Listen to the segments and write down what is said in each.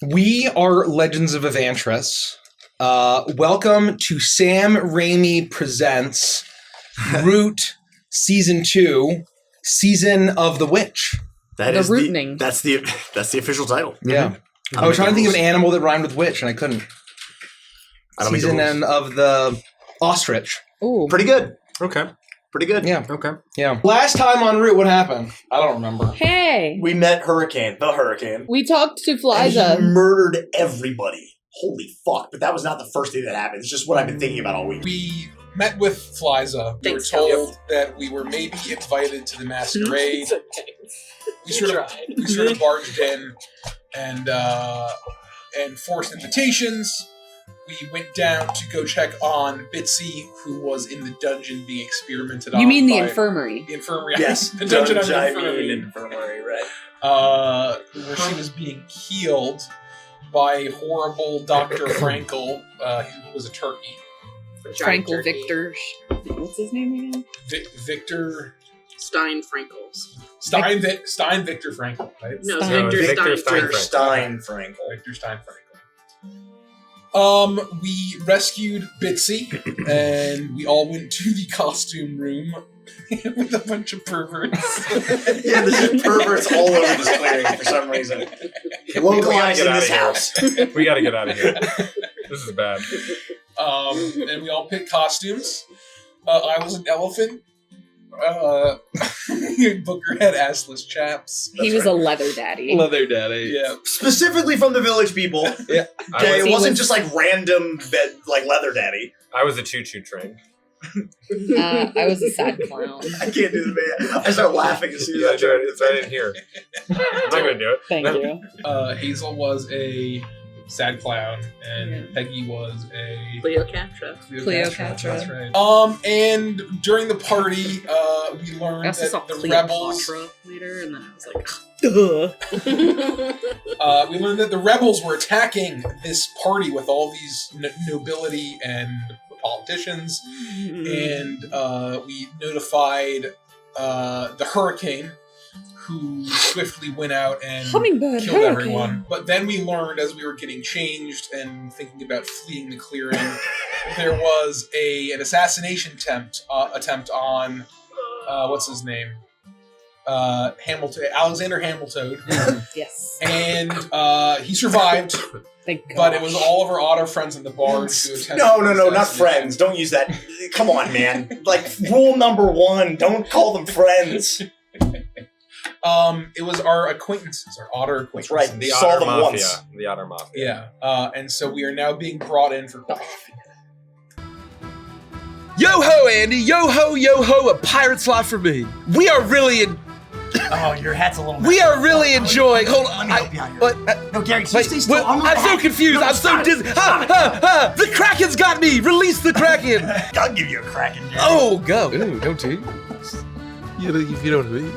We are Legends of Evantris. Welcome to Sam Raimi Presents Root Season 2, Season of the Witch. That's the official title. Yeah. I was trying to think of an animal that rhymed with witch, and I couldn't. Season of the ostrich. Ooh. Pretty good. Okay. Pretty good. Yeah. Okay. Yeah. Last time on Root, what happened? I don't remember. Hey! We met the Hurricane. We talked to And Fliza. he murdered everybody. Holy fuck. But that was not the first thing that happened. It's just what I've been thinking about all week. We met with Fliza. We were told that we were maybe invited to the masquerade. We sort of barged in and forced invitations. We went down to go check on Bitsy, who was in the dungeon being experimented on. You mean the infirmary? The infirmary. Yes. The dungeon on the infirmary, right. where she was being healed by horrible Dr. Frankel, who was a turkey. Frankel Victor. What's his name again? Victor Stein Frankels. Stein Victor Frankel, right? No, Victor Stein Frankel. Victor Stein Frankel. We rescued Bitsy, and we all went to the costume room with a bunch of perverts. Yeah, there's just perverts all over this clearing for some reason. Localized in this house. We gotta get out of here. This is bad. And we all picked costumes. I was an elephant. Booker had assless chaps. He was a leather daddy. Leather daddy. Yeah. Specifically from the village people. Yeah. Okay, it wasn't just like random leather daddy. I was a choo-choo train. I was a sad clown. I can't do the man. I start laughing as soon as I do it. It's right in here. I'm not gonna do it. Thank you. Hazel was a sad clown, and Peggy was a Cleopatra. Cleopatra. That's right. And during the party, we learned I also saw that the rebels. Cleopatra later, and then I was like, we learned that the rebels were attacking this party with all these nobility and politicians, and we notified the Hurricane, who swiftly went out and Hummingbird killed Hurricane. everyone. But then we learned, as we were getting changed and thinking about fleeing the clearing, there was an assassination attempt on what's his name? Alexander Hamilton. Yes. And he survived. But it was all of our otter friends in the barge who attempted. No, not friends. Don't use that. Come on, man. Like, rule number 1, don't call them friends. It was our acquaintances, our otter acquaintances. That's right. The Saw Otter them Mafia. once. The Otter Mafia. Yeah. And so we are now being brought in for questioning. Yo ho, Andy! Yo ho! A pirate's life for me. We are really Oh, your hat's a little. We are really enjoying. Hold Let on. me help you out here. What? No, Gary, Wait, stay still. I'm so confused. No, I'm so stop it. dizzy. Stop it. The Kraken's got me. Release the Kraken. I'll give you a Kraken, Gary. Oh, go. Ooh, don't you? If you know what I mean.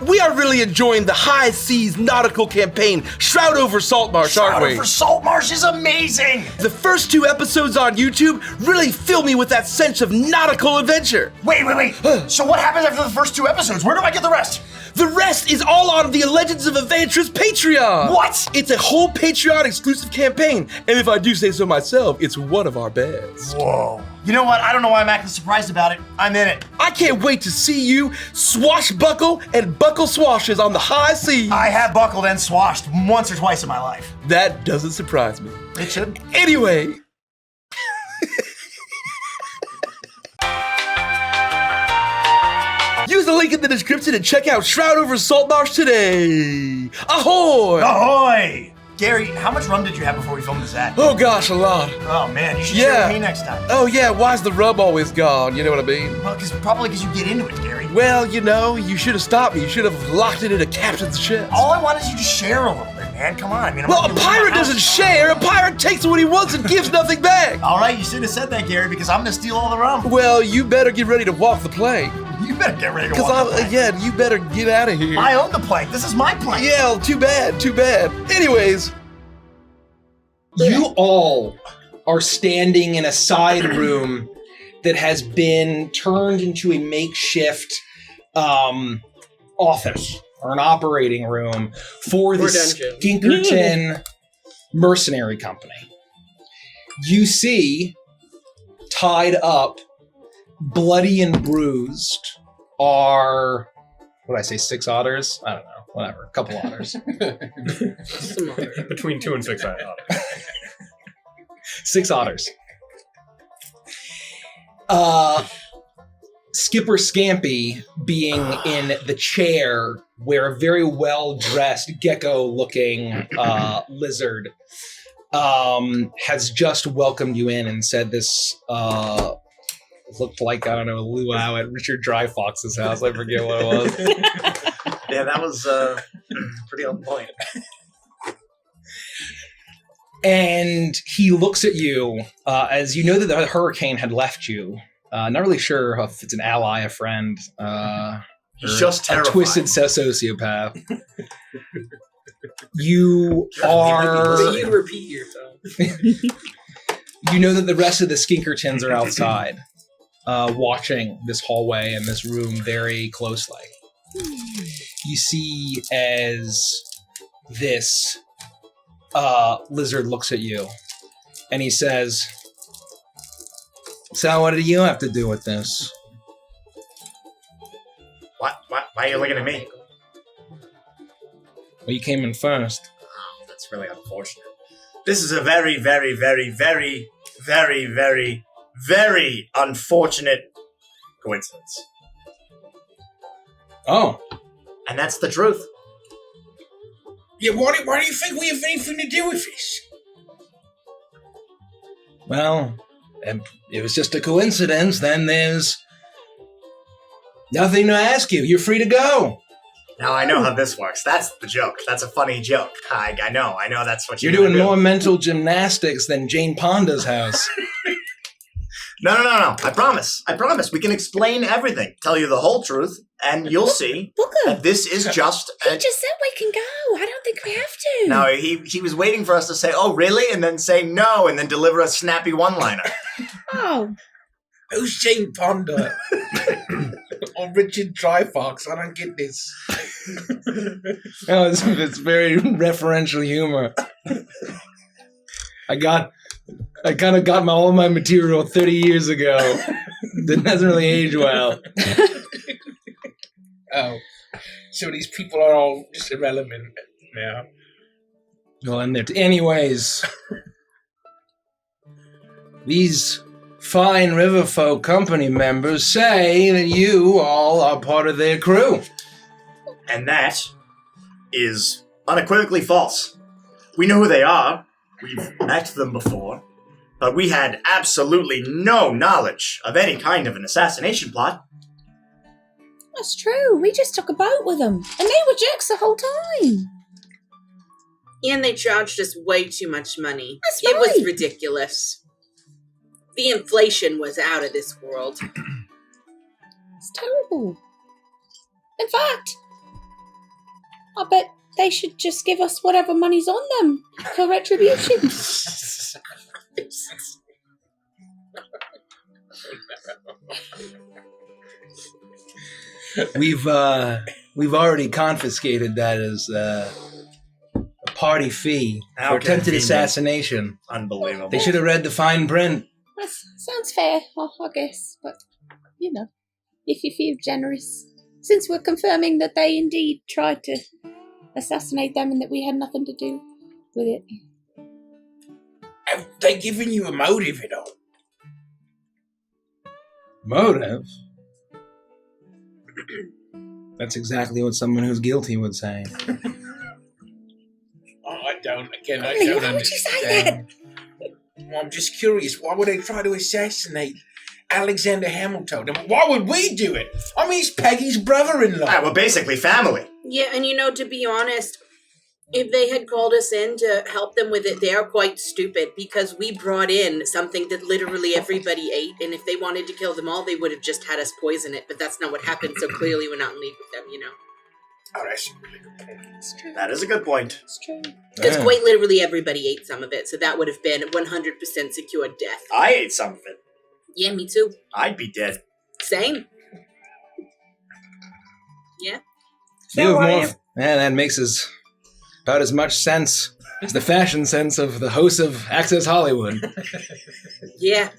We are really enjoying the High Seas nautical campaign, Shroud Over Saltmarsh, aren't we? Shroud Over Saltmarsh is amazing. The first 2 episodes on YouTube really fill me with that sense of nautical adventure. Wait. So what happens after the first 2 episodes? Where do I get the rest? The rest is all on the Legends of Evantris Patreon. What? It's a whole Patreon exclusive campaign, and if I do say so myself, it's one of our best. Whoa. You know what? I don't know why I'm acting surprised about it. I'm in it. I can't wait to see you swashbuckle and buckle swashes on the high seas. I have buckled and swashed once or twice in my life. That doesn't surprise me. It should. Anyway. Use the link in the description and check out Shroud Over Saltmarsh today. Ahoy! Ahoy! Gary, how much rum did you have before we filmed this ad? Oh gosh, a lot. Oh man, you should share with me next time. Oh yeah, why's the rub always gone? You know what I mean? Well, probably because you get into it, Gary. Well, you know, you should have stopped me. You should have locked it in a captain's chest. All I want is you to share a little bit, man. Come on, I mean. Well, a pirate doesn't share. A pirate takes what he wants and gives nothing back. All right, you should have said that, Gary, because I'm gonna steal all the rum. Well, you better get ready to walk the plank. You better get ready to walk the plank. Yeah, you better get out of here. I own the plank. This is my plank. Yeah, too bad. Anyways. You all are standing in a side room that has been turned into a makeshift office or an operating room for the Or dungeon. Skinkerton Mercenary Company. You see, tied up, bloody and bruised, are, what did I say, 6 otters? I don't know, whatever, a couple otters. Some other. Between 2 and 6 otters. 6 otters. Skipper Scampy being in the chair where a very well-dressed gecko-looking lizard has just welcomed you in and said this looked like, I don't know, a luau at Richard Dreyfox's house. I forget what it was. Yeah, that was pretty on point. And he looks at you as you know that the hurricane had left you. Not really sure if it's an ally, a friend, He's just a terrified. twisted sociopath. You are... So you repeat yourself. You know that the rest of the Skinkertons are outside, watching this hallway and this room very closely. You see as this lizard looks at you, and he says, "So what do you have to do with this?" Why are you looking at me? Well, you came in first. Oh, that's really unfortunate. This is a very, very, very, very, very, very, very unfortunate coincidence. Oh. And that's the truth. Yeah, why do you think we have anything to do with this? Well, if it was just a coincidence, then there's nothing to ask you. You're free to go. Now I know how this works. That's the joke. That's a funny joke. I know that's what You're gonna doing do. more mental gymnastics than Jane Ponda's house. No. I promise. We can explain everything. Tell you the whole truth, and you'll see that this is just... He just said we can go. I don't think we have to. No, he was waiting for us to say, "Oh, really?" and then say no, and then deliver a snappy one-liner. Oh. Who's Jane Ponda? Or Richard Dreyfox? I don't get this. Oh, it's very referential humor. I kind of got all my material 30 years ago. That doesn't really age well. Oh. So these people are all just irrelevant now. Well, anyways, these fine Riverfolk company members say that you all are part of their crew. And that is unequivocally false. We know who they are. We've met them before. But we had absolutely no knowledge of any kind of an assassination plot. That's true. We just took a boat with them. And they were jerks the whole time. And they charged us way too much money. That's It was right. ridiculous. The inflation was out of this world. It's terrible. In fact, I bet they should just give us whatever money's on them for retribution. We've already confiscated that as a party fee How for attempted convenient. assassination. Unbelievable. They should have read the fine print. That sounds fair, I guess. But, you know, if you feel generous. Since we're confirming that they indeed tried to assassinate them and that we had nothing to do with it. Have they given you a motive at all? Motive? That's exactly what someone who's guilty would say. I don't Why would you say that? Well, I'm just curious. Why would they try to assassinate Alexander Hamilton? And why would we do it? I mean, he's Peggy's brother-in-law. We're basically family. Yeah, and to be honest, if they had called us in to help them with it, they are quite stupid because we brought in something that literally everybody ate, and if they wanted to kill them all, they would have just had us poison it, but that's not what happened, so clearly we're not in league with them, Oh, that's a really good point. It's true. That is a good point. It's true. Because Yeah. quite literally everybody ate some of it, so that would have been 100% secure death. I ate some of it. Yeah, me too. I'd be dead. Same. Yeah. You have more. That makes about as much sense as the fashion sense of the host of Access Hollywood. Yeah.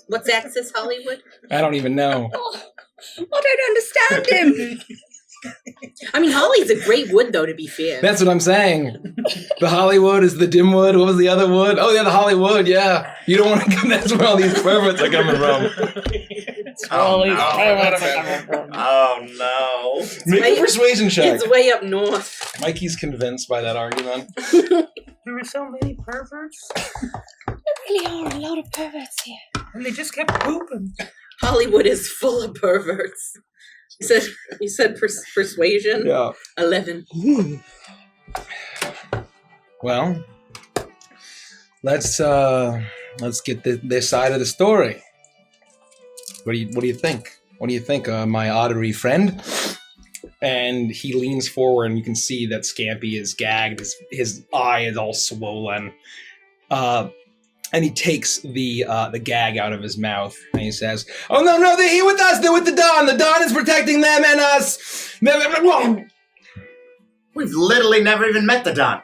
What's Access Hollywood? I don't even know. I don't understand him. I mean, Holly's a great wood, though, to be fair. That's what I'm saying. The Hollywood is the Dimwood. What was the other wood? Oh, yeah, the Hollywood, yeah. You don't want to come. That's where all these perverts are coming from. Oh, no. Make a persuasion check. It's way up north. Mikey's convinced by that argument. There are so many perverts. There really are a lot of perverts here. And they just kept pooping. Hollywood is full of perverts. You said persuasion? Yeah. 11. Well, let's get their side of the story. What do you think? What do you think, my ottery friend? And he leans forward, and you can see that Scampy is gagged. His eye is all swollen. And he takes the gag out of his mouth, and he says, "Oh no, they're here with us. They're with the Dawn. The Dawn is protecting them and us." We've literally never even met the Don.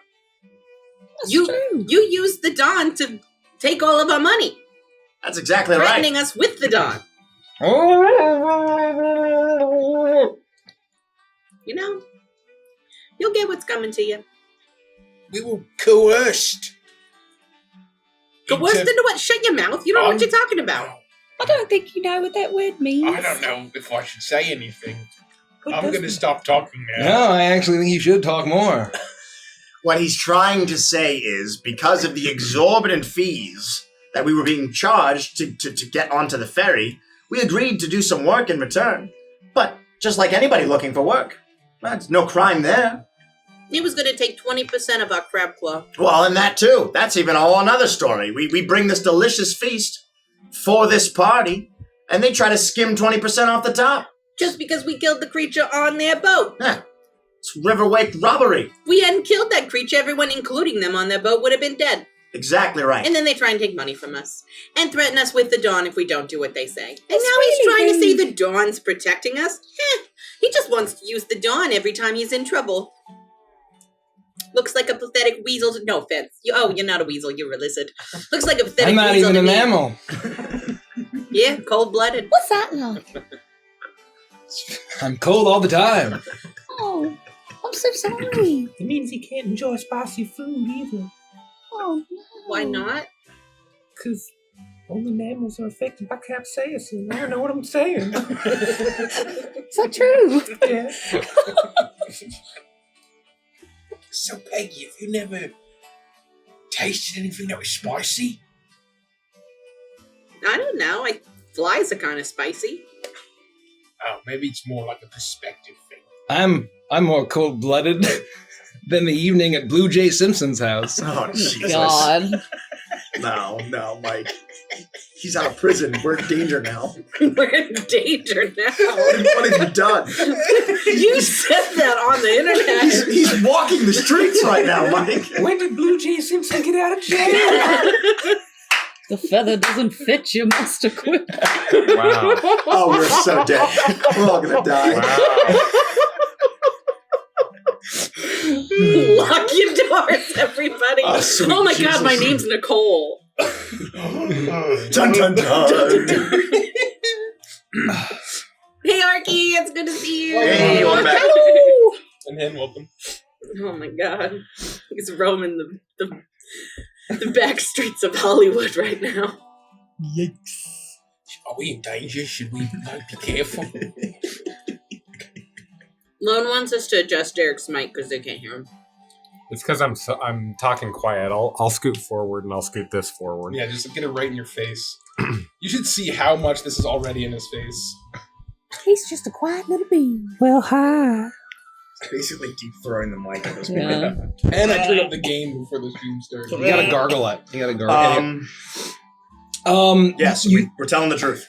You used the Dawn to take all of our money. That's exactly Threatening right. us with the Dawn. You know, you'll get what's coming to you. We were coerced. Coerced into what? Shut your mouth. You don't know what you're talking about. I don't think you know what that word means. I don't know if I should say anything. I'm going to stop talking now. No, I actually think you should talk more. What he's trying to say is, because of the exorbitant fees that we were being charged to get onto the ferry, we agreed to do some work in return. But just like anybody looking for work, there's no crime there. He was going to take 20% of our crab claw. Well, and that too. That's even a whole another story. We bring this delicious feast for this party, and they try to skim 20% off the top. Just because we killed the creature on their boat. Yeah. It's riverwake robbery. If we hadn't killed that creature, everyone, including them on their boat, would have been dead. Exactly right. And then they try and take money from us. And threaten us with the Dawn if we don't do what they say. And That's now he's really trying to say rude. the Dawn's protecting us? He just wants to use the Dawn every time he's in trouble. Looks like a pathetic weasel. No offense. You're not a weasel. You're a lizard. Looks like a pathetic I'm not weasel even to a me. mammal. Yeah, cold-blooded. What's that like? I'm cold all the time. Oh, I'm so sorry. It means he can't enjoy spicy food either. Oh, no. Why not? Because only mammals are affected by capsaicin. I don't know what I'm saying. Is that true? Yeah. So, Peggy, have you never tasted anything that was spicy? I don't know. Flies are kind of spicy. Oh, maybe it's more like a perspective thing. I'm more cold-blooded than the evening at Blue Jay Simpson's house. Oh, Jesus. God. No, Mike. He's out of prison. We're in danger now. We're in danger now. What have you done? You said that on the internet. He's walking the streets right now, Mike. When did Blue Jay Simpson get out of jail? The feather doesn't fit you, Master Quip. Wow. Oh, we're so dead. We're all gonna die. Wow. Lock your doors, everybody. Oh, sweet Oh my Jesus. God, my name's Nicole. Dun dun dun. Hey, Arky, it's good to see you. Hey, welcome back. Hello. And then welcome. Oh my God, he's roaming the back streets of Hollywood right now. Yikes. Are we in danger? Should we be careful? Lone wants us to adjust Derek's mic because they can't hear him. It's because I'm talking quiet. I'll scoot forward and I'll scoot this forward. Yeah, just get it right in your face. You should see how much this is already in his face. He's just a quiet little bean. Well, hi. Basically deep throwing the mic at this point. Yeah. And I turned up the game before the stream started. You gotta gargle it. You gotta gargle it. Yes, we're telling the truth.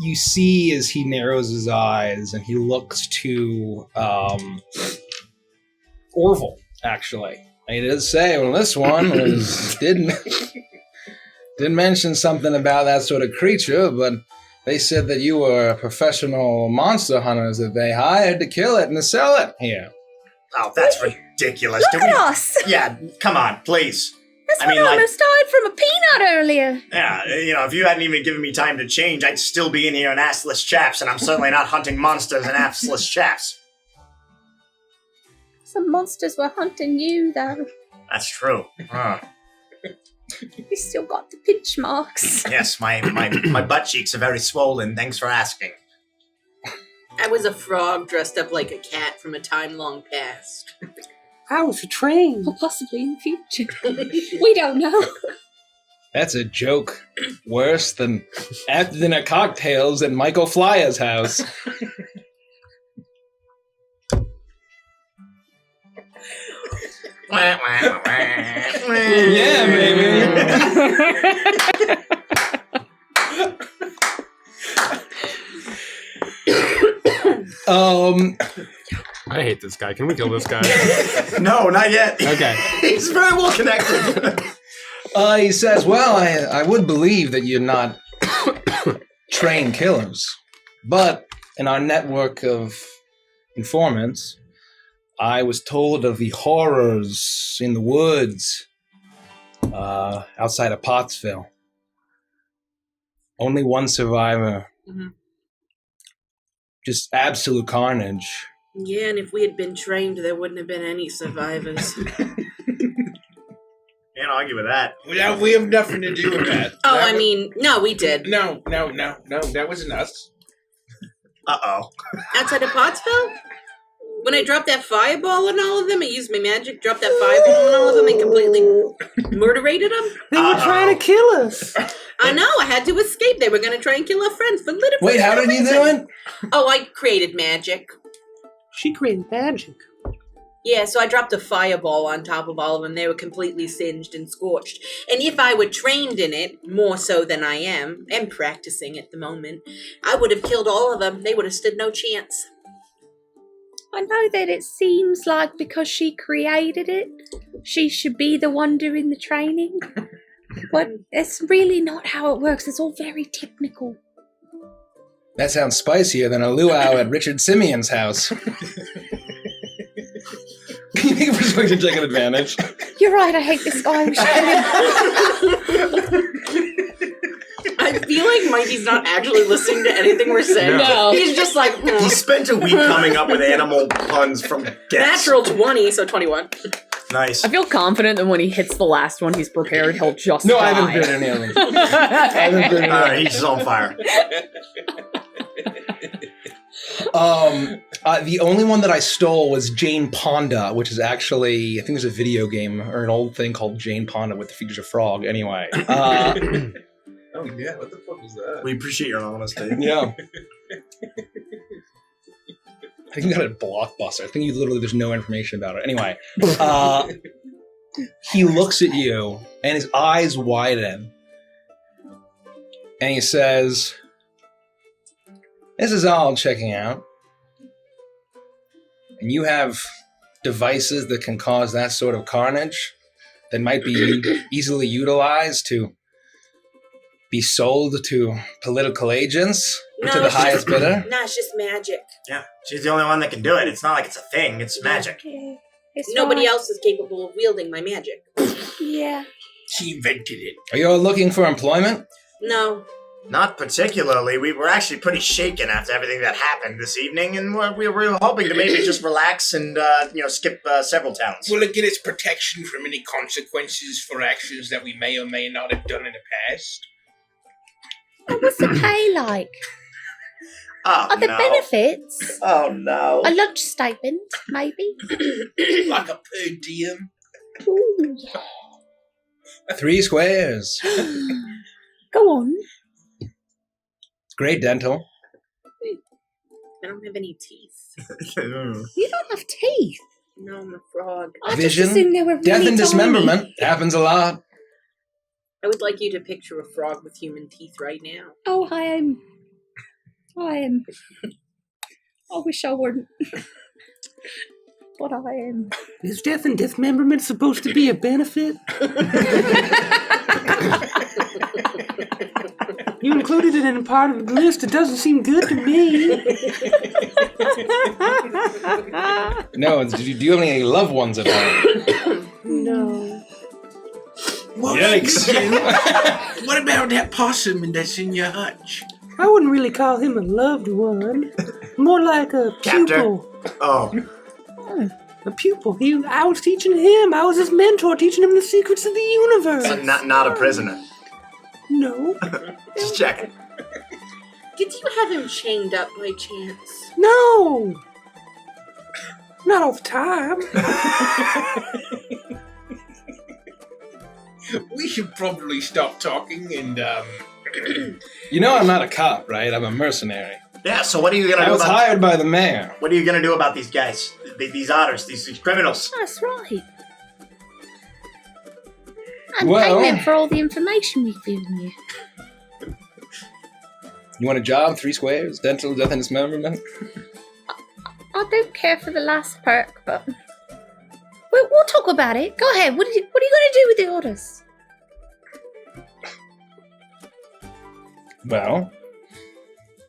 You see as he narrows his eyes and he looks to Orville, actually. He does say, well, this one did mention something about that sort of creature, but They said that you were professional monster hunters that they hired to kill it and to sell it here. Oh, that's ridiculous. Look at us! Yeah, come on, please. That's what almost died from a peanut earlier. Yeah, if you hadn't even given me time to change, I'd still be in here in assless chaps, and I'm certainly not hunting monsters in assless chaps. Some monsters were hunting you, though. That's true. You still got the pinch marks. Yes, my butt cheeks are very swollen. Thanks for asking. I was a frog dressed up like a cat from a time long past. I was a train. Or possibly in the future. We don't know. That's a joke worse than after dinner cocktails at Michael Flyer's house. Yeah, baby. I hate this guy. Can we kill this guy? No, not yet. Okay. He's very well connected. He says, well, I would believe that you're not trained killers. But in our network of informants, I was told of the horrors in the woods outside of Pottsville. Only one survivor. Mm-hmm. Just absolute carnage. Yeah, and if we had been trained, there wouldn't have been any survivors. Can't argue with that. Well, we have nothing to do with that. No, we did. No, that wasn't us. Uh-oh. Outside of Pottsville? When I dropped that fireball on all of them, I used my magic, dropped that fireball on all of them, and completely murderated them. They were trying to kill us. I know, I had to escape. They were going to try and kill our friends for literally Wait, how no did you reason. do it? Oh, I created magic. She created magic. Yeah, so I dropped a fireball on top of all of them. They were completely singed and scorched. And if I were trained in it, more so than I am, and practicing at the moment, I would have killed all of them. They would have stood no chance. I know that it seems like because she created it, she should be the one doing the training. But it's really not how it works. It's all very technical. That sounds spicier than a luau at Richard Simeon's house. Can you make a persuasion check at advantage? You're right, I hate this guy. We should kill him. I feel like Mikey's not actually listening to anything we're saying. No. He's just like, He spent a week coming up with animal puns from guests. natural 20, so 21. Nice. I feel confident that when he hits the last one he's prepared, he'll just No, die. I haven't heard any of them. I haven't heard any of them. He's just on fire. The only one that I stole was Jane Ponda, which is actually, I think there's a video game or an old thing called Jane Ponda with the features a frog. Anyway. Oh, yeah, what the fuck was that? We appreciate your honesty. Yeah. I think you got it at Blockbuster. I think there's no information about it. Anyway. He looks at you and his eyes widen. And he says, this is all checking out. And you have devices that can cause that sort of carnage that might be easily utilized to be sold to political agents, to the highest bidder. No, it's just magic. Yeah, she's the only one that can do it. It's not like it's a thing. It's magic. Yeah, it's Nobody right. else is capable of wielding my magic. Yeah. She invented it. Are you all looking for employment? No. Not particularly. We were actually pretty shaken after everything that happened this evening, and we were hoping to maybe just relax and, skip several towns. Will it get its protection from any consequences for actions that we may or may not have done in the past? What's the pay like? Oh, Are there no. benefits? Oh, no. A lunch stipend, maybe? Like a per diem? Ooh. 3 squares. Go on. It's great dental. I don't have any teeth. You don't have teeth. No, I'm a frog. I Vision, just assumed they were really death and tiny. dismemberment. Happens a lot. I would like you to picture a frog with human teeth right now. Oh, I am. I wish I weren't. But I am. Is death and dismemberment supposed to be a benefit? You included it in a part of the list. It doesn't seem good to me. No, do you have any loved ones at home? No. Yikes. What about that possum that's in your hutch? I wouldn't really call him a loved one. More like a pupil. Oh. A pupil. I was teaching him. I was his mentor, teaching him the secrets of the universe. So not a prisoner. No. Just checking. Did you have him chained up by chance? No. Not all the time. We should probably stop talking and, You know I'm not a cop, right? I'm a mercenary. Yeah, so what are you going to I do was about... hired by the mayor. What are you going to do about these guys? These otters, these criminals? That's right. And Well- pay them for all the information we've given you. You want a job? 3 squares? Dental, death, and dismemberment? I don't care for the last perk, but we'll talk about it. Go ahead. What are you going to do with the orders? Well,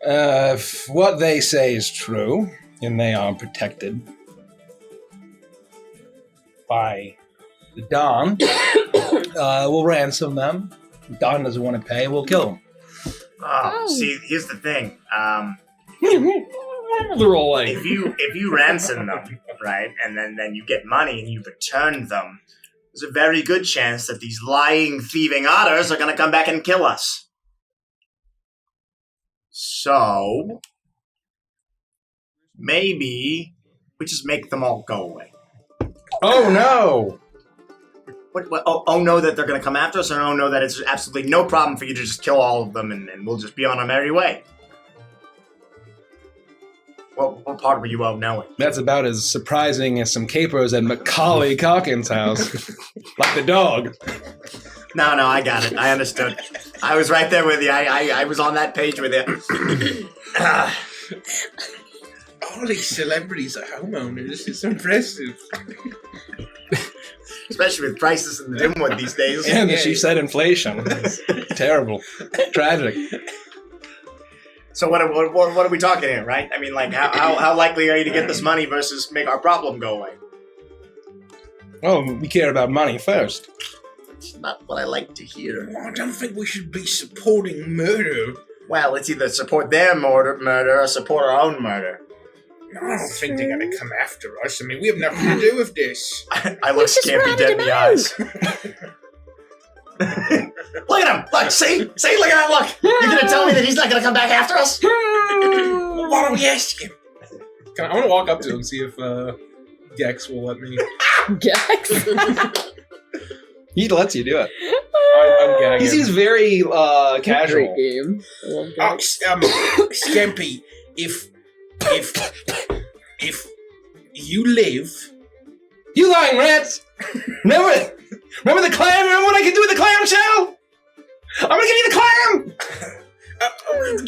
if what they say is true, and they are protected by the Don, we'll ransom them. If Don doesn't want to pay, we'll kill him. Oh, see, here's the thing. They're all like... If you ransom them, right, and then you get money and you return them, there's a very good chance that these lying, thieving otters are going to come back and kill us. So, maybe we just make them all go away. Oh, no! What, oh no, that they're going to come after us, or oh no, that it's absolutely no problem for you to just kill all of them and we'll just be on our merry way? What part were you all knowing? That's about as surprising as some capers at Macaulay Calkin's house. Like the dog. No, I got it. I understood. I was right there with you. I was on that page with you. all these celebrities are homeowners. It's impressive. Especially with prices in the Dimwood these days. And she said inflation. Terrible. Tragic. So what are we talking here, right? I mean, like, how likely are you to get this money versus make our problem go away? Oh, we care about money first. It's not what I like to hear. I don't think we should be supporting murder. Well, it's either support their murder or support our own murder. I don't think they're going to come after us. I mean, we have nothing to do with this. I look scampy dead in the eyes. Look at him! Look, see? Look at that look! You're going to tell me that he's not going to come back after us? Why don't we ask him? I want to walk up to him and see if Gex will let me. Gex? He lets you do it. I'm gagging. He seems very casual. Great game. I love Oh, Gex. Scampy, if you live... You lying rats! Remember the clam? Remember what I can do with the clam shell? I'm gonna give you the clam!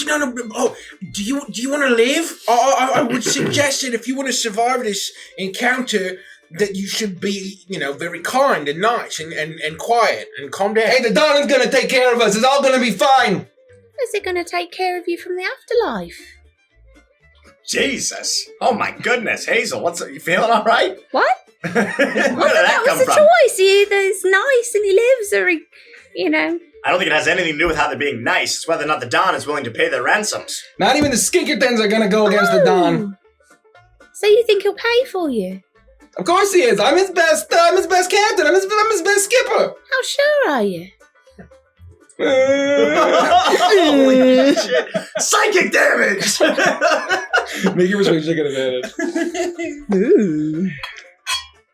No. Oh, do you want to live? I would suggest that if you want to survive this encounter, that you should be, very kind and nice and quiet and calm down. Hey, the Don is gonna take care of us. It's all gonna be fine. Is it going to take care of you from the afterlife? Jesus! Oh my goodness, Hazel, you feeling all right? What? Where did that come was the from? choice. He's nice and he lives, or I don't think it has anything to do with how they're being nice. It's whether or not the Don is willing to pay their ransoms. Not even the Skinkertons are gonna go against the Don. So you think he'll pay for you? Of course he is. I'm his best captain. I'm his best skipper. How sure are you? Holy shit! Psychic damage! Make your persuasion check at advantage.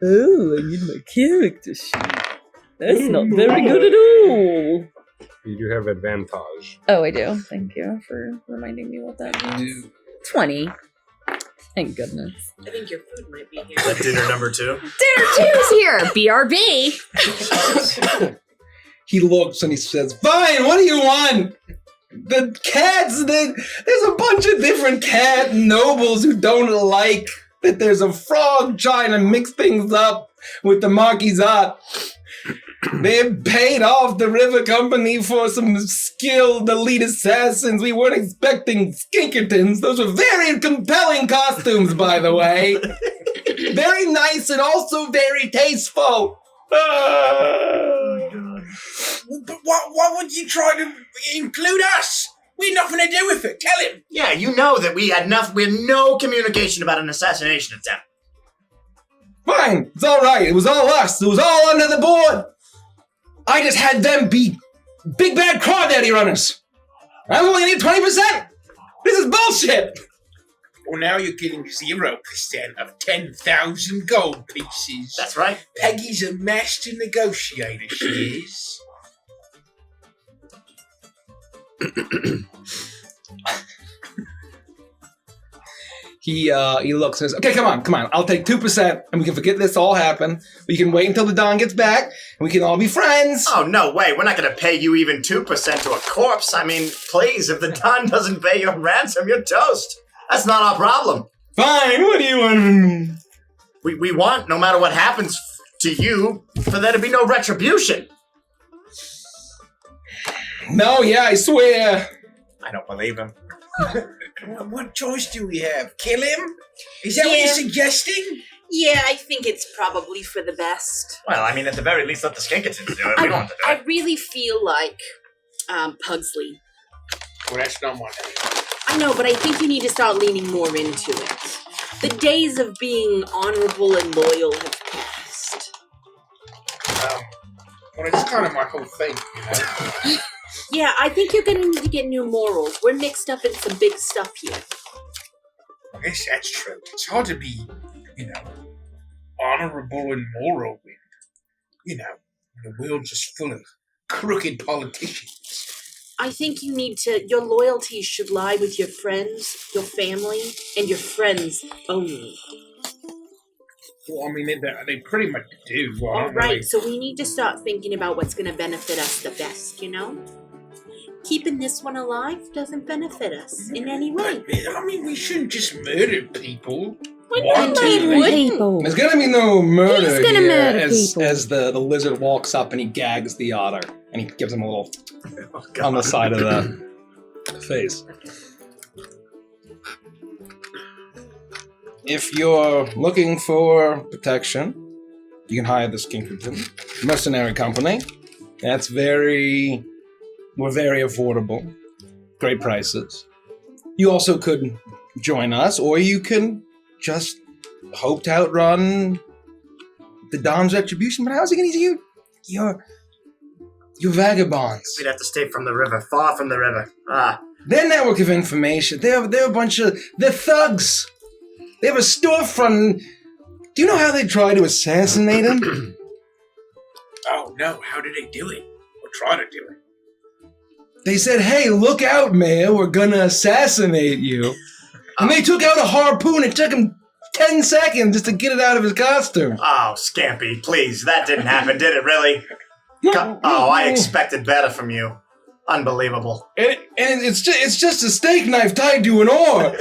Oh, I need my character sheet. That's not very good at all. You do have advantage. Oh, I do. Thank you for reminding me what that means. 20. Thank goodness. I think your food might be here. Is that dinner number 2? Dinner 2's here! BRB! He looks and he says, "Fine, what do you want? The cats, there's a bunch of different cat nobles who don't like that there's a frog trying to mix things up with the Marquisat. They've paid off the river company for some skilled elite assassins. We weren't expecting skinkertons. Those were very compelling costumes, by the way. Very nice and also very tasteful. But why would you try to include us? We had nothing to do with it. Tell him. Yeah, you know that we had no communication about an assassination attempt. Fine, it's all right. It was all us. It was all under the board. I just had them be big bad crawdaddy runners. I only need 20%. This is bullshit. Well, now you're getting 0% of 10,000 gold pieces. That's right. Peggy's a master negotiator, she is. He looks and says, okay, come on. I'll take 2% and we can forget this all happened. We can wait until the Don gets back and we can all be friends. Oh, no way. We're not going to pay you even 2% to a corpse. I mean, please, if the Don doesn't pay your ransom, you're toast. That's not our problem. Fine, what do you want from me? We want, no matter what happens to you, for there to be no retribution. No, yeah, I swear. I don't believe him. What choice do we have? Kill him? Is that what you're suggesting? Yeah, I think it's probably for the best. Well, I mean, at the very least, let the Skinkertons do it. We don't have to do I it. really feel like Pugsley. Well, that's not my name. I know, but I think you need to start leaning more into it. The days of being honorable and loyal have passed. Well, it's kind of my whole thing, you know? Yeah, I think you're going to need to get new morals. We're mixed up in some big stuff here. I guess that's true. It's hard to be, honorable and moral when, the world's just full of crooked politicians. I think you need to, your loyalties should lie with your friends, your family, and your friends only. Well, I mean, they pretty much do. All right, so we need to start thinking about what's going to benefit us the best, Keeping this one alive doesn't benefit us in any way. I mean, we shouldn't just murder people. People. There's gonna be no murder He's gonna here murder as people. the lizard walks up and he gags the otter and he gives him a little on the side of the face. If you're looking for protection, you can hire the Skinkerton mercenary company. We're very affordable. Great prices. You also could join us, or you can just hope to outrun the Don's retribution. But how's he going to use you? You're vagabonds. We'd have to stay from the river, far from the river. Their network of information, they're thugs. They have a storefront. Do you know how they try to assassinate him? Oh, no. How did they do it? Or try to do it? They said, hey, look out, Mayor. We're going to assassinate you. And they took out a harpoon. It took him 10 seconds just to get it out of his costume. Oh, Scampy, please. That didn't happen, did it really? I expected better from you. Unbelievable. And it's just a steak knife tied to an oar.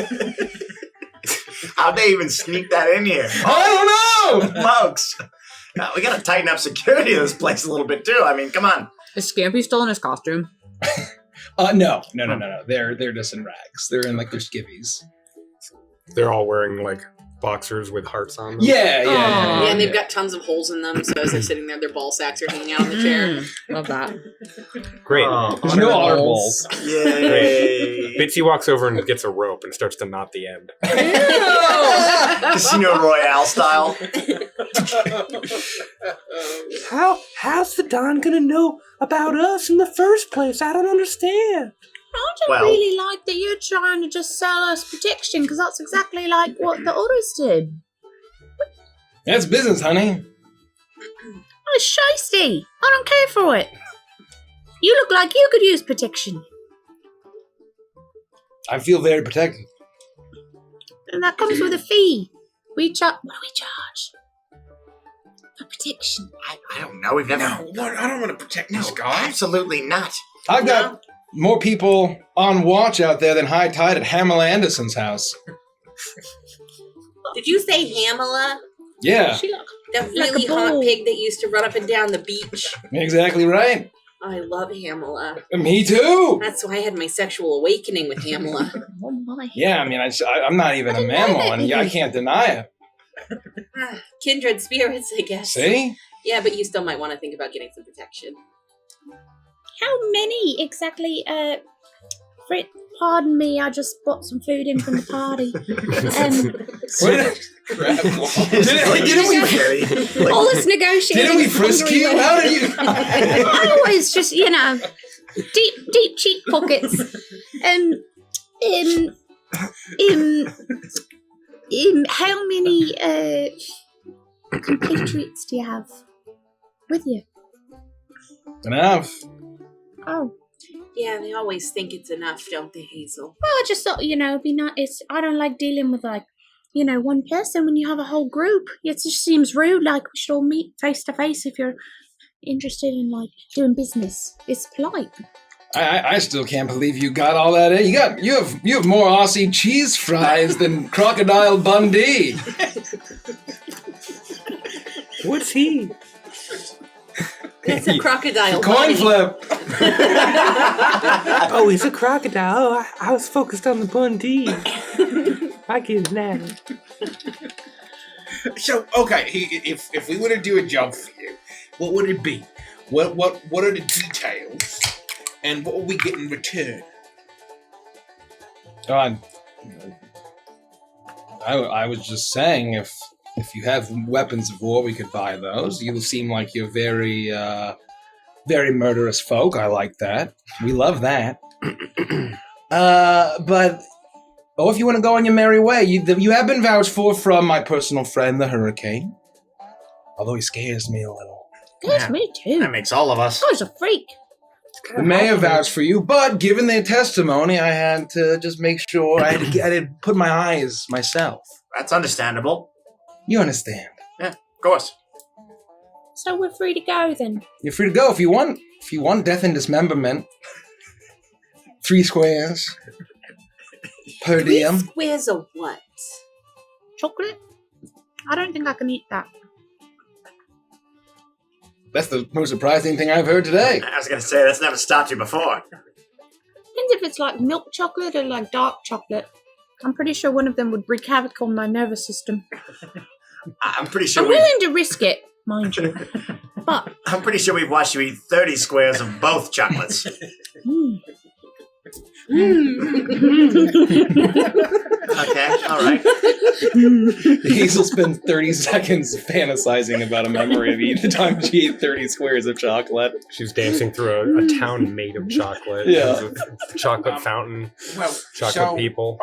How'd they even sneak that in here? I don't know! Folks, we gotta tighten up security of this place a little bit too. I mean, come on. Is Scampy still in his costume? No. They're just in rags. They're in like their skivvies. They're all wearing like boxers with hearts on them. Yeah, and they've got tons of holes in them, so as they're sitting there, their ball sacks are hanging out on the chair. Love that. Great. There's no otter balls. Yay. Bitsy walks over and gets a rope and starts to knot the end. Casino Royale style. How's the Don gonna know about us in the first place? I don't understand. I don't really like that you're trying to just sell us protection, because that's exactly like what the others did. That's business, honey. Oh, it's shysty. I don't care for it. You look like you could use protection. I feel very protected. And that comes with a fee. What do we charge? For protection. I don't know. We've never. No, I don't want to protect this guy. Absolutely not. I've got more people on watch out there than high tide at Hamela Anderson's house. Did you say Hamala? Yeah, She look That like really a hot bull. pig that used to run up and down the beach. exactly right. I love Hamala. Me too. That's why I had my sexual awakening with Hamala. Oh my. Yeah, I mean, I'm not even a mammal, and I can't deny it. Kindred spirits, I guess. See? Yeah, but you still might want to think about getting some protection. How many exactly? Pardon me, I just brought some food in from the party. All this negotiating. Didn't we frisk you? How did you? I always just, deep cheek pockets. How many compatriots do you have with you? Enough. Oh. Yeah, they always think it's enough, don't they, Hazel? Well, I just thought, it'd be nice. I don't like dealing with, one person when you have a whole group. It just seems rude. Like, we should all meet face to face if you're interested in, doing business. It's polite. I still can't believe you got all that in. You have more Aussie cheese fries than Crocodile Dundee. What's he? That's a crocodile. Coin buddy. flip. Oh, he's a crocodile. Oh, I was focused on the Bundy. I get it now. So, okay, if we were to do a job for you, what would it be? What are the details? And what will we get in return? God, I was just saying, if you have weapons of war, we could buy those. You seem like you're very, very murderous folk. I like that. We love that. But if you want to go on your merry way, you have been vouched for from my personal friend, the Hurricane. Although he scares me a little. Scares me too. That makes all of us. Guy's a freak. The mayor vouched for you, but given their testimony, I had to just make sure I had to put my eyes myself. That's understandable. You understand? Yeah, of course. So we're free to go then. You're free to go if you want. If you want death and dismemberment, 3 squares per 3 diem. squares of what? Chocolate? I don't think I can eat that. That's the most surprising thing I've heard today. I was going to say, that's never stopped you before. Depends if it's like milk chocolate or like dark chocolate. I'm pretty sure one of them would wreak havoc on my nervous system. I'm pretty sure I'm willing to risk it, mind you. But I'm pretty sure we've watched you eat 30 squares of both chocolates. Okay, all right. Hazel spends 30 seconds fantasizing about a memory of the time she ate 30 squares of chocolate. She was dancing through a town made of chocolate. Yeah. There was a chocolate fountain. Well, Chocolate people.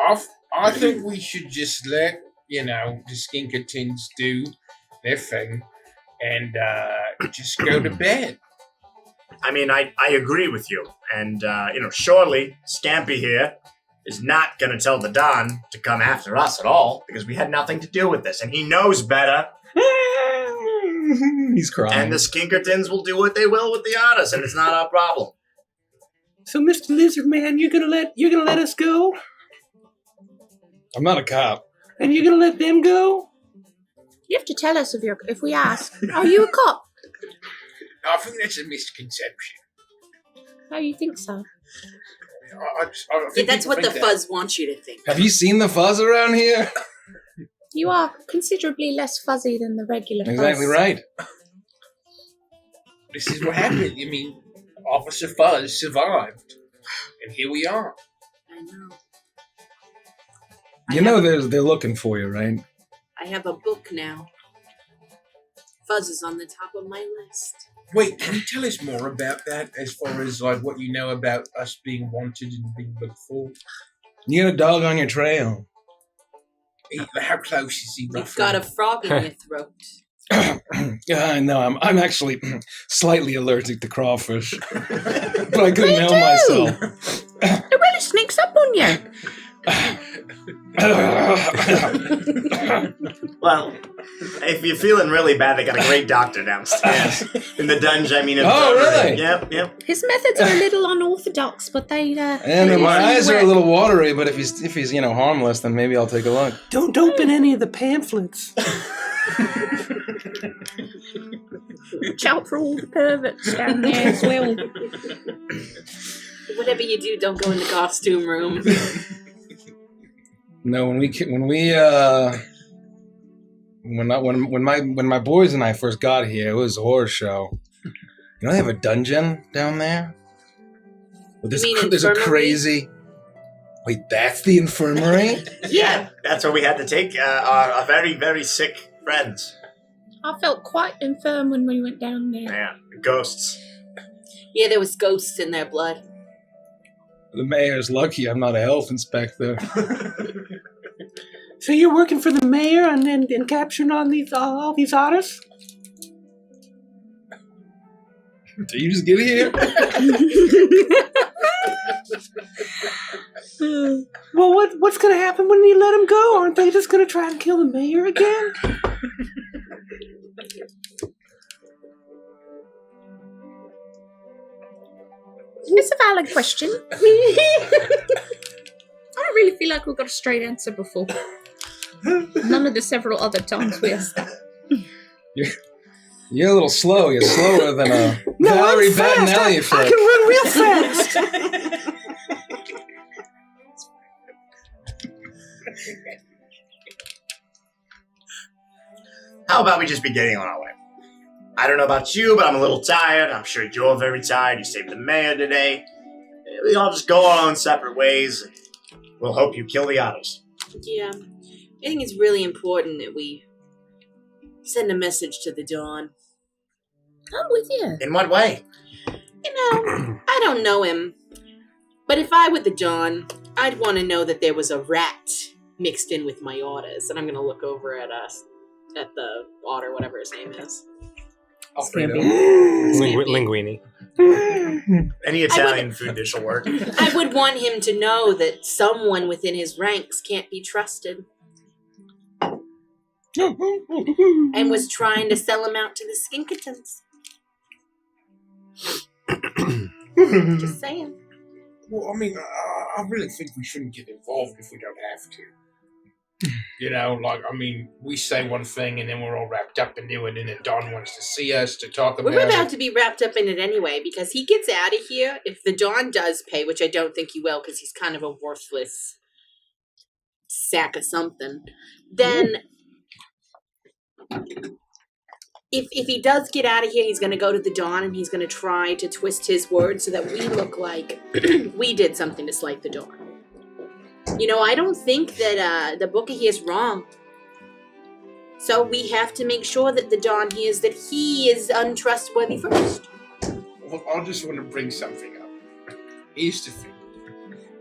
I think we should just let, the Skinkertons do their thing and just go to bed. I mean, I agree with you. And, surely Scampy here is not going to tell the Don to come after us at all because we had nothing to do with this. And he knows better. He's crying. And the Skinkertons will do what they will with the otters, and it's not our problem. So, Mr. Lizard Man, you're gonna let us go, I'm not a cop. and you're gonna let them go. you have to tell us if we ask. Are you a cop? I think that's a misconception. Oh, you think so? I think That's people what the think that. fuzz wants you to think. Have you seen the fuzz around here? You are considerably less fuzzy than the regular Exactly fuzz. right. This is what happened. I mean, Officer Fuzz survived. And here we are. I know. You know they're looking for you, right? I have a book now. Fuzz is on the top of my list. Wait, can you tell us more about that as far as what you know about us being wanted and being looked for? You got a dog on your trail. How close is he? You've roughly? got a frog in your throat. No, I'm actually slightly allergic to crawfish. But I couldn't help myself. It really sneaks up on you. Well, if you're feeling really bad, they got a great doctor downstairs in the dungeon. I mean, really? Yep. His methods are a little unorthodox, but they. And my eyes are a little watery, but if he's harmless, then maybe I'll take a look. Don't open any of the pamphlets. Watch out for all the perverts down there as well. Whatever you do, don't go in the costume room. No, when my boys and I first got here, it was a horror show. They have a dungeon down there. There's a crazy. Wait, that's the infirmary? Yeah, that's where we had to take our very, very sick friends. I felt quite infirm when we went down there. Yeah, ghosts. Yeah, there was ghosts in their blood. The mayor's lucky I'm not a health inspector. So you're working for the mayor and capturing all these otters? Did you just get here? Well, what's going to happen when you let them go? Aren't they just going to try to kill the mayor again? It's a valid question. I don't really feel like we got a straight answer before. None of the several other times we asked that. You're a little slow. You're slower than a Valerie Bettinelli effect. I can run real fast. How about we just be getting on our way? I don't know about you, but I'm a little tired. I'm sure you're very tired. You saved the mayor today. We all just go our own separate ways. We'll hope you kill the otters. Yeah. I think it's really important that we send a message to the Dawn. I'm with you. In what way? I don't know him. But if I were the Dawn, I'd want to know that there was a rat mixed in with my otters. And I'm going to look over at us. At the otter, whatever his name is. Linguini. Any Italian food dish will work. I would want him to know that someone within his ranks can't be trusted. And was trying to sell him out to the Skinkitons. Just saying. Well, I mean, I really think we shouldn't get involved if we don't have to. You know, like, I mean, we say one thing and then we're all wrapped up into it, and then Don wants to see us to talk about it. We're about to be wrapped up in it anyway, because he gets out of here. If the Dawn does pay, which I don't think he will, because he's kind of a worthless sack of something, then if he does get out of here, he's going to go to the Dawn and he's going to try to twist his words so that we look like we did something to slight the Dawn. You know, I don't think that the Booker here is wrong. So we have to make sure that the Dawn hears that he is untrustworthy first. Well, I just want to bring something up. Here's the thing.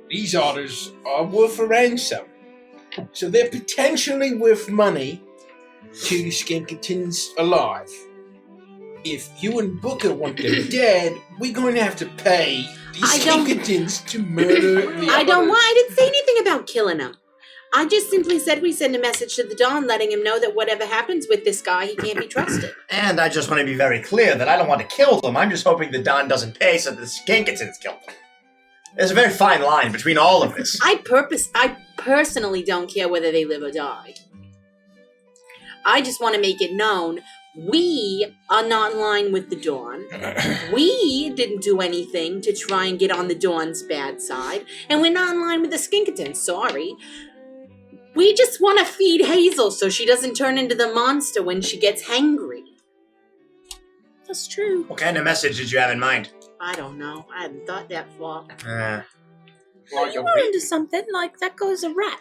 These otters are worth a ransom. So they're potentially worth money to the Skinkitons alive. If you and Booker want them dead, we're going to have to pay these Skinkitons to murder the I otters. didn't say anything about killing him. I just simply said we send a message to the Dawn letting him know that whatever happens with this guy, he can't be trusted. And I just want to be very clear that I don't want to kill them. I'm just hoping the Don doesn't pay so the Skinkitons kill them. There's a very fine line between all of this. I personally don't care whether they live or die. I just want to make it known we are not in line with the Dawn. We didn't do anything to try and get on the Dawn's bad side. And we're not in line with the Skinkitons, sorry. We just want to feed Hazel so she doesn't turn into the monster when she gets hangry. That's true. What kind of message did you have in mind? I don't know. I hadn't thought that far. You were into something, like that goes a rat.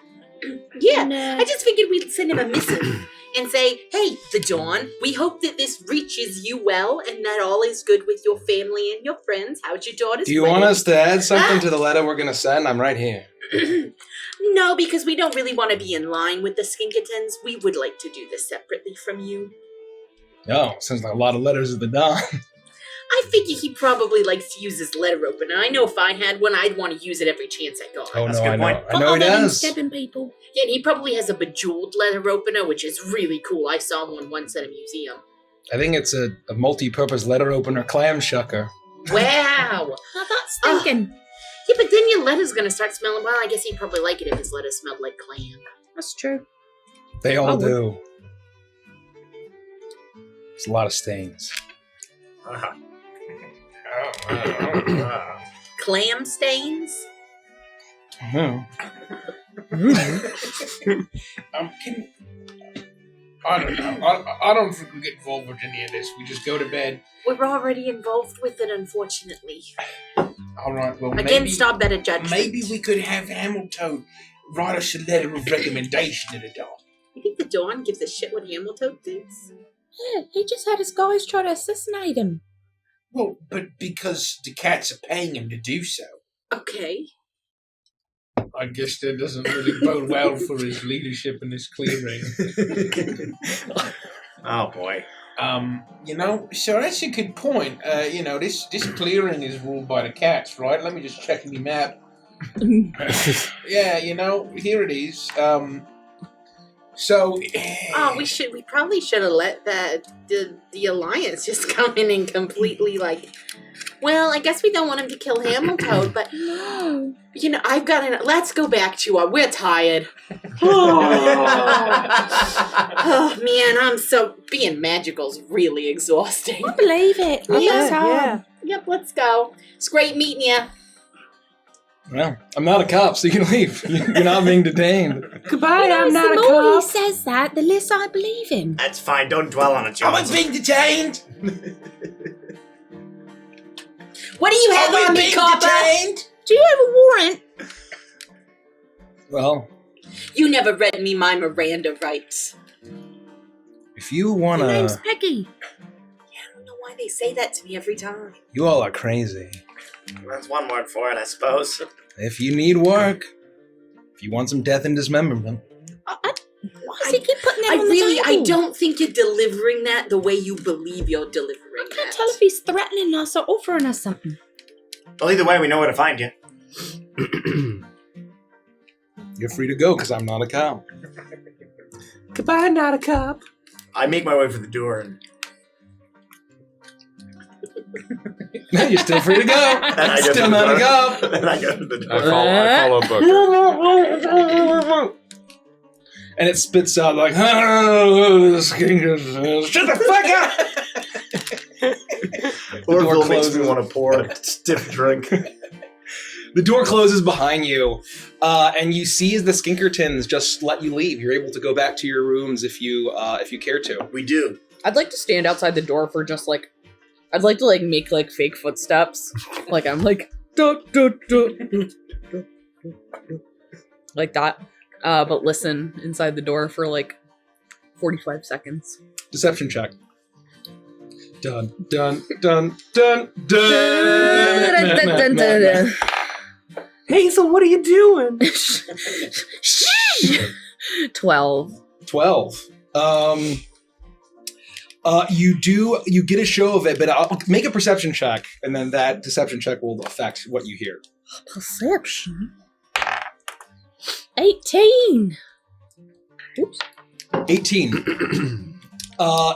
Yeah, I just figured we'd send him a missive and say, hey, the Dawn, we hope that this reaches you well and that all is good with your family and your friends. How's your daughter's Do you wedding? want us to add something to the letter we're going to send? I'm right here. No, because we don't really want to be in line with the Skinkitons. We would like to do this separately from you. Oh, sounds like a lot of letters of the Dawn. I figure he probably likes to use his letter opener. I know if I had one, I'd want to use it every chance I got. Oh, That's no, a I good know. point. I know he does. Stabbing people. Yeah, and he probably has a bejeweled letter opener, which is really cool. I saw one once at a museum. I think it's a multi-purpose letter opener clam shucker. Wow. Now that's thinking. Yeah, but then your letter's gonna start smelling. Well, I guess he'd probably like it if his letter smelled like clam. That's true. They all I would. do. It's a lot of stains. Clam stains? Oh. I don't know. I don't think we get involved with any of this. We just go to bed. We're already involved with it, unfortunately. All right. Well, Against our better judgment. maybe we could have Hamilton write us a letter of recommendation to the Dawn. You think the Dawn gives a shit what Hamilton thinks? Yeah, he just had his guys try to assassinate him. Well, but because the cats are paying him to do so. Okay. I guess that doesn't really bode well for his leadership in this clearing. Oh boy. So that's a good point. This clearing is ruled by the cats, right? Let me just check the map. Yeah, here it is. We probably should have let the Alliance just come in and completely well, I guess we don't want him to kill Hamilton, but No. I've got let's go back to we're tired. Oh man, being magical's really exhausting. I believe it. Yeah. Yep, let's go. It's great meeting you. Well, I'm not a cop, so you can leave. You're not being detained. Goodbye, I'm not a The more he cop. says that, the less I believe him. That's fine. Don't dwell on it, I'm Jones. being detained. What do you have on me, copper? Do you have a warrant? Well, You never read me my Miranda rights. if you Her wanna, name's Peggy. I don't know why they say that to me every time. you all are crazy. That's one word for it, I suppose. If you need work, if you want some death and dismemberment, Why does he keep putting that on the I table? don't think you're delivering that the way you believe you're delivering I can't that. tell if he's threatening us or offering us something. Well, either way, we know where to find you. you're free to go because I'm not a cop. Goodbye, not a cop. I make my way for the door, and You're still free to go. I go Still to the not a door. cop. And I go to the I door. follow Booker. And it spits out like, oh, shut the fuck up! Orville makes closes. me want to pour a stiff drink. The door closes behind you, and you see as the Skinkertons just let you leave. You're able to go back to your rooms if you care to. We do. I'd like to stand outside the door for just I'd like to make fake footsteps. I'm duh, duh, duh, duh, duh, duh, like that. But listen inside the door for 45 seconds. Deception check. Dun dun dun dun dun. Hazel, what are you doing? 12. 12. You get a show of it, but I'll make a perception check, and then that deception check will affect what you hear. Perception? 18. Oops. 18.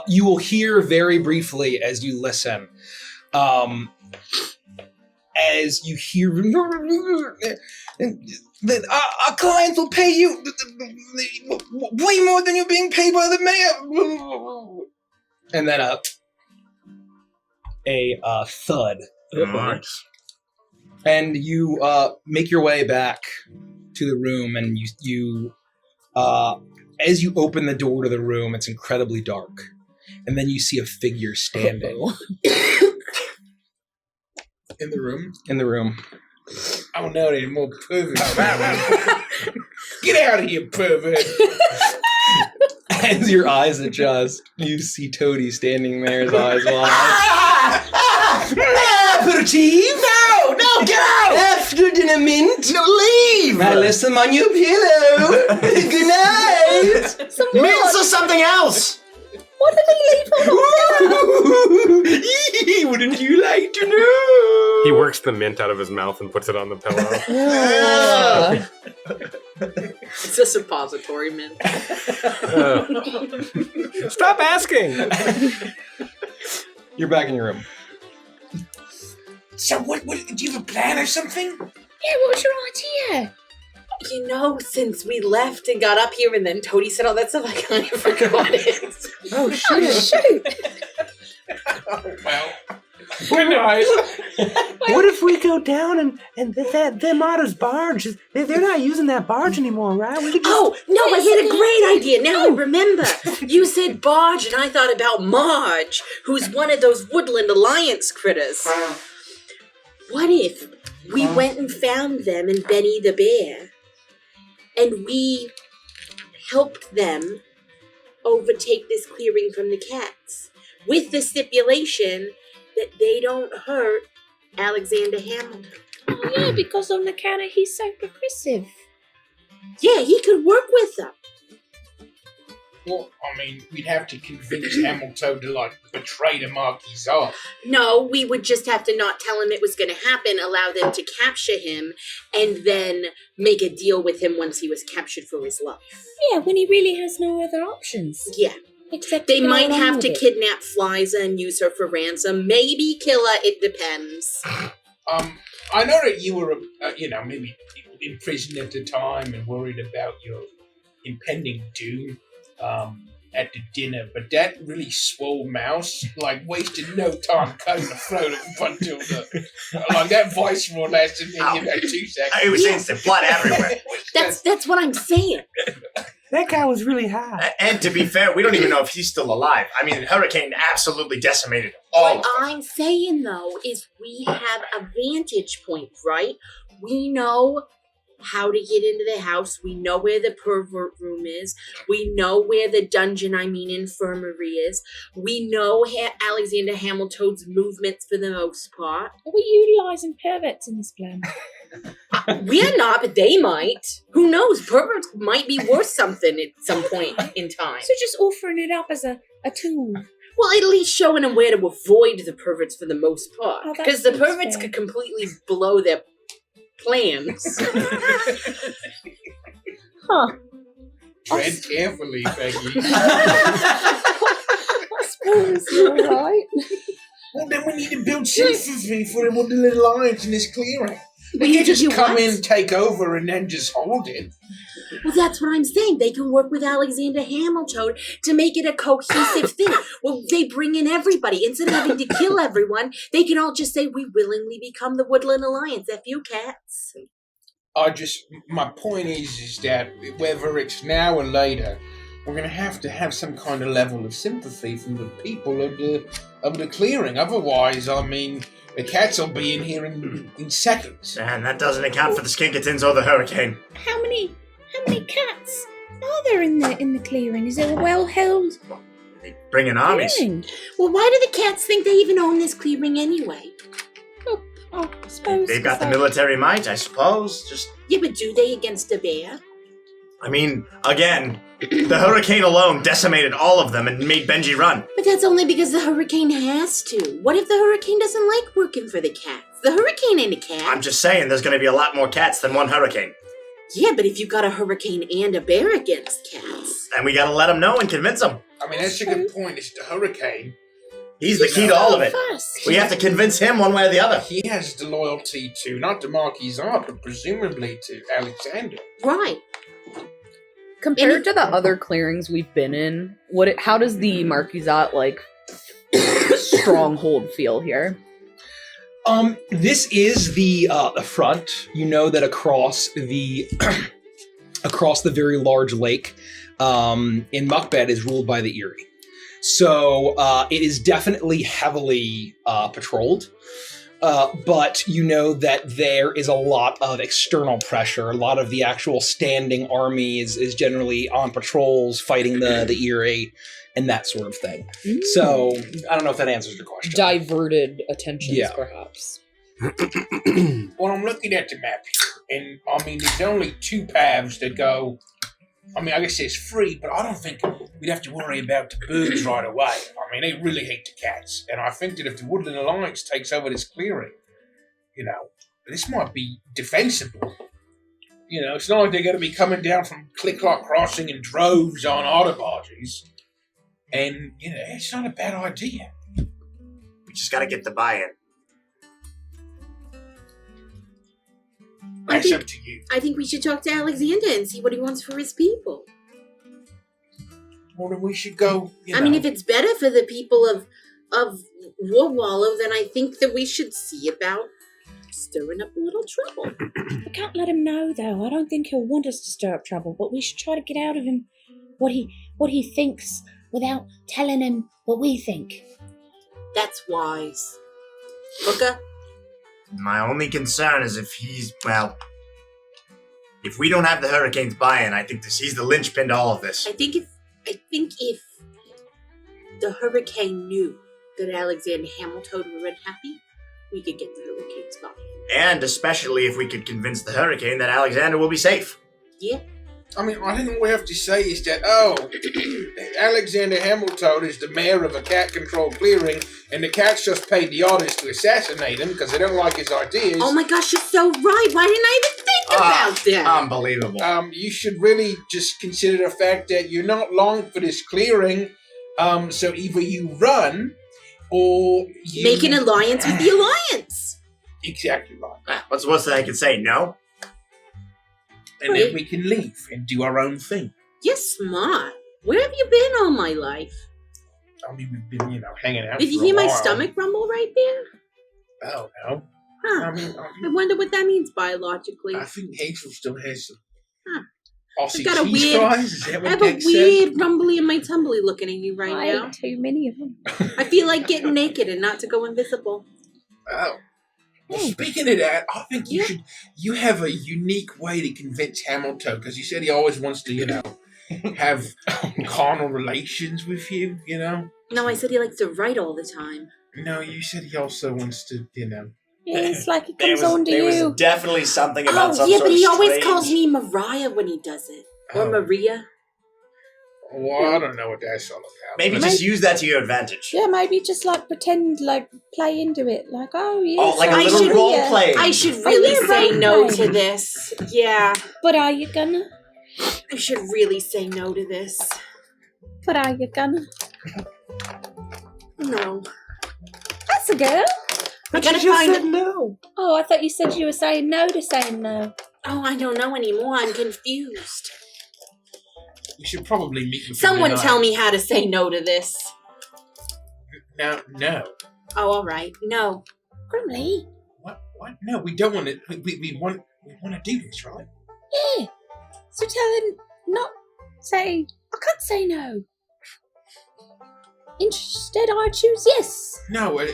You will hear very briefly as you listen. As you hear that our clients will pay you way more than you're being paid by the mayor. And then a thud. Nice. And you make your way back to the room, and you as you open the door to the room, it's incredibly dark. And then you see a figure standing. In the room? In the room. I don't know any more perverts. Get out of here, pervert! As your eyes adjust, you see Toady standing there, his eyes wide. Aperitif! No, get out! After dinner mint! No, leave! I left them on your pillow. Good night! Mints or something else! What did he leave on the pillow? Wouldn't you like to know? He works the mint out of his mouth and puts it on the pillow. It's a suppository mint. Stop asking! You're back in your room. So what, do you have a plan or something? Yeah, what was your idea? You know, since we left and got up here and then Toady said all that stuff, I kind of forgot it. Oh, shoot. Oh, well. Good night. What if we go down and them otters barge? They're not using that barge anymore, right? We could just... Oh, no, I had a great idea. Now I remember. You said barge, and I thought about Marge, who's one of those Woodland Alliance critters. What if we went and found them and Benny the Bear, and we helped them overtake this clearing from the cats, with the stipulation that they don't hurt Alexander Hamilton? Oh, yeah, because on account of he's so progressive. Yeah, he could work with them. Well, I mean, we'd have to convince Hamilton to, like, betray the Marquis. No, we would just have to not tell him it was going to happen, allow them to capture him, and then make a deal with him once he was captured for his life. Yeah, when he really has no other options. Yeah. Except They to go might along have with to it. kidnap Fliza and use her for ransom. Maybe kill her, it depends. I know that you were, maybe in prison at the time and worried about your impending doom at the dinner, but that really swole mouse, like, wasted no time cutting the throat up until that viceroy lasted maybe about 2 seconds. It was instant blood everywhere. That's what I'm saying. That guy was really high. And to be fair, we don't even know if he's still alive. I mean, Hurricane absolutely decimated all of What them. I'm saying, though, is we have a vantage point, right? We know how to get into the house. We know where the pervert room is. We know where the infirmary is. We know Alexander Hamilton's movements for the most part. Are we utilising perverts in this plan? We are not, but they might. Who knows? Perverts might be worth something at some point in time. So just offering it up as a tool. Well, at least showing them where to avoid the perverts for the most part. Oh, Because the that's perverts fair. could completely blow their plans. Huh. Tread carefully, Peggy. I suppose you're right. Well, then we need to build sympathy for the Woodland Alliance in this clearing. We They need can to just do come what? in, take over, and then just hold it. Well, that's what I'm saying. They can work with Alexander Hamilton to make it a cohesive thing. Well, they bring in everybody. Instead of having to kill everyone, they can all just say, we willingly become the Woodland Alliance. F you cats. My point is that whether it's now or later, we're going to have some kind of level of sympathy from the people of the clearing. Otherwise, I mean, the cats will be in here in seconds. And that doesn't account for the Skinketons or the Hurricane. How many cats are there in the clearing? Is it a well-held They bring in armies. clearing? Well, why do the cats think they even own this clearing anyway? Oh, I suppose. They've got the military might, I suppose. Just, Yeah, but do they against a bear? I mean, again, the Hurricane alone decimated all of them and made Benji run. But that's only because the Hurricane has to. What if the Hurricane doesn't like working for the cats? The Hurricane ain't a cat. I'm just saying, there's going to be a lot more cats than one Hurricane. Yeah, but if you've got a Hurricane and a bear against cats. And we got to let them know and convince them. I mean, that's a good point. It's the Hurricane. He's the key to all of it. Fast. We have to convince him one way or the other. He has the loyalty to, not the Marquis, but presumably to Alexander. Right. Compared to the other clearings we've been in, how does the Marquisat stronghold feel here? This is the front. You know that across the across the very large lake in Muckbed is ruled by the Erie. So it is definitely heavily patrolled. But you know that there is a lot of external pressure. A lot of the actual standing army is generally on patrols, fighting the Erie, and that sort of thing. Mm. So I don't know if that answers your question. Diverted attentions, Yeah. perhaps. Well, I'm looking at the map here, and I mean, there's only two paths that go I mean, I guess it's free, but I don't think we'd have to worry about the birds right away. I mean, they really hate the cats, and I think that if the Woodland Alliance takes over this clearing, this might be defensible. It's not like they're going to be coming down from Click-Clock Crossing in droves on otter barges. And, it's not a bad idea. We just gotta get the buy-in. That's up to you. I think we should talk to Alexander and see what he wants for his people. Well, then we should go, I mean, if it's better for the people of War Wallow, then I think that we should see about stirring up a little trouble. We can't let him know, though. I don't think he'll want us to stir up trouble, but we should try to get out of him what he thinks without telling him what we think. That's wise. Booker? My only concern is if we don't have the Hurricane's buy-in, I think he's the linchpin to all of this. I think if the Hurricane knew that Alexander Hamilton were unhappy, we could get the Hurricane's buy-in. And especially if we could convince the Hurricane that Alexander will be safe. Yeah. I mean, I think all we have to say is that, Alexander Hamilton is the mayor of a cat-controlled clearing, and the cats just paid the otters to assassinate him because they don't like his ideas. Oh my gosh, you're so right. Why didn't I even think about that? Unbelievable. You should really just consider the fact that you're not long for this clearing, so either you run, or you... Make an alliance with the Alliance. Exactly right. What's the worst that I can say? No? And then we can leave and do our own thing. You're smart. Where have you been all my life? I mean, we've been, hanging out. Did you hear my stomach rumble right there? Oh, no. Huh. I wonder what that means biologically. I think Hazel still has some I've Aussie got cheese fries. Is that I what have a Dex said? weird rumbly in my tumbly looking at you right I now. ate too many of them. I feel like getting naked and not to go invisible. Oh. Well, speaking of that, I think you have a unique way to convince Hamilton, because you said he always wants to, have carnal relations with you, No, I said he likes to write all the time. No, you said he also wants to, Yeah, it's like it comes on to there you. was definitely something about some yeah, sort but he of always strange... calls me Mariah when he does it. Or Maria. Well, I don't know what that's all about. Maybe just use that to your advantage. Yeah, maybe just pretend, play into it. Like, oh, yeah. Oh, like a little role play. I should really say no to this. Yeah. But are you gonna? I should really say no to this. But are you gonna? No. That's a girl. I gotta find no. Oh, I thought you said you were saying no to saying no. Oh, I don't know anymore. I'm confused. You should probably meet with Someone tell me how to say no to this. No. Oh, all right. No. Grimly. What? No, we don't want it. We want to do this, right? Yeah. So tell him not say. I can't say no. Instead, I choose yes. No,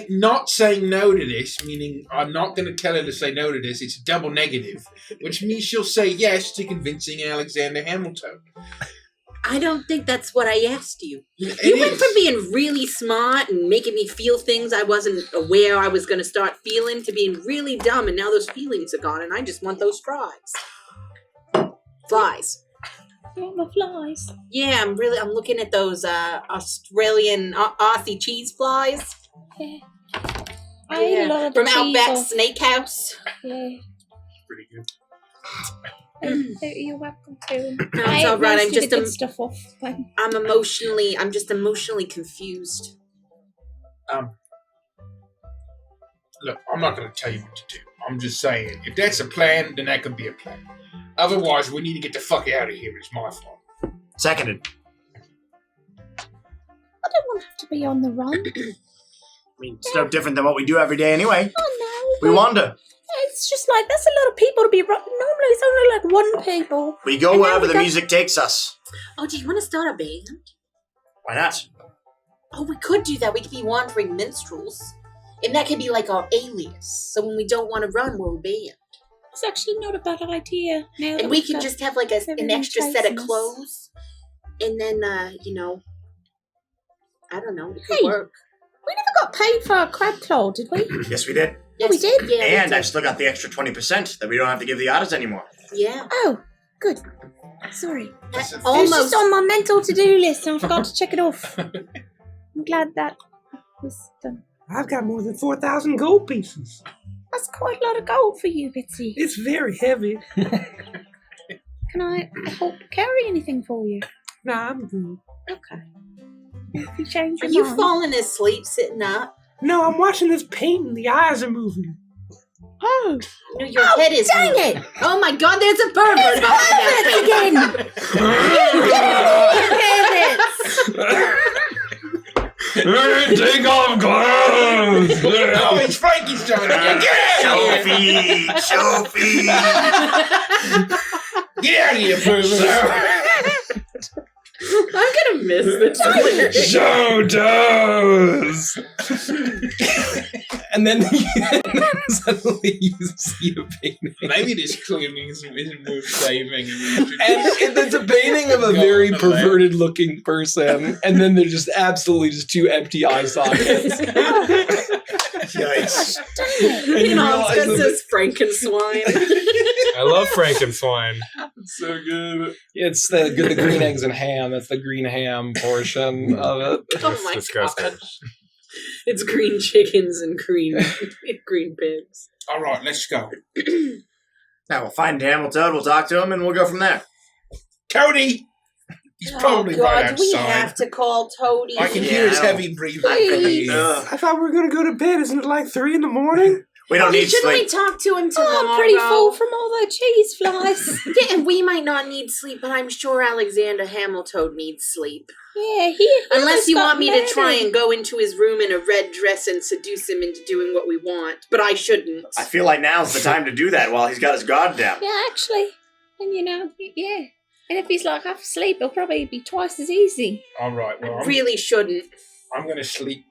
not saying no to this, meaning I'm not going to tell her to say no to this. It's a double negative, which means she'll say yes to convincing Alexander Hamilton. I don't think that's what I asked you. You went from being really smart and making me feel things I wasn't aware I was going to start feeling to being really dumb, and now those feelings are gone, and I just want those fries. Flies. You want my flies? Yeah, I'm looking at those Australian Aussie cheese flies. Yeah. I ate a lot of the from cheese Outback off. Steakhouse. Yeah. Pretty good. You're welcome to. No, I it's ate all right. most I'm of just the good stuff off. I'm just emotionally confused. Look, I'm not going to tell you what to do. I'm just saying, if that's a plan, then that could be a plan. Otherwise, we need to get the fuck out of here. It's my fault. Seconded. I don't want to have to be on the run. I mean, it's no different than what we do every day anyway. Oh no. We wander. It's just like, that's a lot of people to be running. Normally it's only like one people. We go wherever the music takes us. Oh, do you want to start a band? Why not? Oh, we could do that. We could be wandering minstrels. And that could be like our alias. So when we don't want to run, we're a band. It's actually not a bad idea. And we can just have like an extra set of clothes. And then, I don't know, it could work. We never got paid for our crab claw, did we? Yes, we did. Yes, we did? Yeah, and I've still got the extra 20% that we don't have to give the otters anymore. Yeah. Oh, good. Sorry. That's a- It's Almost. just on my mental to-do list and I forgot to check it off. I'm glad that was done. I've got more than 4,000 gold pieces. That's quite a lot of gold for you, Bitsy. It's very heavy. Can I help carry anything for you? Nah, I'm good. Okay. If you change Are your you mind. falling asleep sitting up? No, I'm watching this painting. The eyes are moving. Oh, No, your head is dang moving. it! Oh my god, there's a pervert behind that Perverts Take off clothes! Oh, it's Frankenstein again. Get out of here! Sophie! Get out of here, pervert! I'm gonna miss the Twitter. Show toes! And then suddenly you see a painting. Maybe this cleaning isn't worth saving. And it's a painting of a very perverted looking person, and then there's just absolutely just two empty eye sockets. Yikes. And you realize that says Frankenswine. I love Frankenstein. it's so good. It's the green eggs and ham. That's the green ham portion of it. Oh my Disgusting. god. It's green chickens and green pigs. All right, let's go. Now we'll find Hamilton, we'll talk to him, and we'll go from there. Toady! He's probably right God, we outside. have to call Toady. I can hear his Yeah. heavy breathing from here. I thought we were going to go to bed. Isn't it like 3 in the morning? We don't need Shouldn't we sleep. talk to him tomorrow? I'm pretty full from all the cheese flies. Yeah, and we might not need sleep, but I'm sure Alexander Hamilton needs sleep. Yeah, he Unless you got want me to try murdered. and go into his room in a red dress and seduce him into doing what we want. But I shouldn't. I feel like now's the time to do that while he's got his guard down. Yeah, actually. And yeah. And if he's like half asleep, it'll probably be twice as easy. All right, well, Really shouldn't. I'm going to sleep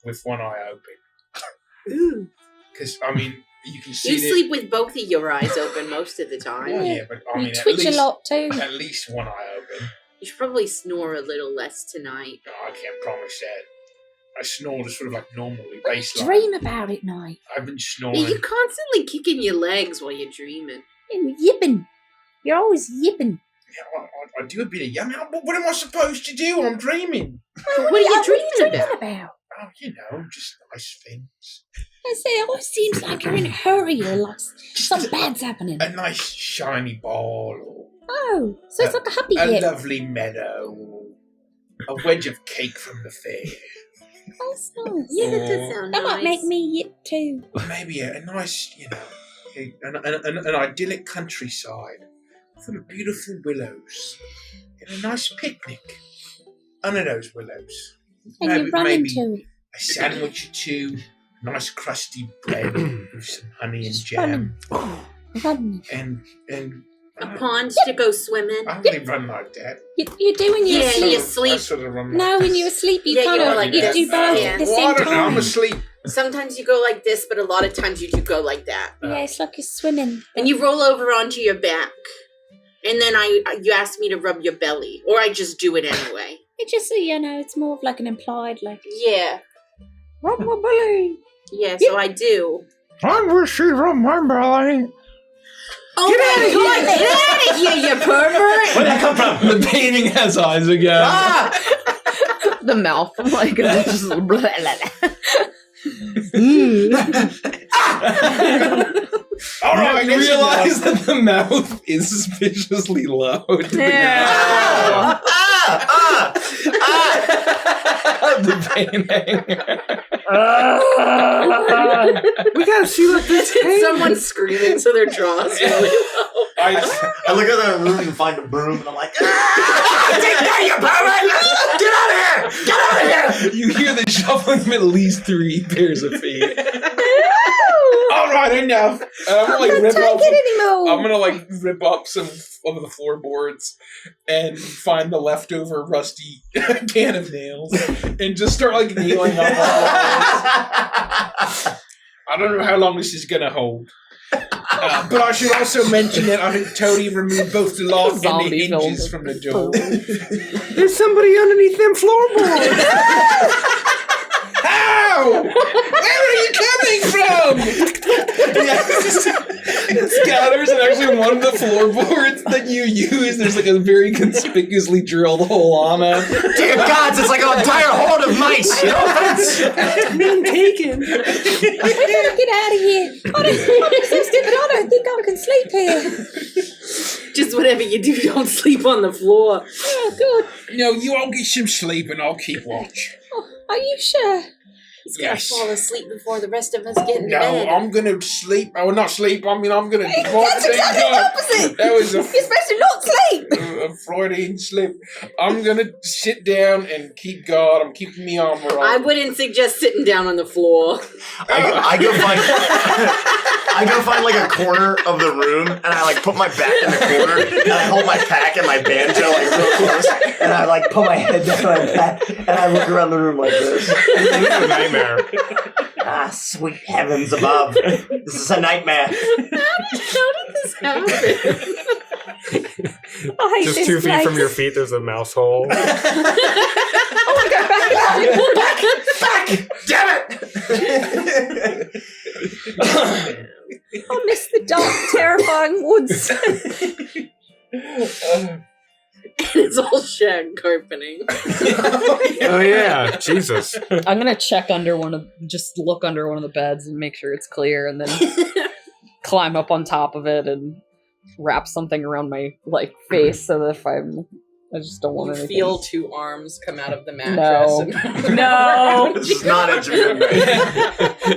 with one eye open. Ooh. Because, I mean, you can see You that- sleep with both of your eyes open most of the time. Yeah, but I You mean, twitch a lot too. At least one eye open. You should probably snore a little less tonight. No, I can't promise that. I snore just sort of like normally, What do you baseline. dream about at night? I've been Yeah, snoring. you're constantly kicking your legs while you're dreaming. And yipping. You're always yipping. Yeah, I do a bit of yum. What am I supposed to do? I'm dreaming. What are you dreaming about? Oh, you know, just nice things. I say, it always seems like you're in a hurry or like something bad's happening. A nice shiny ball, Oh, so it's like a happy or a yip. lovely meadow, or a wedge of cake from the fair. That's nice. Yeah, that does sound That nice. might make me yip too. Maybe a nice, you know, an idyllic countryside full of beautiful willows, and a nice picnic under those willows. And you run maybe into it. a sandwich or two, nice crusty bread with some honey and Just jam, running. and A pond to go swim in. I only run like that. You do when you're Yeah, asleep. you I sleep. sort of run like No, when you're asleep, you Yeah, kind you're of like you this. do both Yeah. at the Well, I same don't know, I'm time. asleep. Sometimes you go like this, but a lot of times you do go like that. Yeah, it's like you're swimming. And you roll over onto your back. And then you ask me to rub your belly. Or I just do it anyway. It just, you know, it's more of like an implied, like, Yeah. rub my belly. Yeah, so I do. I wish she'd rub my belly. Oh my god, get out of here, you pervert! Where'd that come from? The painting has eyes again. The mouth, like, just All right, you realize that the mouth is suspiciously low. To the Yeah. the painting. We gotta see what this is. Someone's screaming, so their jaw's really low. I look at the room and find a broom, and I'm like, take that, you pervert! Get out of here! Get out of here! You hear the shuffling of at least 3 pairs of feet. All right, enough. I'm gonna like Can't rip take up. it anymore. I'm gonna like rip up some of the floorboards and find the leftover rusty can of nails and just start like nailing up. I don't know how long this is gonna hold. But I should also mention that I think Tony removed both the lock and the Zombie hinges film. from the door. There's somebody underneath them floorboards. How? Where are you coming from? It's gotta Harrison, actually, one of the floorboards that you use, there's like a very conspicuously drilled hole on it. Dear gods, it's like an entire horde of mice. No offense. Being taken. I gotta get out of here. I'm so stupid. I don't think I can sleep here. Just whatever you do, don't sleep on the floor. Oh, God. No, you all get some sleep and I'll keep watch. Oh, are you sure? He's Yes. gonna fall asleep before the rest of us get in No, bed. I'm gonna sleep. I will not sleep. I mean, I'm gonna. That's exactly the opposite. That was You're supposed to not sleep. a Freudian slip. I'm gonna sit down and keep guard. I'm keeping my armor on. I wouldn't suggest sitting down on the floor. I go find like a corner of the room, and I like put my back in the corner, and I hold my pack and my banjo like real close, and I like put my head down on my pack, and I look around the room like this. This is a nightmare. Ah, sweet heavens above! This is a nightmare. How did this happen? I hate Just this 2 feet place. from your feet, there's a mouse hole. I want to go back. Damn it! I miss the dark, terrifying woods. It's all shag carpeting. Oh yeah, Jesus. I'm gonna check under just look under one of the beds and make sure it's clear, and then climb up on top of it and wrap something around my face so that I just don't want You anything. feel 2 arms come out of the mattress. No. And No. It's not a dream.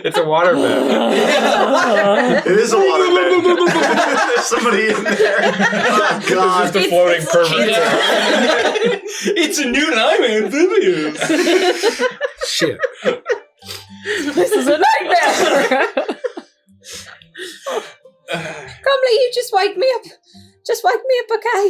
It's a water bed. It is a water bed. There's somebody in there. Oh God! It's just a floating pervert. It's a new I'm amphibious. Shit. This is a nightmare. Crumley, you just wake me up. Just wake me up, okay?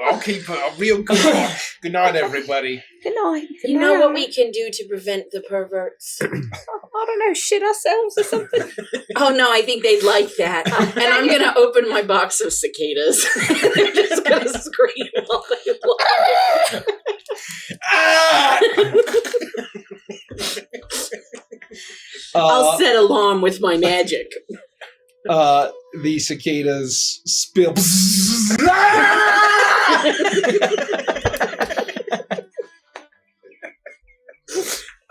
I'll keep a real good watch. Good night, everybody. Good night. You know what we can do to prevent the perverts? I don't know, shit ourselves or something. Oh no, I think they'd like that. And I'm gonna open my box of cicadas. They're just gonna scream all day long. I'll set alarm with my magic. The cicadas spill.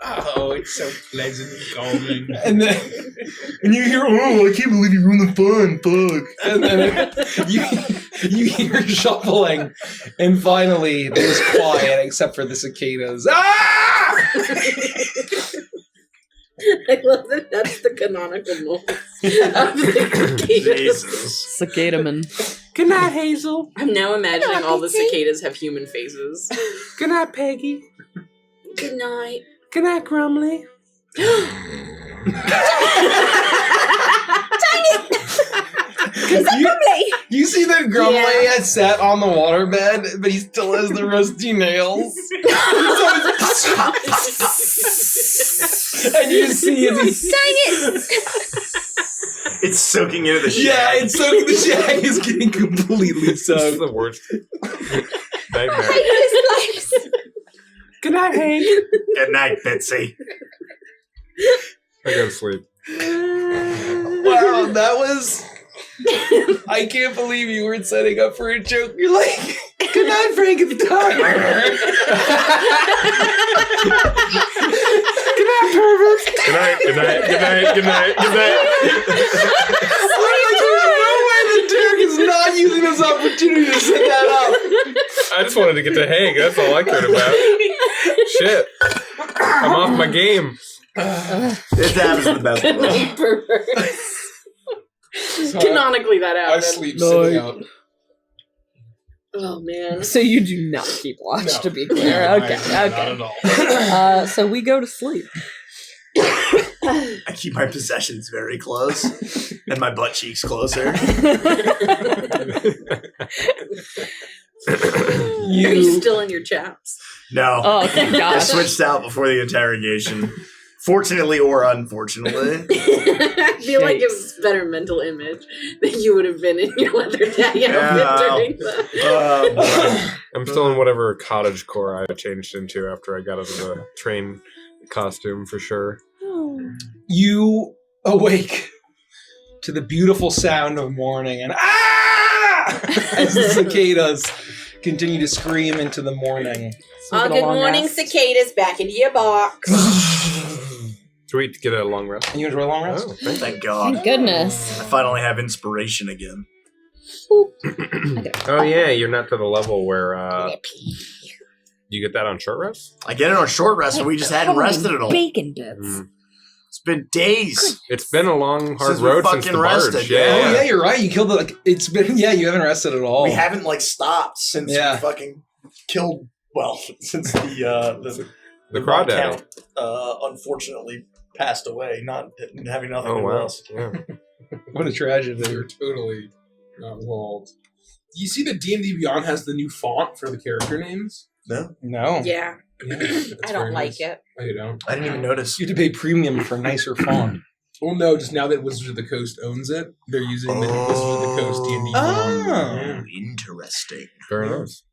Oh, it's so pleasant and calming. And then you hear, oh, I can't believe you ruined the fun, fuck. And then you hear shuffling, and finally there's quiet except for the cicadas. Ah! I love that that's the canonical noise of the cicadas. Jesus. Cicadaman. Good night, Hazel. I'm now imagining Good night, all the Pixie. cicadas have human faces. Good night, Peggy. Good night. Good night, Grumley. You see that Grumbly has sat on the waterbed, but he still has the rusty nails. And you see it. It's soaking into the shag. Yeah, it's soaking. The shag is getting completely This is soaked. the worst I nightmare. hate this place. Good night, Hank. Good night, Bitsy. I go to sleep. Wow, that was. I can't believe you weren't setting up for a joke. You're like, good night, Frankenstein. Good night, perverts. Good night, good night, good night, good night, good night. There's no way that Derek is not using this opportunity to set that up. I just wanted to get to Hank. That's all I cared about. Shit. I'm off my game. This happens the best of us. Perverts. Canonically, that I happened. sleep sitting out. Oh man. So you do not keep watch, No. to be clear. No, Okay, not okay. at all. So we go to sleep. I keep my possessions very close and my butt cheeks closer. Are you still in your chaps? No. Oh, thank I God. switched out before the interrogation. Fortunately or unfortunately. I feel like it was better mental image that you would have been in your leather daddy outfit during the. I'm still in whatever cottage core I changed into after I got out of the train costume for sure. You awake to the beautiful sound of morning, and as the cicadas continue to scream into the morning. Good morning, cicadas. Back into your box. Sweet to get a long rest. And you enjoy a long rest? Oh, Thank God. Thank goodness. I finally have inspiration again. Oh yeah, you're not to the level where you get that on short rest? I get it on short rest, and we just hadn't rested at all. Bacon bits. It's been days. It's been a long, hard Since we road since fucking the barge. rested, Yeah. Oh yeah, you're right. You killed it. Like, it's been you haven't rested at all. We haven't stopped since we fucking killed. Well, since the crawdaddy count unfortunately passed away, not having nothing to do else. Yeah. What a tragedy. You're totally not involved. Do you see that D&D Beyond has the new font for the character names? No. Yeah. I don't like it. Oh, you don't? I didn't even notice. You have to pay premium for nicer font. Well, no, just now that Wizards of the Coast owns it, they're using the Wizards of the Coast D&D Beyond. Oh, interesting. Very nice.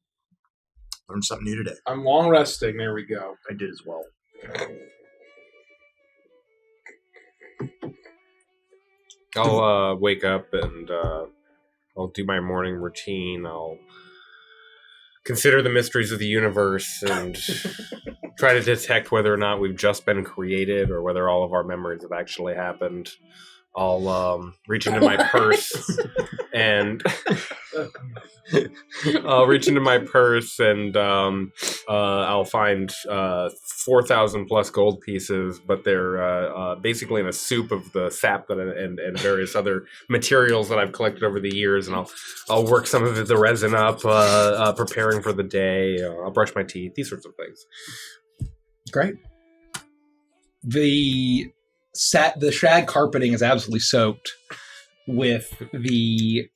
Learned something new today. I'm long resting. There we go. I did as well. I'll wake up and I'll do my morning routine. I'll consider the mysteries of the universe and try to detect whether or not we've just been created or whether all of our memories have actually happened. I'll reach into my purse and I'll find 4,000 plus gold pieces, but they're basically in a soup of the sap that and various other materials that I've collected over the years, and I'll work some of the resin up, preparing for the day. I'll brush my teeth, these sorts of things. Great. The shag carpeting is absolutely soaked with the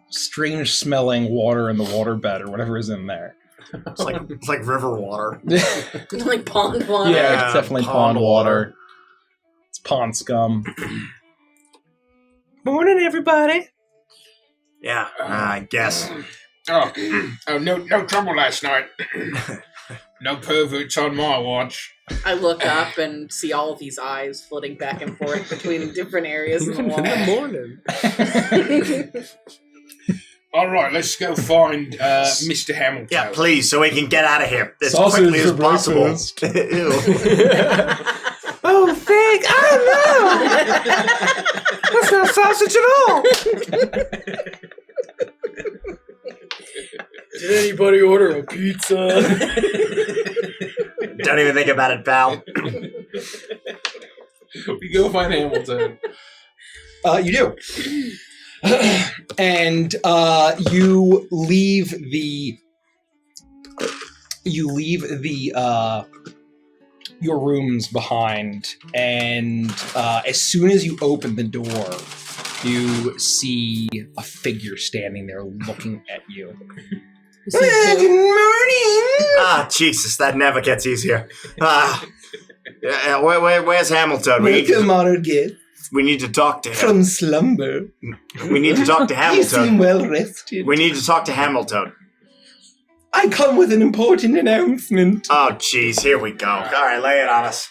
strange smelling water in the waterbed or whatever is in there. It's like river water. Like pond water. Yeah, it's definitely pond water. It's pond scum. Morning, everybody. Yeah, I guess. Oh, no trouble last night. No perverts on my watch. I look up and see all of these eyes flitting back and forth between different areas of the wall. In the morning. All right, let's go find Mr. Hamilton. Yeah, please, so we can get out of here as Sausage quickly as for possible. breakfast. Ew. Oh, thank oh no! That's not sausage at all. Did anybody order a pizza? Don't even think about it, pal. We go find Hamilton. You do. And you leave the your rooms behind, and as soon as you open the door, you see a figure standing there looking at you. Good morning! Ah, Jesus, that never gets easier. Where's Hamilton? Welcome, honored guest. We need to talk to him. From slumber. We need to talk to You seem Hamilton. well rested. We need to talk to Hamilton. I come with an important announcement. Oh, jeez, here we go. All right, lay it on us.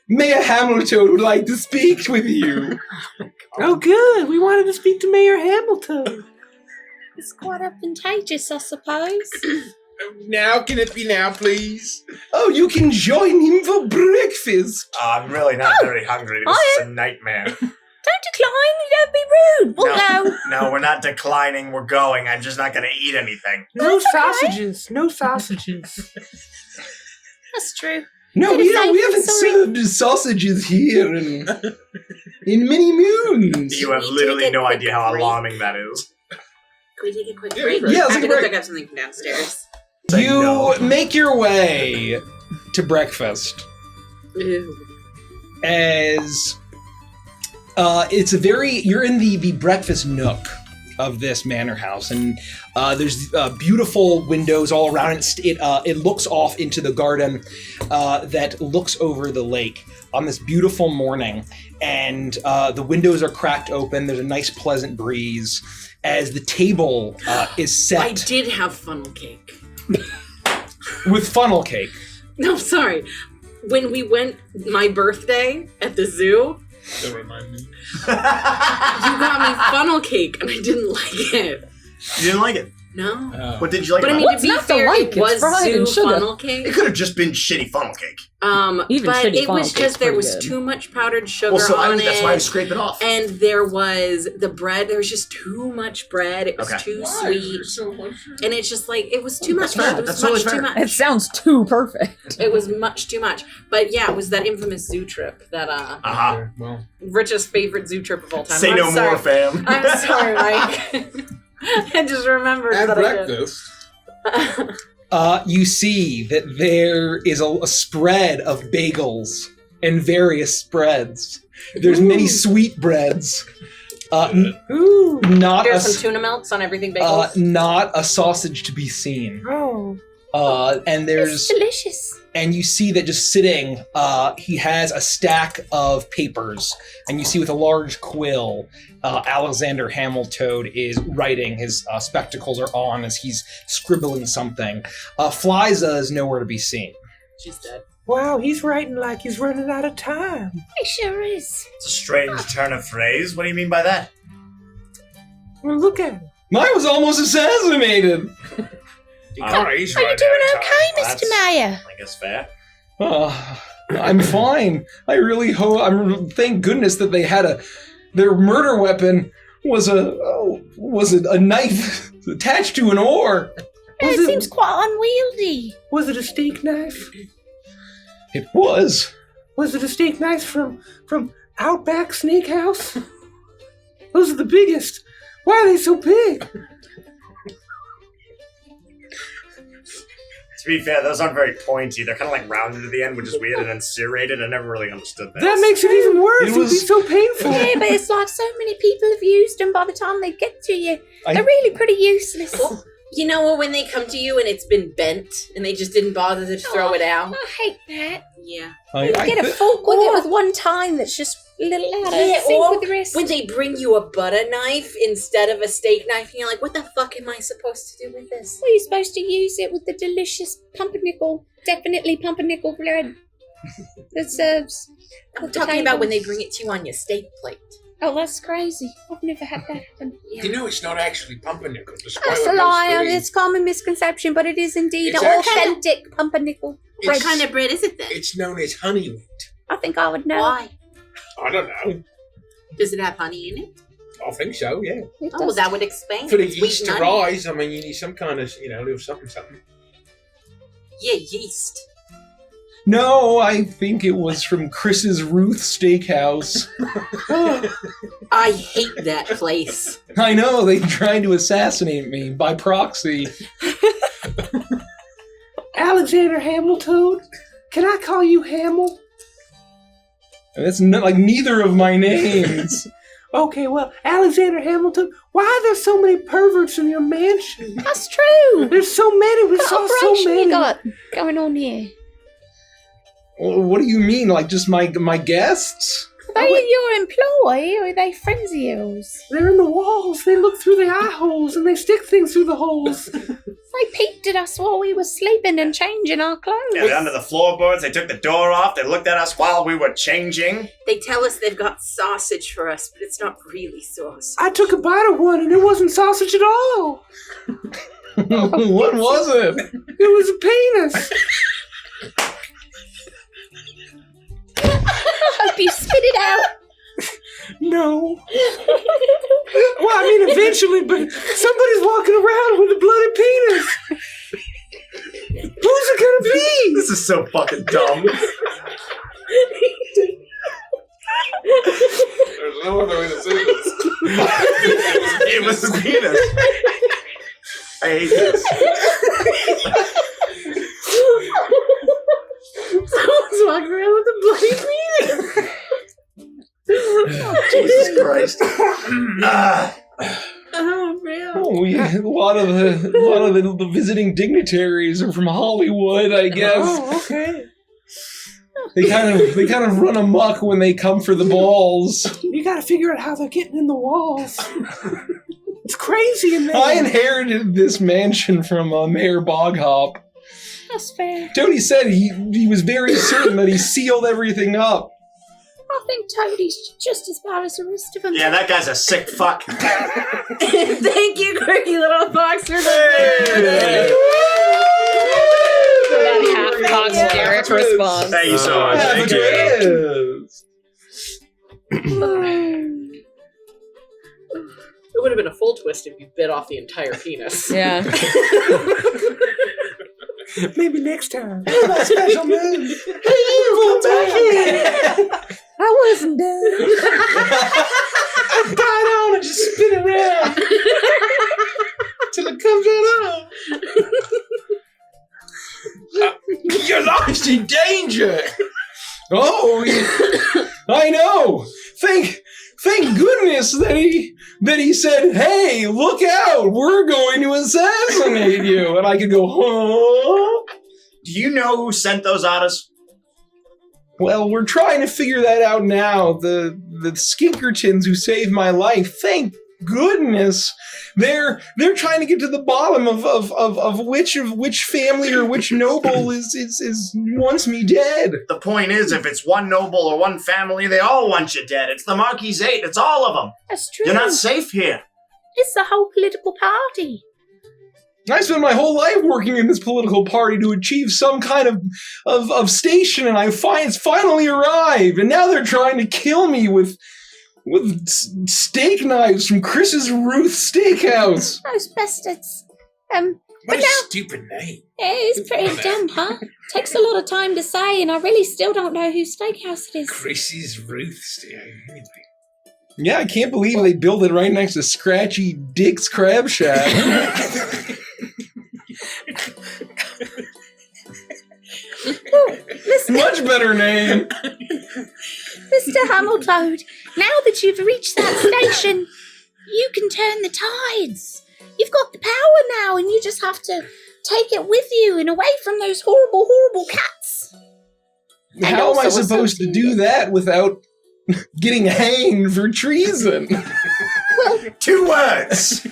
Mayor Hamilton would like to speak with you. Oh, good. We wanted to speak to Mayor Hamilton. It's quite advantageous, I suppose. Now, can it be now, please? Oh, you can join him for breakfast. I'm really not very hungry. This is a nightmare. Don't decline, don't be rude. We'll go. No, we're not declining. We're going. I'm just not going to eat anything. No sausages. No sausages. That's true. No, Could we have haven't saved some, served sausages here in many moons. You have literally no idea how alarming that is. Can we take a quick break? Yeah, I let's have to take a go break. pick up something from downstairs. You make your way to breakfast Ew. as you're in the breakfast nook of this manor house, and there's beautiful windows all around it. It looks off into the garden that looks over the lake on this beautiful morning, and the windows are cracked open. There's a nice pleasant breeze as the table is set. I did have funnel cake. With funnel cake. No, sorry. When we went my birthday at the zoo, Don't remind me. You got me funnel cake, and I didn't like it. You didn't like it? No. Oh. What did you like But I about mean, it? What's to be not to fair, like? it It's was fried in zoo sugar. funnel cake. It could have just been shitty funnel cake. Even But shitty it funnel was cake's just there pretty was good. too much powdered sugar Well, so on that's it. why I scrape it off. And there was the bread. There was just too much bread. It was Okay. too Why? sweet, There's so much. and it's just like it was too much. That's fair. It was That's much totally too fair. much. It sounds too perfect. It was much too much. But yeah, it was that infamous zoo trip that Uh-huh. Well, Rich's favorite zoo trip of all time. Say I'm no sorry. more, fam. I'm sorry, Mike. I just remembered at that breakfast. You see that there is a spread of bagels and various spreads. There's many sweetbreads. Ooh. Not a, There's some tuna melts on everything bagels. not a sausage to be seen. Oh. And there's It's delicious. and you see that just sitting, he has a stack of papers, and you see with a large quill, Alexander Hamilton is writing. His spectacles are on as he's scribbling something. Fliza is nowhere to be seen. She's dead. Wow, he's writing like he's running out of time. It sure is. It's a strange turn of phrase. What do you mean by that? Well, look at him. I was almost assassinated. Are you doing okay, Mr. That's- Mayor? I guess fair. I'm fine. I really hope. Thank goodness that they had their murder weapon was a knife attached to an oar. It seems quite unwieldy. Was it a steak knife? It was. Was it a steak knife from Outback Steakhouse? Those are the biggest. Why are they so big? To be fair, those aren't very pointy. They're kind of like rounded at the end, which is weird, and then serrated. I never really understood that. That makes it even worse. It It would be was- so painful. Yeah, but it's like so many people have used them by the time they get to you. I- They're really pretty useless. You know when they come to you and it's been bent and they just didn't bother to throw it out? I hate that. Yeah. You get a fork with it with one tine that's just a little out of Yeah, sync or with the rest. when they bring you a butter knife instead of a steak knife, and you're like, what the fuck am I supposed to do with this? Well, you're supposed to use it with the delicious pumpernickel, definitely pumpernickel bread that serves. I'm at the talking about when they tables. bring it to you on your steak plate. Oh, that's crazy. I've never had that happen. You know it's not actually pumpernickel. That's a lie. It's a common misconception, but it is indeed It's an actually- authentic pumpernickel bread. What kind of bread is it then? It's known as honey wheat. I think I would know. Why? I don't know. Does it have honey in it? I think so, yeah. It Oh, does. that would explain For the it. It's wheat yeast and to honey. rise, I mean, you need some kind of, little something. Yeah, yeast. No, I think it was from Chris's Ruth Steakhouse. I hate that place. I know, they tried to assassinate me by proxy. Alexander Hamilton? Can I call you Hamil? That's like neither of my names. Okay, well, Alexander Hamilton, why are there so many perverts in your mansion? That's true. There's so many. We What saw so operation many. you got going on here? Well, what do you mean? Like just my guests? Are they your employee or are they friends of yours? They're in the walls. They look through the eye holes and they stick things through the holes. They peeked at us while we were sleeping and changing our clothes. Yeah, they're under the floorboards. They took the door off. They looked at us while we were changing. They tell us they've got sausage for us, but it's not really sausage. I took a bite of one and it wasn't sausage at all. What was it? It was a penis. I hope you spit it out. No. Well, I mean, eventually, but somebody's walking around with a bloody penis. Who's it gonna be? This is so fucking dumb. There's no other way to say this. It was a penis. I hate this. Someone's walking around with a bloody penis. Jesus Christ. Oh, man. Oh, a lot of the visiting dignitaries are from Hollywood, I guess. Oh, okay. They kind of run amok when they come for the balls. You gotta figure out how they're getting in the walls. It's crazy in there. I inherited this mansion from Mayor Boghop. That's fair. Tony said he was very certain that he sealed everything up. I think Toadie's just as bad as the rest of them. Yeah, that guy's a sick fuck. Thank you, quirky little fox, for That half-cocked Derek response. Thank you so much. Thank you. It would have been a full twist if you bit off the entire penis. Yeah. Maybe next time. My special move. I wasn't done. I bite on and just spin around till it comes right off. Your life's in danger. Oh, I know. Thank goodness that he said, "Hey, look out! We're going to assassinate you." And I could go, "Huh?" Do you know who sent those otters? Well, we're trying to figure that out now. The Skinkertons who saved my life. Thank goodness they're trying to get to the bottom of which family or which noble is wants me dead. The point is, if it's one noble or one family, they all want you dead. It's the Marquis 8. It's all of them. That's true. You're not safe here. It's the whole political party. I spent my whole life working in this political party to achieve some kind of station, and it's finally arrived. And now they're trying to kill me with steak knives from Chris's Ruth Steakhouse. Those bastards. What a stupid name. It's pretty dumb, huh? Takes a lot of time to say, and I really still don't know whose steakhouse it is. Chrissy's Ruth Steakhouse. Yeah, I can't believe they built it right next to Scratchy Dick's Crab Shack. Much better name. Mr. Hamiltoad, now that you've reached that station, you can turn the tides. You've got the power now, and you just have to take it with you and away from those horrible, horrible cats. How am I supposed to do that without getting hanged for treason? Well, 2 words.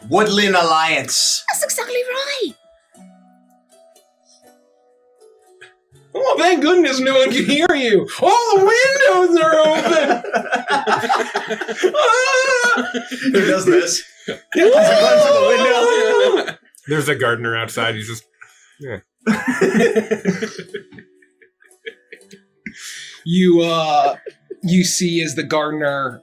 Woodland Alliance. that's exactly right. Oh, thank goodness no one can hear you. All the windows are open. Who does this? He runs to the window. There's a gardener outside. He's just, yeah. You see as the gardener,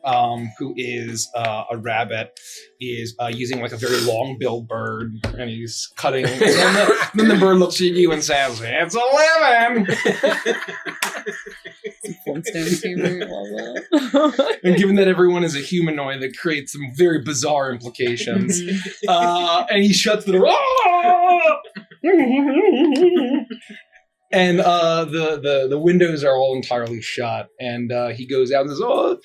who is a rabbit, is using like a very long-billed bird, and he's cutting. And then the bird looks at you and says, "It's 11." Flintstones humor, love that. And given that everyone is a humanoid, that creates some very bizarre implications. And he shuts the door. And the windows are all entirely shut. And he goes out and says, "Oh,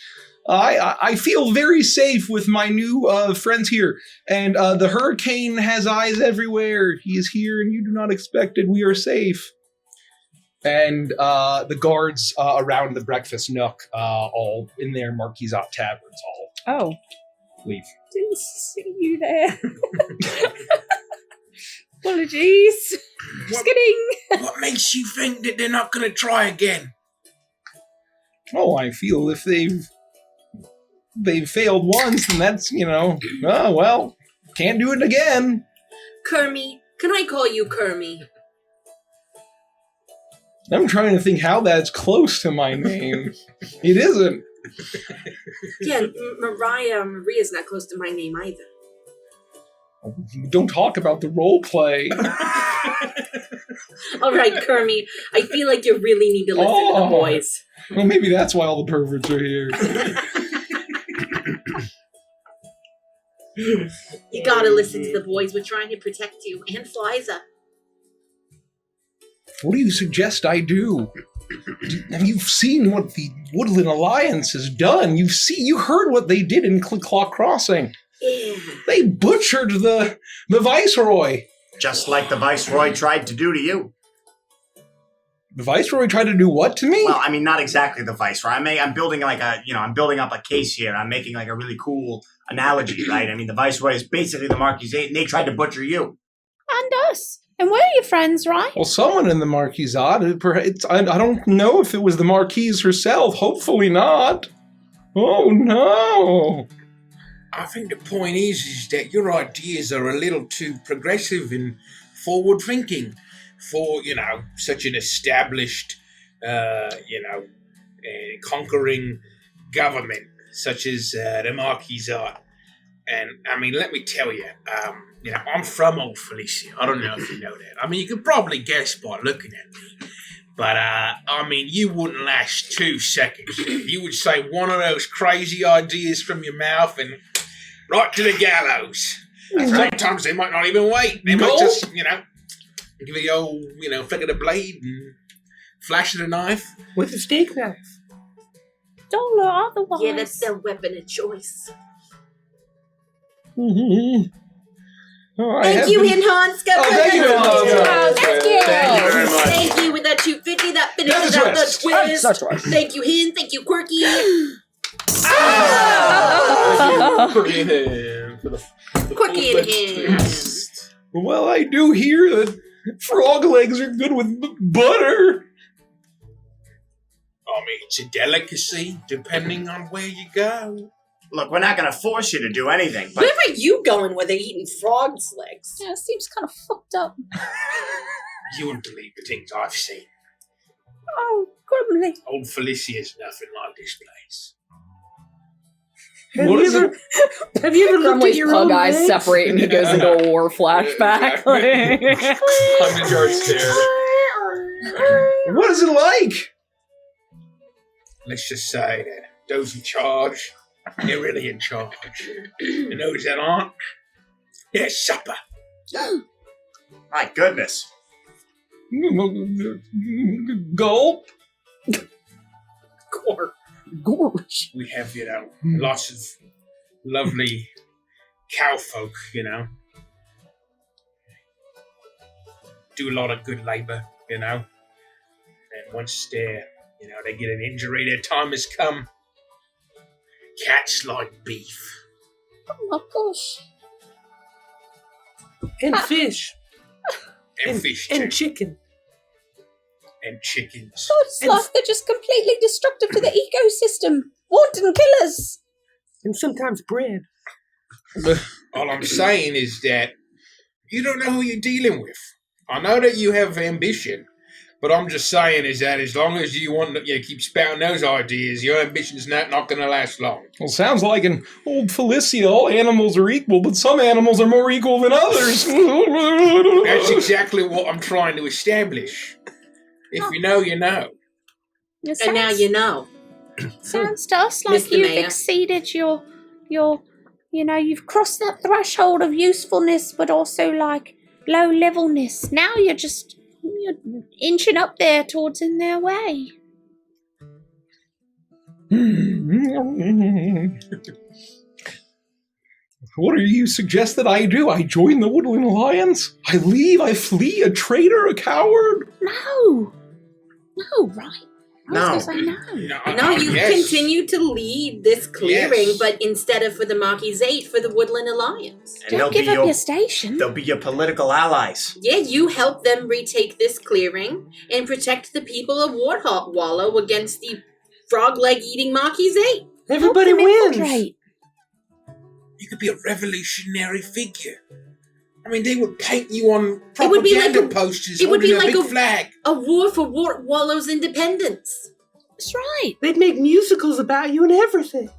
I feel very safe with my new friends here. And the hurricane has eyes everywhere. He is here, and you do not expect it. We are safe." And the guards around the breakfast nook, all in their Marquisat taverns, all leave. Didn't see you there. Apologies. Just kidding. What makes you think that they're not going to try again? Oh, I feel if they've failed once, then that's, oh, well, can't do it again. Kermie. Can I call you Kermie? I'm trying to think how that's close to my name. It isn't. Yeah, Maria's not close to my name either. Don't talk about the role play. All right, Kermie. I feel like you really need to listen to the boys. Well, maybe that's why all the perverts are here. You gotta listen to the boys. We're trying to protect you and Fliza. What do you suggest I do? Have you seen what the Woodland Alliance has done? You heard what they did in Clock Crossing. Yeah. They butchered the Viceroy. Just like the Viceroy tried to do to you. The Viceroy tried to do what to me? Well, I mean, not exactly the Viceroy. I'm building like I'm building up a case here. I'm making like a really cool analogy, right? I mean, the Viceroy is basically the Marquis 8, and they tried to butcher you. And us. And we're your friends, right? Well, someone in the Marquisate. I don't know if it was the Marquise herself. Hopefully not. Oh, no. I think the point is that your ideas are a little too progressive and forward-thinking for, such an established, conquering government such as the Marquisate. And, let me tell you, I'm from Old Felicia. I don't know if you know that. You could probably guess by looking at me. But, you wouldn't last 2 seconds. You would say one of those crazy ideas from your mouth and right to the gallows. And sometimes they might not even wait. They might just, give the old, flick of the blade and flash of the knife. With a steak knife. Dollar otherwise. Yeah, that's their weapon of choice. Mm-hmm. Thank you, Enhance. Thank you, Enhance. Thank you. Thank you very much. Thank you with that 250. That finishes out the twist. Thank you, Hen. Thank you, Quirky. Quirky and Hen. Well, I do hear that frog legs are good with butter. It's a delicacy, depending on where you go. Look, we're not going to force you to do anything, but... Where are you going where they're eating frogs' legs? Yeah, it seems kind of fucked up. You wouldn't believe the things I've seen. Oh, grumbly. Old Felicia's nothing like this place. Have you ever looked at Grumley's your pug own eyes legs? separate and he goes into a war flashback. I'm in your stare. What is it like? Let's just say that those in charge, they're really in charge. And those that aren't, they're supper. My goodness. Gulp. Gorge. We have, lots of lovely cowfolk, do a lot of good labor, and once they're, they get an injury, their time has come. Cats like beef. Oh my gosh. And fish. And fish, too. And chicken. And chickens. God, it's like they're just completely destructive to the ecosystem. Wanton killers. And sometimes bread. All I'm saying is that you don't know who you're dealing with. I know that you have ambition, but I'm just saying is that as long as you want to keep spouting those ideas, your ambition's not going to last long. Well, sounds like in Old Felicia, all animals are equal, but some animals are more equal than others. That's exactly what I'm trying to establish. If you know, you know. And now you know. Sounds to us like Mr. you've Mayor. exceeded your, you've crossed that threshold of usefulness, but also like low levelness. Now you're inching up there towards in their way. What do you suggest that I do? I join the Woodland Alliance? I leave? I flee? A traitor? A coward? No, right? I was No. gonna say no. No, you continue to lead this clearing, Yes. but instead of for the Marquisate, for the Woodland Alliance. And they'll Don't give be up your station. they'll be your political allies. Yeah, you help them retake this clearing and protect the people of Wallow against the frog leg eating Marquisate. Everybody Help them wins. infiltrate. You could be a revolutionary figure. They would paint you on It would be propaganda like posters it would be holding a like big flag. A war for Wallow's independence. That's right. They'd make musicals about you and everything.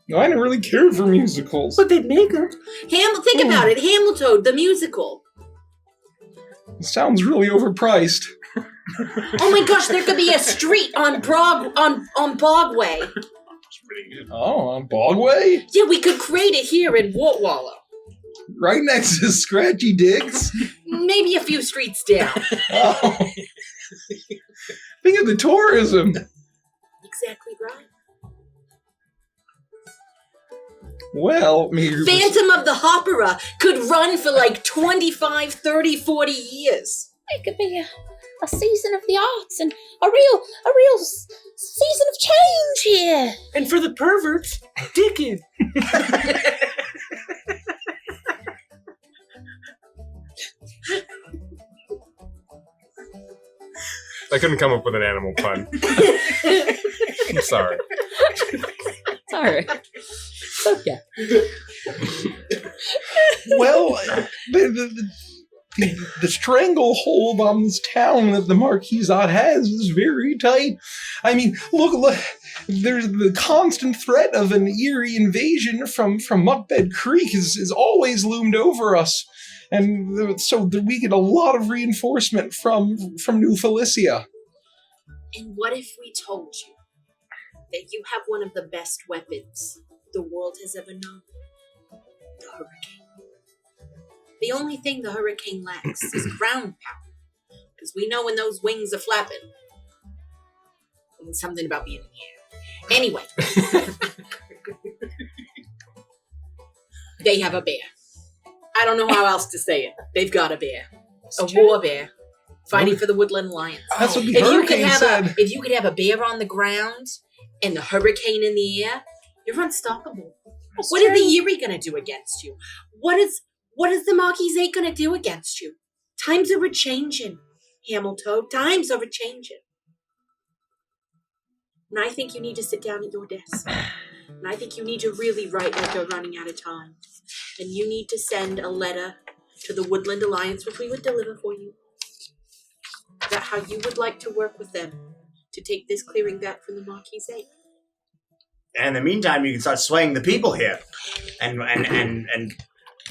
No, I didn't really care for musicals. But they'd make them. Think about it, Hamilton, the musical. It sounds really overpriced. Oh my gosh, there could be a street on Bogway. Oh, on Bogway? Yeah, we could create it here in Wallow. Right next to Scratchy Dicks? Maybe a few streets down. Oh. Think of the tourism. Exactly right. Well, maybe... Phantom of the Opera could run for like 25, 30, 40 years. It could be a season of the arts and a real season of change here. And for the perverts, Dickin. I couldn't come up with an animal pun. I'm sorry. It's alright. Okay. Well, the stranglehold on this town that the Marquisate has is very tight. I mean, look, there's the constant threat of an eerie invasion from Muckbed Creek is always loomed over us. And so we get a lot of reinforcement from New Felicia. And what if we told you that you have one of the best weapons the world has ever known? The hurricane. The only thing the hurricane lacks is ground power. Because we know when those wings are flapping. And it's something about being in the air. Anyway. They have a bear. I don't know how else to say it. They've got a bear. A war bear. Fighting for the Woodland Alliance. That's what the hurricane said. If you could have a bear on the ground and the hurricane in the air, you're unstoppable. What are the Eerie going to do against you? What is the Marquisate going to do against you? Times are a-changing, Hamilton. Times are a-changing. And I think you need to sit down at your desk. And I think you need to really write like you're running out of time. And you need to send a letter to the Woodland Alliance, which we would deliver for you, about how you would like to work with them to take this clearing back from the Marquisate. And in the meantime, you can start swaying the people here and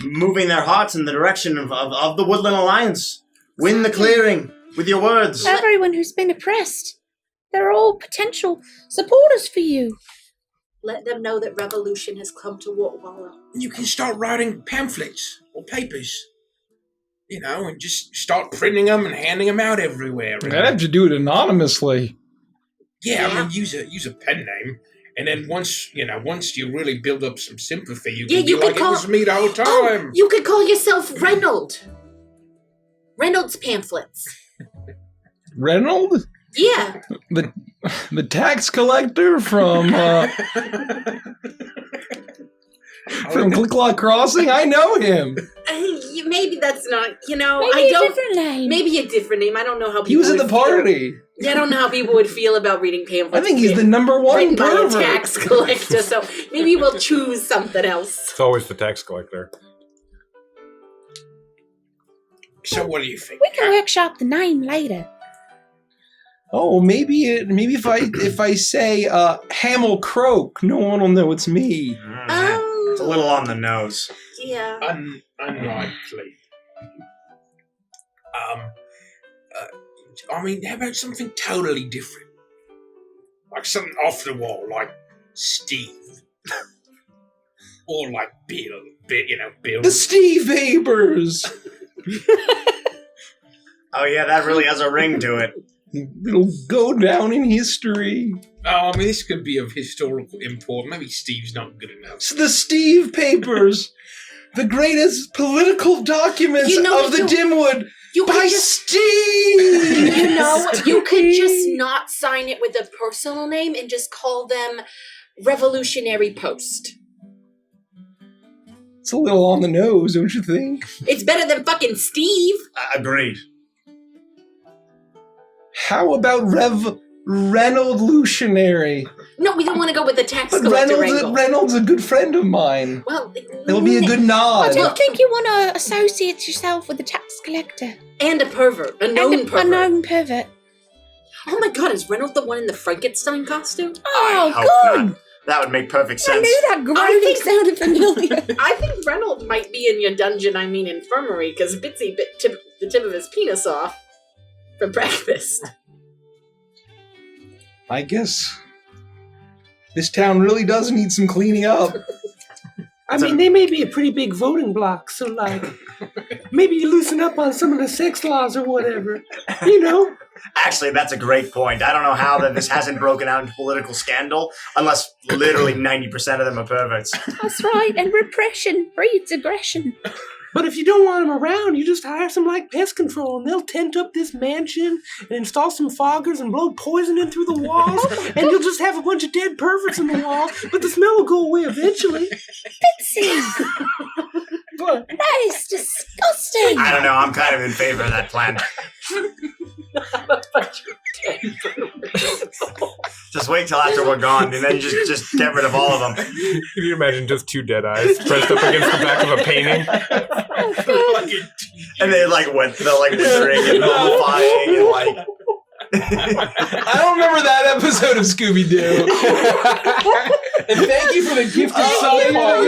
moving their hearts in the direction of the Woodland Alliance. Win the clearing with your words. Everyone who's been oppressed, they're all potential supporters for you. Let them know that revolution has come to Wallow. You can start writing pamphlets or papers, and just start printing them and handing them out everywhere. I'd have to do it anonymously. Yeah, I mean, use a pen name, and then once you really build up some sympathy, you can be like, it was me the whole time. Oh, you could call yourself Reynold. Reynolds pamphlets. Reynold? Yeah. The tax collector from Clicklock Crossing? I know him. Maybe that's not, Maybe a different name. Maybe a different name. I don't know how people He was at the party. I don't know how people would feel about reading pamphlets. I think he's the number one written by a pervert. tax collector, so maybe we'll choose something else. It's always the tax collector. So what do you think? We can workshop the name later. Oh, maybe if I say Hamel Croak, no one will know it's me. It's a little on the nose. Yeah. Unlikely. How about something totally different? Like something off the wall, like Steve. Or like Bill. Bill. The Steve Habers! Oh yeah, that really has a ring to it. It'll go down in history. Oh, this could be of historical import. Maybe Steve's not good enough. It's the Steve Papers. The greatest political documents of the Dimwood by Steve! You could just not sign it with a personal name and just call them Revolutionary Post. It's a little on the nose, don't you think? It's better than fucking Steve. Agreed. How about Reynold Lucianary? No, we don't want to go with the tax But collector angle. Reynolds a good friend of mine. Well, It'll be a good nod. I don't think you want to associate yourself with the tax collector. And a pervert. A known pervert. A known pervert. Oh my god, is Reynolds the one in the Frankenstein costume? Oh, Hope good. not. That would make perfect sense. I knew that groaning sounded familiar. I think Reynolds might be in your dungeon, infirmary, because Bitsy bit the tip of his penis off for breakfast. I guess this town really does need some cleaning up. I mean, they may be a pretty big voting bloc, so, maybe you loosen up on some of the sex laws or whatever. Actually, that's a great point. I don't know how that this hasn't broken out into political scandal, unless literally 90% of them are perverts. That's right, and repression breeds aggression. But if you don't want them around, you just hire some pest control, and they'll tent up this mansion and install some foggers and blow poison in through the walls, and you'll just have a bunch of dead perverts in the walls, but the smell will go away eventually. Bitsy! What? That is disgusting! I don't know, I'm kind of in favor of that plan. Just wait till after we're gone, and then just get rid of all of them. Can you imagine just two dead eyes pressed up against the back of a painting? And they they're withering and mummifying and like. I don't remember that episode of Scooby-Doo. And thank you for the gift of South Park.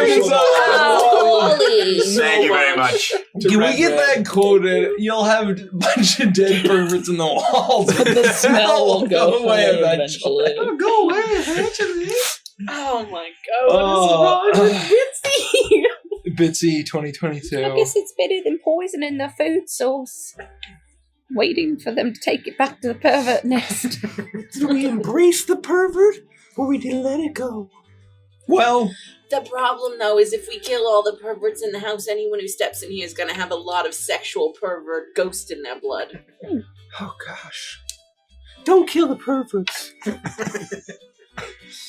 Thank you very much. Can we get that quoted? You'll have a bunch of dead perverts in the walls. But the smell will go away eventually. It'll go away eventually. Oh my god, what is wrong with Bitsy? Bitsy 2022. I guess it's better than poisoning the food source. Waiting for them to take it back to the pervert nest. Did we embrace the pervert, or we didn't let it go? Well, The problem, though, is if we kill all the perverts in the house, anyone who steps in here is going to have a lot of sexual pervert ghost in their blood. oh gosh. Don't kill the perverts.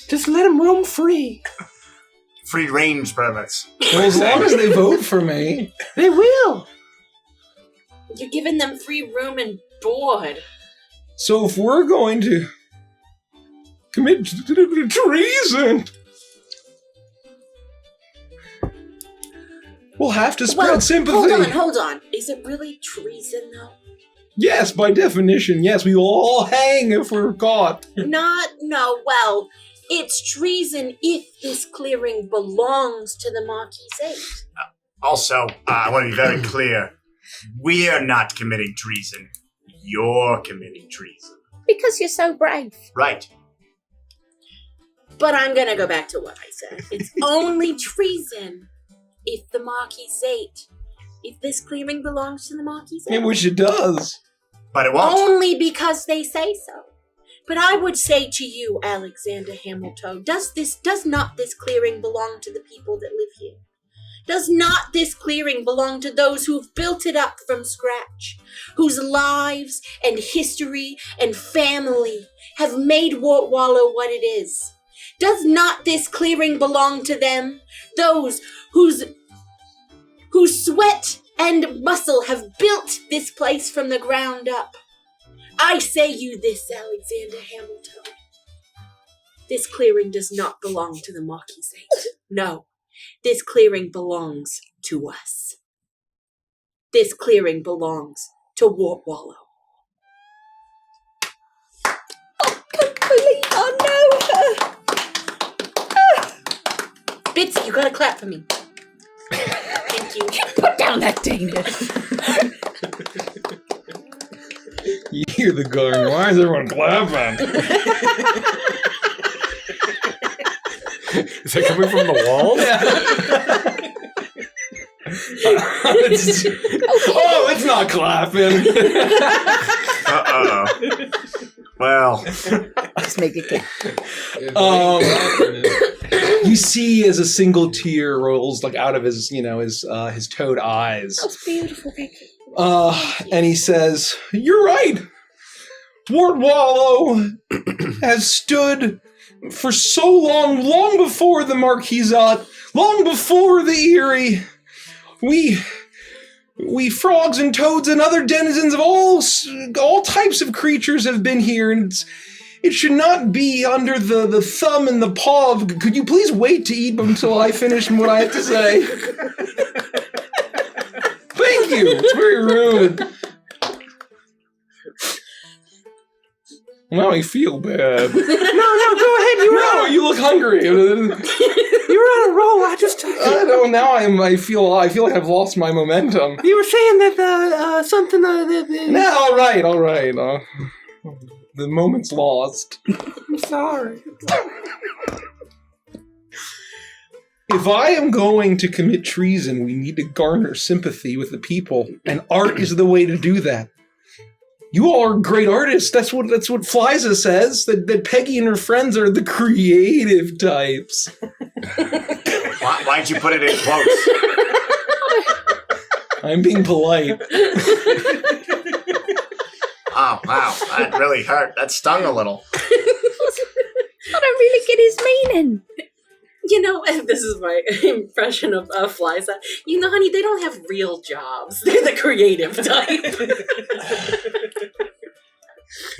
Just let them roam free. Free range perverts. Well, as long as they vote for me. They will. You're giving them free room and board. So if we're going to commit treason, we'll have to spread sympathy. Hold on. Is it really treason, though? Yes, by definition, yes. We will all hang if we're caught. Well, it's treason if this clearing belongs to the Marquisate. Also, I want to be very clear. We are not committing treason. You're committing treason. Because you're so brave. Right. But I'm going to go back to what I said. It's only treason if the Marquisate, if this clearing belongs to the Marquisate. Which it does. But it won't. Only because they say so. But I would say to you, Alexander Hamilton, does not this clearing belong to the people that live here? Does not this clearing belong to those who've built it up from scratch, whose lives and history and family have made Wart Wallow what it is? Does not this clearing belong to them, those whose sweat and muscle have built this place from the ground up? I say you this, Alexander Hamilton. This clearing does not belong to the Marquisate. No. This clearing belongs to us. This clearing belongs to Wart Wallow. I can't believe I know her. Bitsy, you gotta clap for me. Thank you. Put down that Danish. You hear the garden. Why is everyone clapping? Is that coming from the wall? It's not clapping. Uh-oh. Well. Just make it clear. You see as a single tear rolls out of his, his toad eyes. That's beautiful, Becky. And he says, "You're right. Wart Wallow has stood for so long before the Marquisate, long before the Eyrie. We frogs and toads and other denizens of all types of creatures have been here, and it should not be under the thumb and the paw of... Could you please wait to eat until I finish what I have to say?" Thank you. It's very rude. Now I feel bad. No, go ahead. You look hungry. You're on a roll. I don't know. Now I feel like I've lost my momentum. You were saying that something. No, all right. The moment's lost. I'm sorry. If I am going to commit treason, we need to garner sympathy with the people, and art is the way to do that. You all are great artists. That's what Fliza says. That Peggy and her friends are the creative types. Why'd you put it in quotes? I'm being polite. Oh, wow. That really hurt. That stung a little. I don't really get his meaning. This is my impression of Fliza. Honey, they don't have real jobs. They're the creative type.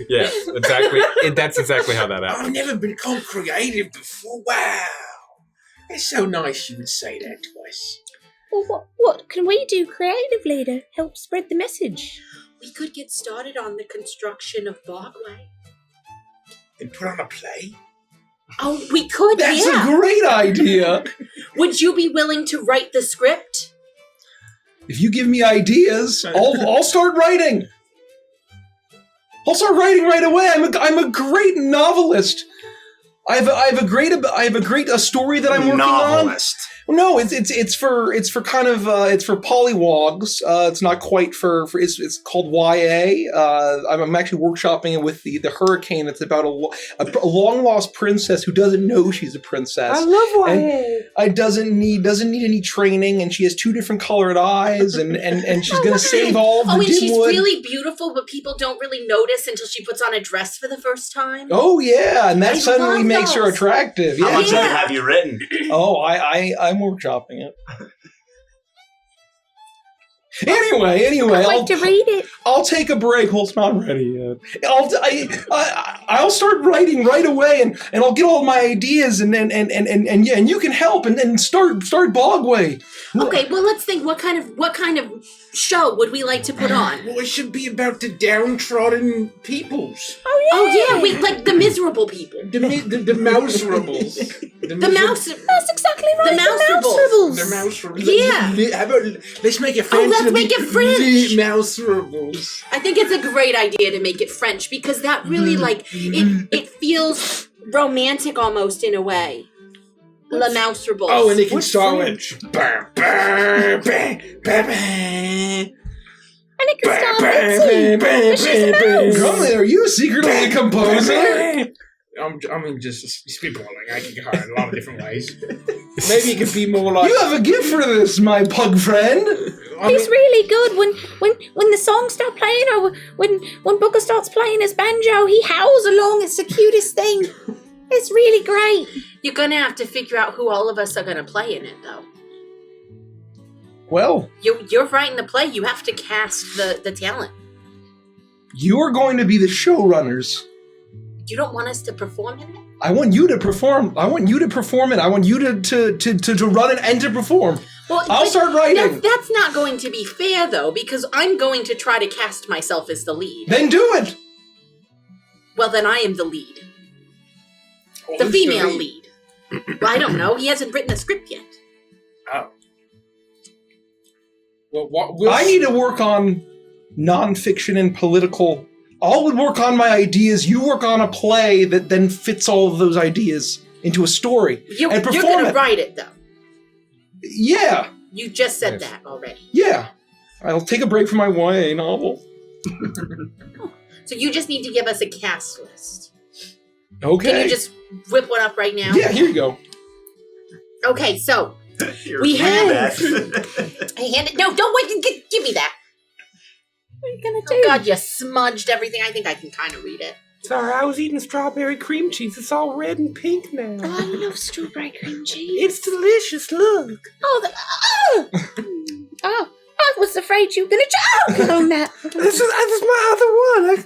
Yeah, exactly. That's exactly how that I've happened. never been called creative before. Wow. It's so nice you would say that to us. Well, what can we do creatively to help spread the message? We could get started on the construction of Bogway. And put on a play? Oh, we could, That's yeah. a great idea. Would you be willing to write the script? If you give me ideas, I'll start writing. I'll start writing right away. I'm a great novelist. I have a great story that I'm working Novelist. on. No, it's for kind of it's for polywogs. It's not quite for it's called YA. I'm actually workshopping it with the Hurricane. It's about a long lost princess who doesn't know she's a princess. I love YA. And I doesn't need any training, and she has 2 different colored eyes, and she's gonna save all of the Oh, and she's Dimwood. really beautiful, but people don't really notice until she puts on a dress for the first time. Oh yeah, and that I suddenly love makes her those. attractive. How Yeah. much of it have you written? Oh, I'm workshopping it. Anyway, I'd like to read it. I'll take a break. Well, it's not ready yet. I'll start writing right away, and I'll get all my ideas, and you can help, and then start Bogway. Okay, well, let's think. What kind of show would we like to put on? Well, it should be about the downtrodden peoples. Oh yeah, we like the miserable people. The mouserables. The mouse. That's exactly right. The mouserables. The mouserables. Yeah. How about, let's make it French. Let's make it French. The mouserables. I think it's a great idea to make it French because that really it feels romantic almost in a way. Le mouserables. Oh, and they can What's start French? with bah, bah, bah, bah, bah. And it can start with she's a mouse. Grumley, are you secretly a composer? Just spitballing. I can get hired in a lot of different ways. Maybe it could be more like... You have a gift for this, my pug friend. He's really good when the songs start playing, or when Booker starts playing his banjo, he howls along. It's the cutest thing. It's really great. You're gonna have to figure out who all of us are gonna play in it, though. Well, You're writing the play. You have to cast the talent. you're going to be the showrunners. You don't want us to perform in it? I want you to perform. I want you to perform it. I want you to run it and to perform. Well, I'll but start writing. That's not going to be fair, though, because I'm going to try to cast myself as the lead. Then do it. Well, then I am the lead. The who's female the lead. Well, I don't know. He hasn't written a script yet. Oh. Well, I need to work on nonfiction and political. I would work on my ideas. You work on a play that then fits all of those ideas into a story You're and perform going to it. write it, though. Yeah, You just said that already. yeah. I'll take a break from my YA novel. So you just need to give us a cast list. Okay. Can you just whip one up right now? Yeah, here you go. Okay, so Here, We read have- that. I hand it. No, don't wait. Give me that. What are you gonna Oh do? God, you smudged everything. I think I can kind of read it. Sorry, I was eating strawberry cream cheese. It's all red and pink now. Oh, I love strawberry cream cheese. It's delicious. Look. Oh, I was afraid you were gonna choke on that. This is my other one.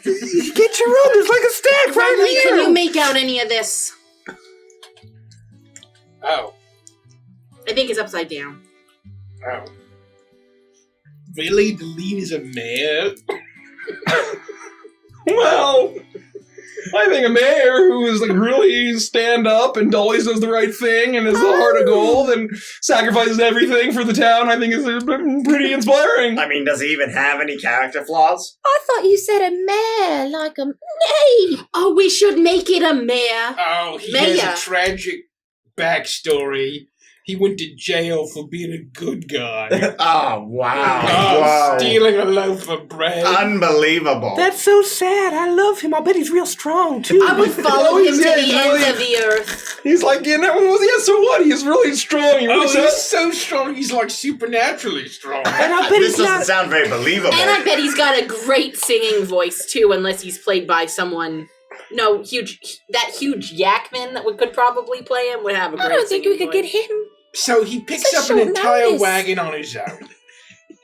Get your own. There's like a stack right Finally, here. can you make out any of this? Oh. I think it's upside down. Oh. Really? The lead is a mayor? Well, I think a mayor who is like really stand up and always does the right thing and is the heart of gold and sacrifices everything for the town, I think is pretty inspiring. I mean, does he even have any character flaws? I thought you said a mare, like a nay. Oh, we should make it a mare. Oh, he Mayor. has a tragic backstory. He went to jail for being a good guy. Oh, wow. Oh, Whoa. stealing a loaf of bread. Unbelievable. That's so sad. I love him. I bet he's real strong too. I would follow Oh, him to yeah, the he's ends really- of the earth. He's like, yeah, so what? He's really strong. He really Oh, he's so strong. He's like supernaturally strong. And I bet This he's doesn't not. sound very believable. And I bet he's got a great singing voice too, unless he's played by someone. No, huge Yakman that could probably play him would have a great I don't think we singing could voice. get him. So he picks Such up an short entire notice. wagon on his own.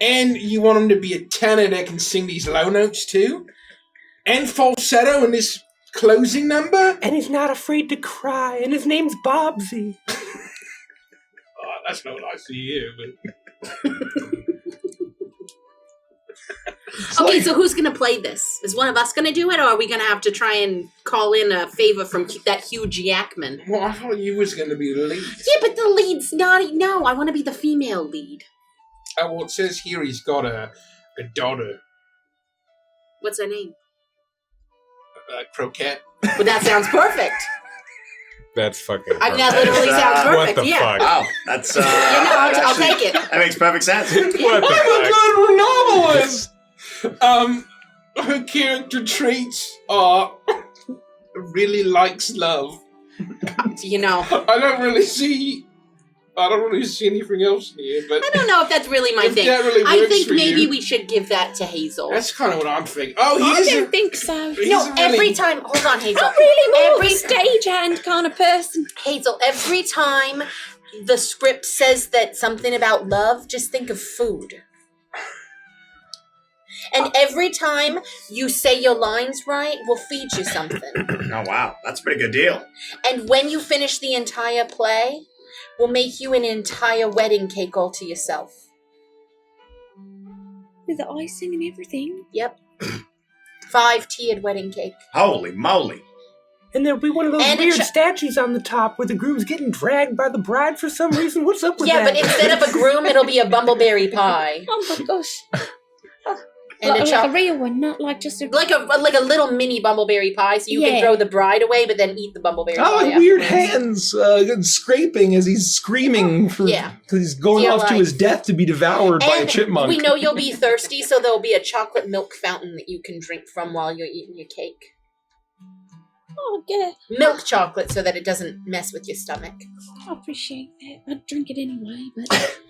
And you want him to be a tenor that can sing these low notes too? and falsetto in this closing number. And he's not afraid to cry, and his name's Bobsy. Oh, that's not what I see here, but... Okay, so who's gonna play this? Is one of us gonna do it, or are we gonna have to try and call in a favor from that huge Yakman? Well, I thought you was going to be the lead. Yeah, but the lead's not. No, I want to be the female lead. Oh, well, it says here he's got a daughter, What's her name? Croquette. Well, that sounds perfect. That's fucking. I mean, that literally sounds What perfect. the Yeah. fuck? Wow, that's Yeah, no, I'll actually- take it. That makes perfect sense. What the I'm a fuck? good novelist! Her character traits are really likes love. You know, I don't really see anything else here, but I don't know if that's really my if thing. that really I works think for maybe you, we should give that to Hazel. that's kind of what I'm thinking. Oh, he I is. don't think so. He's No, a really- every time. Hold on, Hazel. I'm really more Every of a stagehand kind of person. Hazel, every time the script says that something about love, just think of food. And every time you say your lines right, we'll feed you something. Oh wow, that's a pretty good deal. And when you finish the entire play, we'll make you an entire wedding cake all to yourself. With the icing and everything. Yep. 5-tiered wedding cake. Holy moly! And there'll be one of those And a weird statues on the top where the groom's getting dragged by the bride for some reason. What's up with Yeah, that? but instead of a groom, it'll be a bumbleberry pie. Oh my gosh. And like, a like a real one, not like just a... like a little mini bumbleberry pie, so you can Yeah. throw the bride away, but then eat the bumbleberry Oh, pie. like weird afterwards. hands scraping as he's screaming for Yeah. because he's going Yeah, off to like- his death to be devoured by a And chipmunk. we know you'll be thirsty, so there'll be a chocolate milk fountain that you can drink from while you're eating your cake. Oh, yeah. Milk chocolate so that it doesn't mess with your stomach. I appreciate that. I'd drink it anyway, but...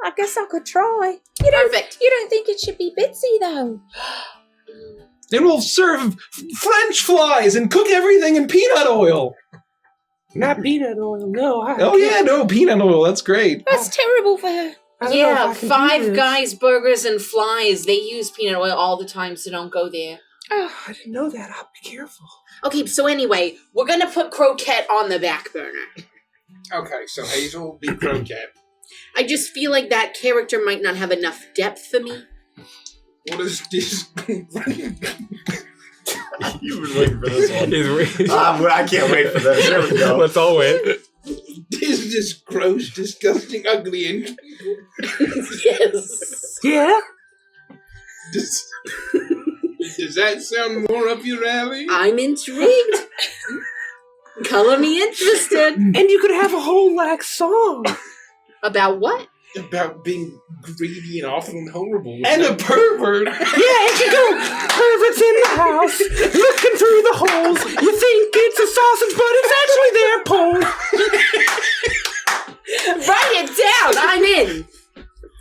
I guess I could try. You Perfect. don't think it should be bitsy, though? Then we'll serve French fries and cook everything in peanut oil. Not peanut oil, no. Oh yeah, no peanut oil. That's great. That's terrible for her. I don't know if Yeah, I can do Five this. Guys Burgers and Flies. They use peanut oil all the time, so don't go there. Oh, I didn't know that. I'll be careful. Okay, so anyway, we're gonna put Croquette on the back burner. Okay, so Hazel will be Croquette. I just feel like that character might not have enough depth for me. What is this? You were waiting for this one. Is- I can't wait for this. There we go. Let's all wait. This gross, disgusting, ugly, and Yes. Yeah? does that sound more up your alley? I'm intrigued. Color me interested. And you could have a whole, song. About what? About being greedy and awful and horrible. And a pervert. Yeah, and you go, perverts in the house, looking through the holes. You think it's a sausage, but it's actually their pole. Write it down. I'm in.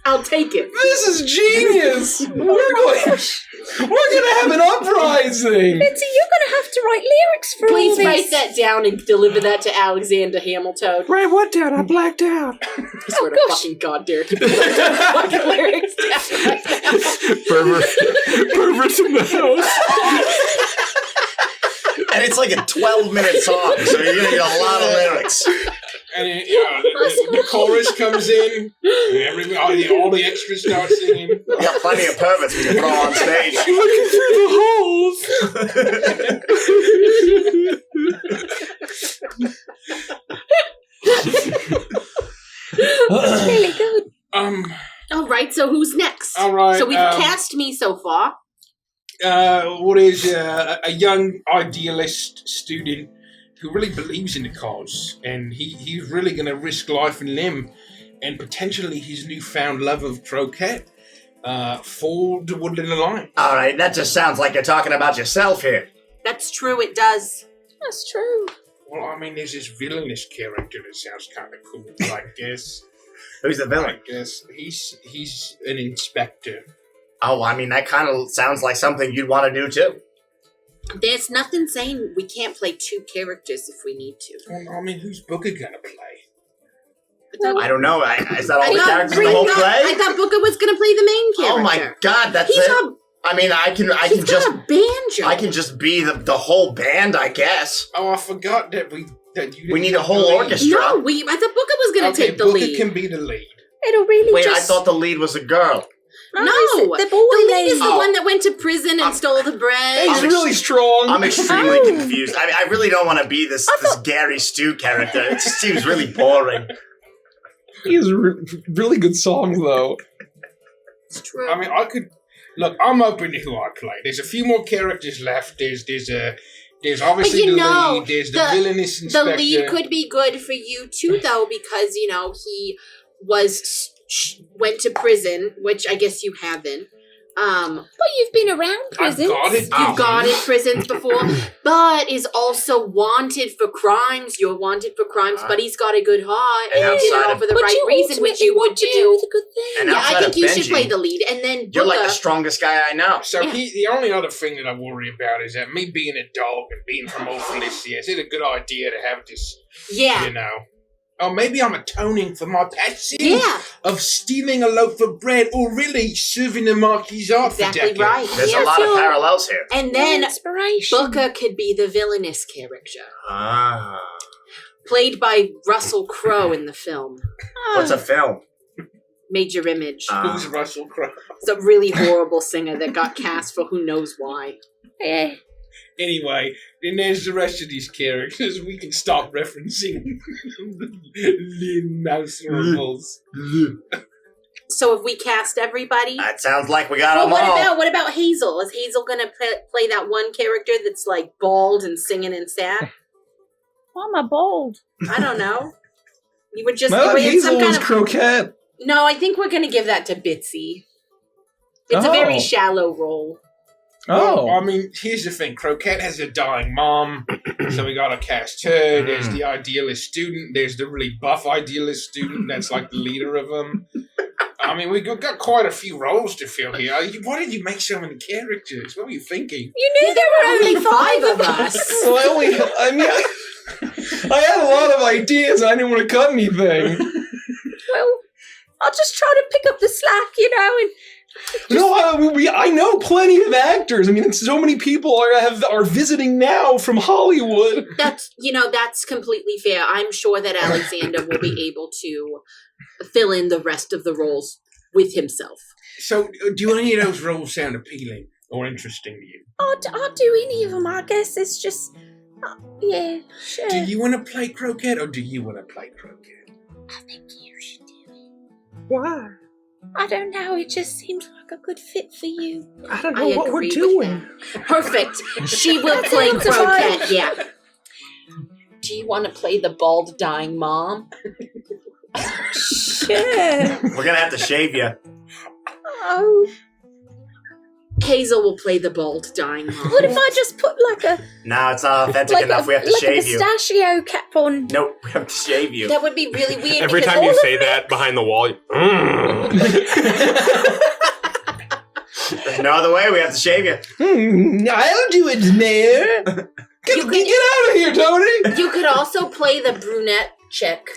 I'll take it. This is genius. We're gonna have an uprising. Bitsy, you're going to have to write lyrics for all Please this. write that down and deliver that to Alexander Hamilton. Write what down? I blacked out. I swear to fucking God, Derek. You put those fucking lyrics down right now. Perverts in the house. And it's like a 12-minute song, so you're gonna get a lot of lyrics. And the chorus comes in, and all the extras start singing. We got plenty of perverts we can throw on stage. Looking through the holes. Really good. All right, so who's next? All right. So we've cast me so far. What is a young idealist student who really believes in the cause, and he's really going to risk life and limb, and potentially his newfound love of croquette for the Woodland Alliance. All right, that just sounds like you're talking about yourself here. That's true, it does. That's true. Well, I mean, there's this villainous character that sounds kind of cool. I guess. Who's the villain? I guess he's an inspector. Oh, I mean, that kind of sounds like something you'd want to do too. There's nothing saying we can't play two characters if we need to. Well, I mean, who's Booker gonna play? I don't know. Is that all I the thought characters in the whole play? I thought Booker was going to play the main character. Oh my God, that's He's it. I mean, I can She's just got a banjo. I can just be the whole band, I guess. Oh, I forgot that you We need a whole orchestra. No, I thought Booker was going to take the Booker lead. can be the lead. It'll really Wait, just... I thought the lead was a girl. No, the boy the lead lady. is the one that went to prison and stole the bread. He's really strong. I'm extremely confused. I mean, I really don't want to be this Gary Stu character. It just seems really boring. He has really good songs, though. It's true. I mean, I could... Look, I'm open to who I play. There's a few more characters left. There's obviously the lead. There's the villainous inspector. The lead could be good for you too, though, because he went to prison, which I guess you haven't. But you've been around prisons. You've gone in prisons before, but is also wanted for crimes. You're wanted for crimes, but he's got a good heart and he did it all for the right reason, which you would do. The good thing. And Yeah, I think you should Benji, play the lead, and then You're like Booker- the strongest guy I know. So the only other thing that I worry about is that me being a dog and being from Old Felicia, is it a good idea to have this, Yeah. you know? Oh, maybe I'm atoning for my past sins of stealing a loaf of bread or really serving the Marquis art for Exactly decades. right. There's a lot of parallels here. And then inspiration. Booker could be the villainous character, Ah. played by Russell Crowe in the film. What's a film? Major Image. Who's Russell Crowe? It's a really horrible singer that got cast for who knows why. Yeah. Anyway, then there's the rest of these characters. We can stop referencing Lynn Mouse. So if we cast everybody, That sounds like we got well, them all. what about Hazel? Is Hazel gonna play that one character that's like bald and singing and sad? Why am I bald? I don't know. You would just Well, you had Hazel some kind was of Croquette. No, I think we're gonna give that to Bitsy. It's a very shallow role. Well, I mean, here's the thing. Croquette has a dying mom, so we gotta cast her. There's the idealist student. There's the really buff idealist student that's like the leader of them. I mean, we've got quite a few roles to fill here. Why did you make so many characters? What were you thinking? You knew there were only 5 of us. Well, I had a lot of ideas and I didn't want to cut anything. Well, I'll just try to pick up the slack, you know, and... I know plenty of actors. I mean, so many people are visiting now from Hollywood. That's completely fair. I'm sure that Alexander will be able to fill in the rest of the roles with himself. So, do any of those roles sound appealing or interesting to you? I'll do any of them, I guess. It's just... yeah, sure. Do you want to play Croquette or do you want to play Croquette? I think you should do it. Why? I don't know, it just seems like a good fit for you. I don't know what we're doing. Perfect. She will play Croquette, yeah. Do you want to play the bald dying mom? Sure. We're gonna have to shave you. Oh. Hazel will play the bald dying mom. What if I just put like a... No, it's not authentic enough. We have to shave you. Like a pistachio cap on. Nope, we have to shave you. That would be really weird. Every time you say that behind the wall, There's no other way. We have to shave you. I'll do it, Mayor. Get out of here, Tony. You could also play the brunette chick.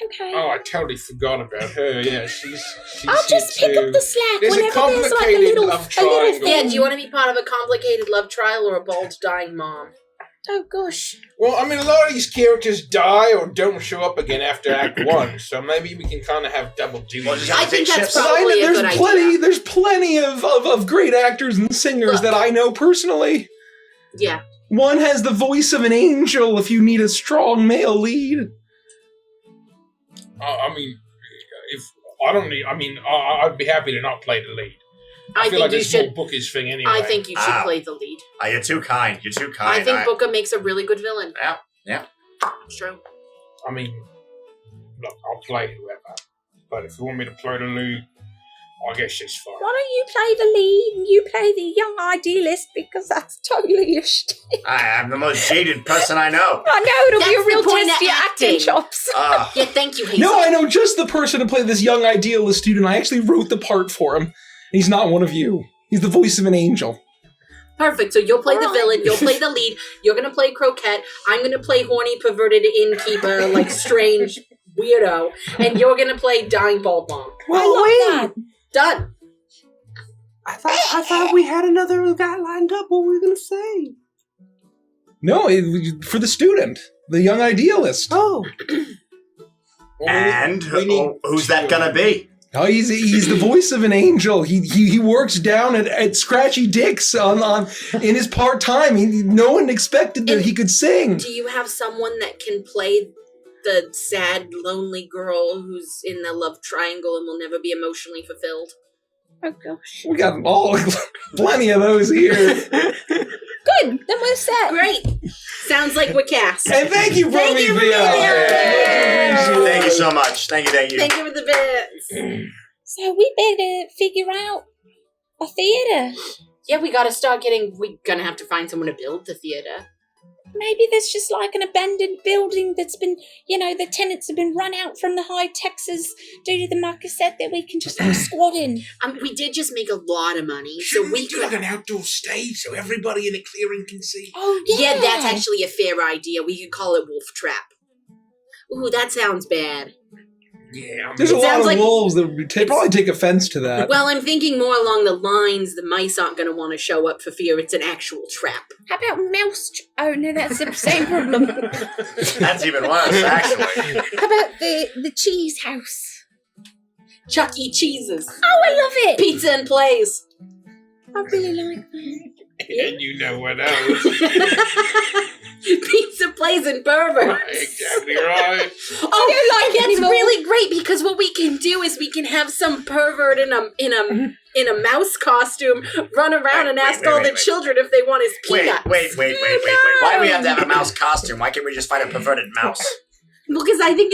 Okay. Oh, I totally forgot about her. Yeah, she's I'll just pick up the slack There's a whenever there's like a complicated little love thing. triangle. Yeah, do you want to be part of a complicated love trial or a bald dying mom? Oh gosh. Well, I mean, a lot of these characters die or don't show up again after Act 1, so maybe we can kind of have double duty. I think that's probably a good idea. There's plenty of great actors and singers that I know personally. Yeah. One has the voice of an angel if you need a strong male lead. I mean, I'd be happy to not play the lead. I feel think like you it's should. more Booker's thing anyway. I think you should play the lead. You're too kind. You're too kind. I think Booker makes a really good villain. Yeah. It's true. I mean, look, I'll play whoever. But if you want me to play the lead, I guess it's fine. Why don't you play the lead and you play the young idealist, because that's totally your shtick. I am the most jaded person I know. I know, it'll be a That's real the point test of for your acting acting. chops. Yeah, thank you, Hazel. No, I know just the person to play this young idealist student. I actually wrote the part for him. He's not one of you. He's the voice of an angel. Perfect. So you'll play the villain, you'll play the lead, you're going to play Croquette, I'm going to play horny, perverted innkeeper, like strange weirdo, and you're going to play dying bald mom. Well, wait. Done. I thought we had another guy lined up. What were we gonna say? No, for the student, the young idealist. Oh. And who's that gonna be? Oh, he's the voice of an angel. He works down at Scratchy Dick's in his part time. No one expected that he could sing. Do you have someone that can play the sad, lonely girl who's in the love triangle and will never be emotionally fulfilled? Oh gosh. We got plenty of those here. Good. Then we're set. Great. Sounds like we're cast. And thank you, Thank you, Thank you so much. Thank you. Thank you for the bits. So we better figure out a theater. Yeah, we're gonna have to find someone to build the theater. Maybe there's just like an abandoned building that's been, the tenants have been run out from the high taxes due to the marquisate that we can just squat in. We did just make a lot of money, Should so we do like an outdoor stage so everybody in the clearing can see? Oh, yeah. Yeah, that's actually a fair idea. We could call it Wolf Trap. Ooh, that sounds bad. Yeah, There's a lot of wolves that would probably take offense to that. Well, I'm thinking more along the lines the mice aren't going to want to show up for fear it's an actual trap. How about mouse? Oh no, that's the same problem. That's even worse, actually. How about the cheese house? Chuck E. Cheese's. Oh, I love it. Pizza and plays. I really like that. And you know what else? Pizza plays and perverts. Exactly right. Oh, that's really great because what we can do is we can have some pervert in a mouse costume run around and ask all the children if they want his peanuts. Wait. Why do we have to have a mouse costume? Why can't we just find a perverted mouse? Well, because I think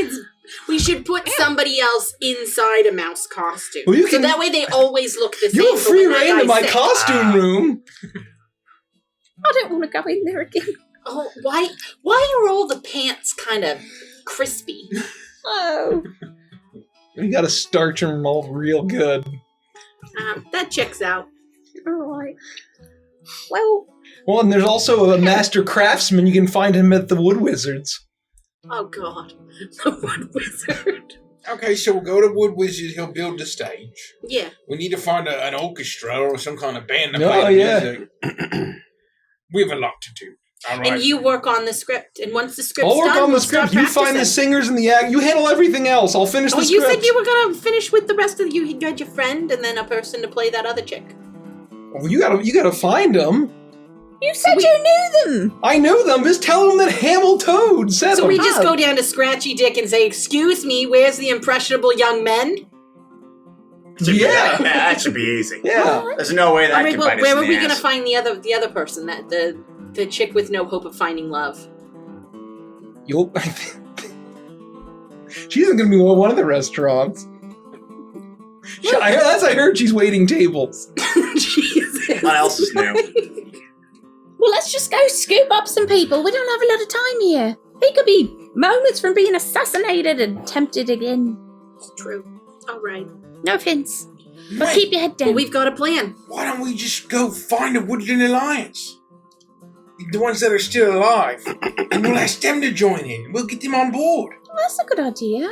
we should put somebody else inside a mouse costume. Well, so that way they always look the same. You have free reign to my costume room. I don't want to go in there again. Oh, why are all the pants kind of crispy? Oh. You gotta starch them all real good. That checks out. All right. Well, and there's also a master craftsman. You can find him at the Wood Wizards. Oh, God. The Wood Wizard. Okay, so we'll go to Wood Wizard. He'll build the stage. Yeah. We need to find an orchestra or some kind of band to play Oh, the yeah. music. We have a lot to do. All right. And you work on the script. And once the script's I'll work done, on the we'll script. start You find the practicing. singers and the act. You handle everything else. I'll finish the Oh, script. you said you were going to finish with the rest of you. You had your friend and then a person to play that other chick. Well, you gotta find them. you said you knew them. I know them. Just tell them that Hamel Toad said So them. we just go down to Scratchy Dick and say, "Excuse me, where's the impressionable young men?" Yeah. That should be easy. Yeah. There's no way that All right, can well, bite us where in are the we going to ass. find the other person, that the chick with no hope of finding love? She isn't gonna be one of the restaurants. I heard she's waiting tables. What else is new? Well, let's just go scoop up some people. We don't have a lot of time here. He could be moments from being assassinated and tempted again. It's true. All right. No offense. But keep your head down. Well, we've got a plan. Why don't we just go find the Woodland Alliance? The ones that are still alive. And we'll ask them to join in. We'll get them on board. Well, that's a good idea.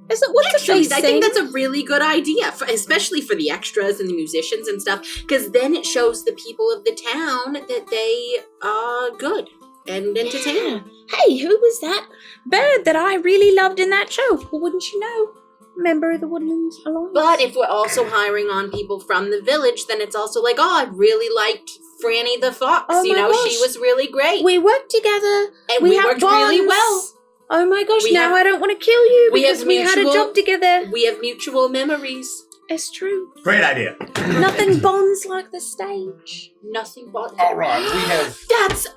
What's Actually, the I think that's a really good idea, especially for the extras and the musicians and stuff, because then it shows the people of the town that they are good and entertaining. Hey, who was that bird that I really loved in that show? Well, wouldn't you know? Member of the Woodland Alliance. But if we're also hiring on people from the village, then it's also like, oh, I really liked Franny the Fox. Oh my She gosh. was really great. We worked together. And we have worked really bonds. well. Oh my gosh, We now have- I don't want to kill you we because have we had a mutual- job together. We have mutual memories. It's true. Great idea. Nothing bonds like the stage. Nothing but... All right, we have...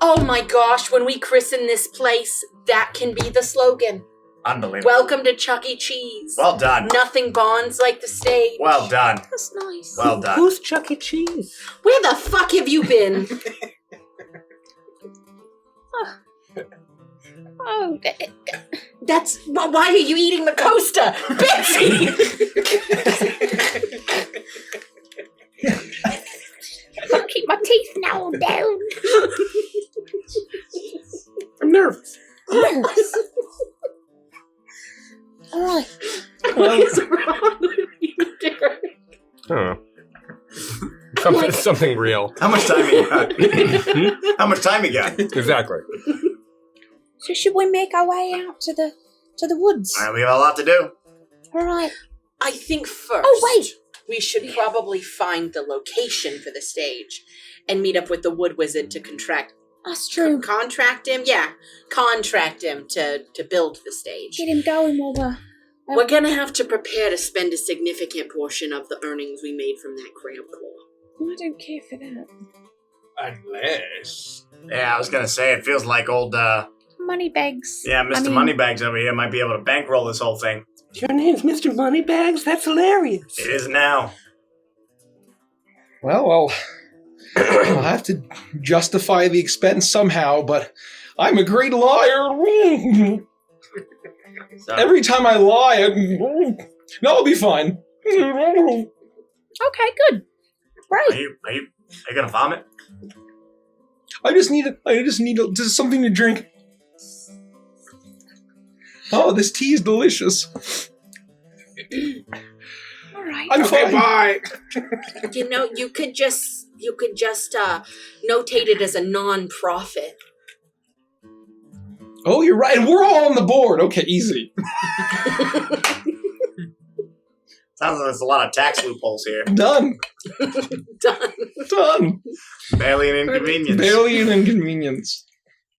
Oh my gosh, when we christen this place, that can be the slogan. Unbelievable. Welcome to Chuck E. Cheese. Well done. Nothing bonds like the stage. Well done. That's nice. Well done. Who's Chuck E. Cheese? Where the fuck have you been? Oh, That's... Why are you eating the coaster? Betsy! I'll keep my teeth now down. I'm nervous. All right. What is wrong with you, Derek? Huh. Something real. How much time you got? How much time you got? Exactly. So should we make our way out to the woods? We have a lot to do. All right. I think first. Oh, wait. We should probably find the location for the stage and meet up with the wood wizard to That's true. contract him. Yeah, contract him to build the stage. Get him going while We're gonna have to prepare to spend a significant portion of the earnings we made from that crab claw. I don't care for that. Unless... Yeah, I was gonna say, it feels like old, Moneybags. yeah, Mr. Moneybags over here might be able to bankroll this whole thing. Your name's Mr. Moneybags? That's hilarious. It is now. Well, I'll have to justify the expense somehow, but I'm a great liar. So, Every time I lie, no, I'll be fine. Okay, good. are Right. you gonna vomit? I just need just something to drink. Oh, this tea is delicious. All right. I'm Okay, fine. bye. You know, you could just notate it as a non-profit. Oh, you're right. And we're all on the board. Okay, easy. Sounds like there's a lot of tax loopholes here. Done. Done. Barely an inconvenience. Barely an inconvenience.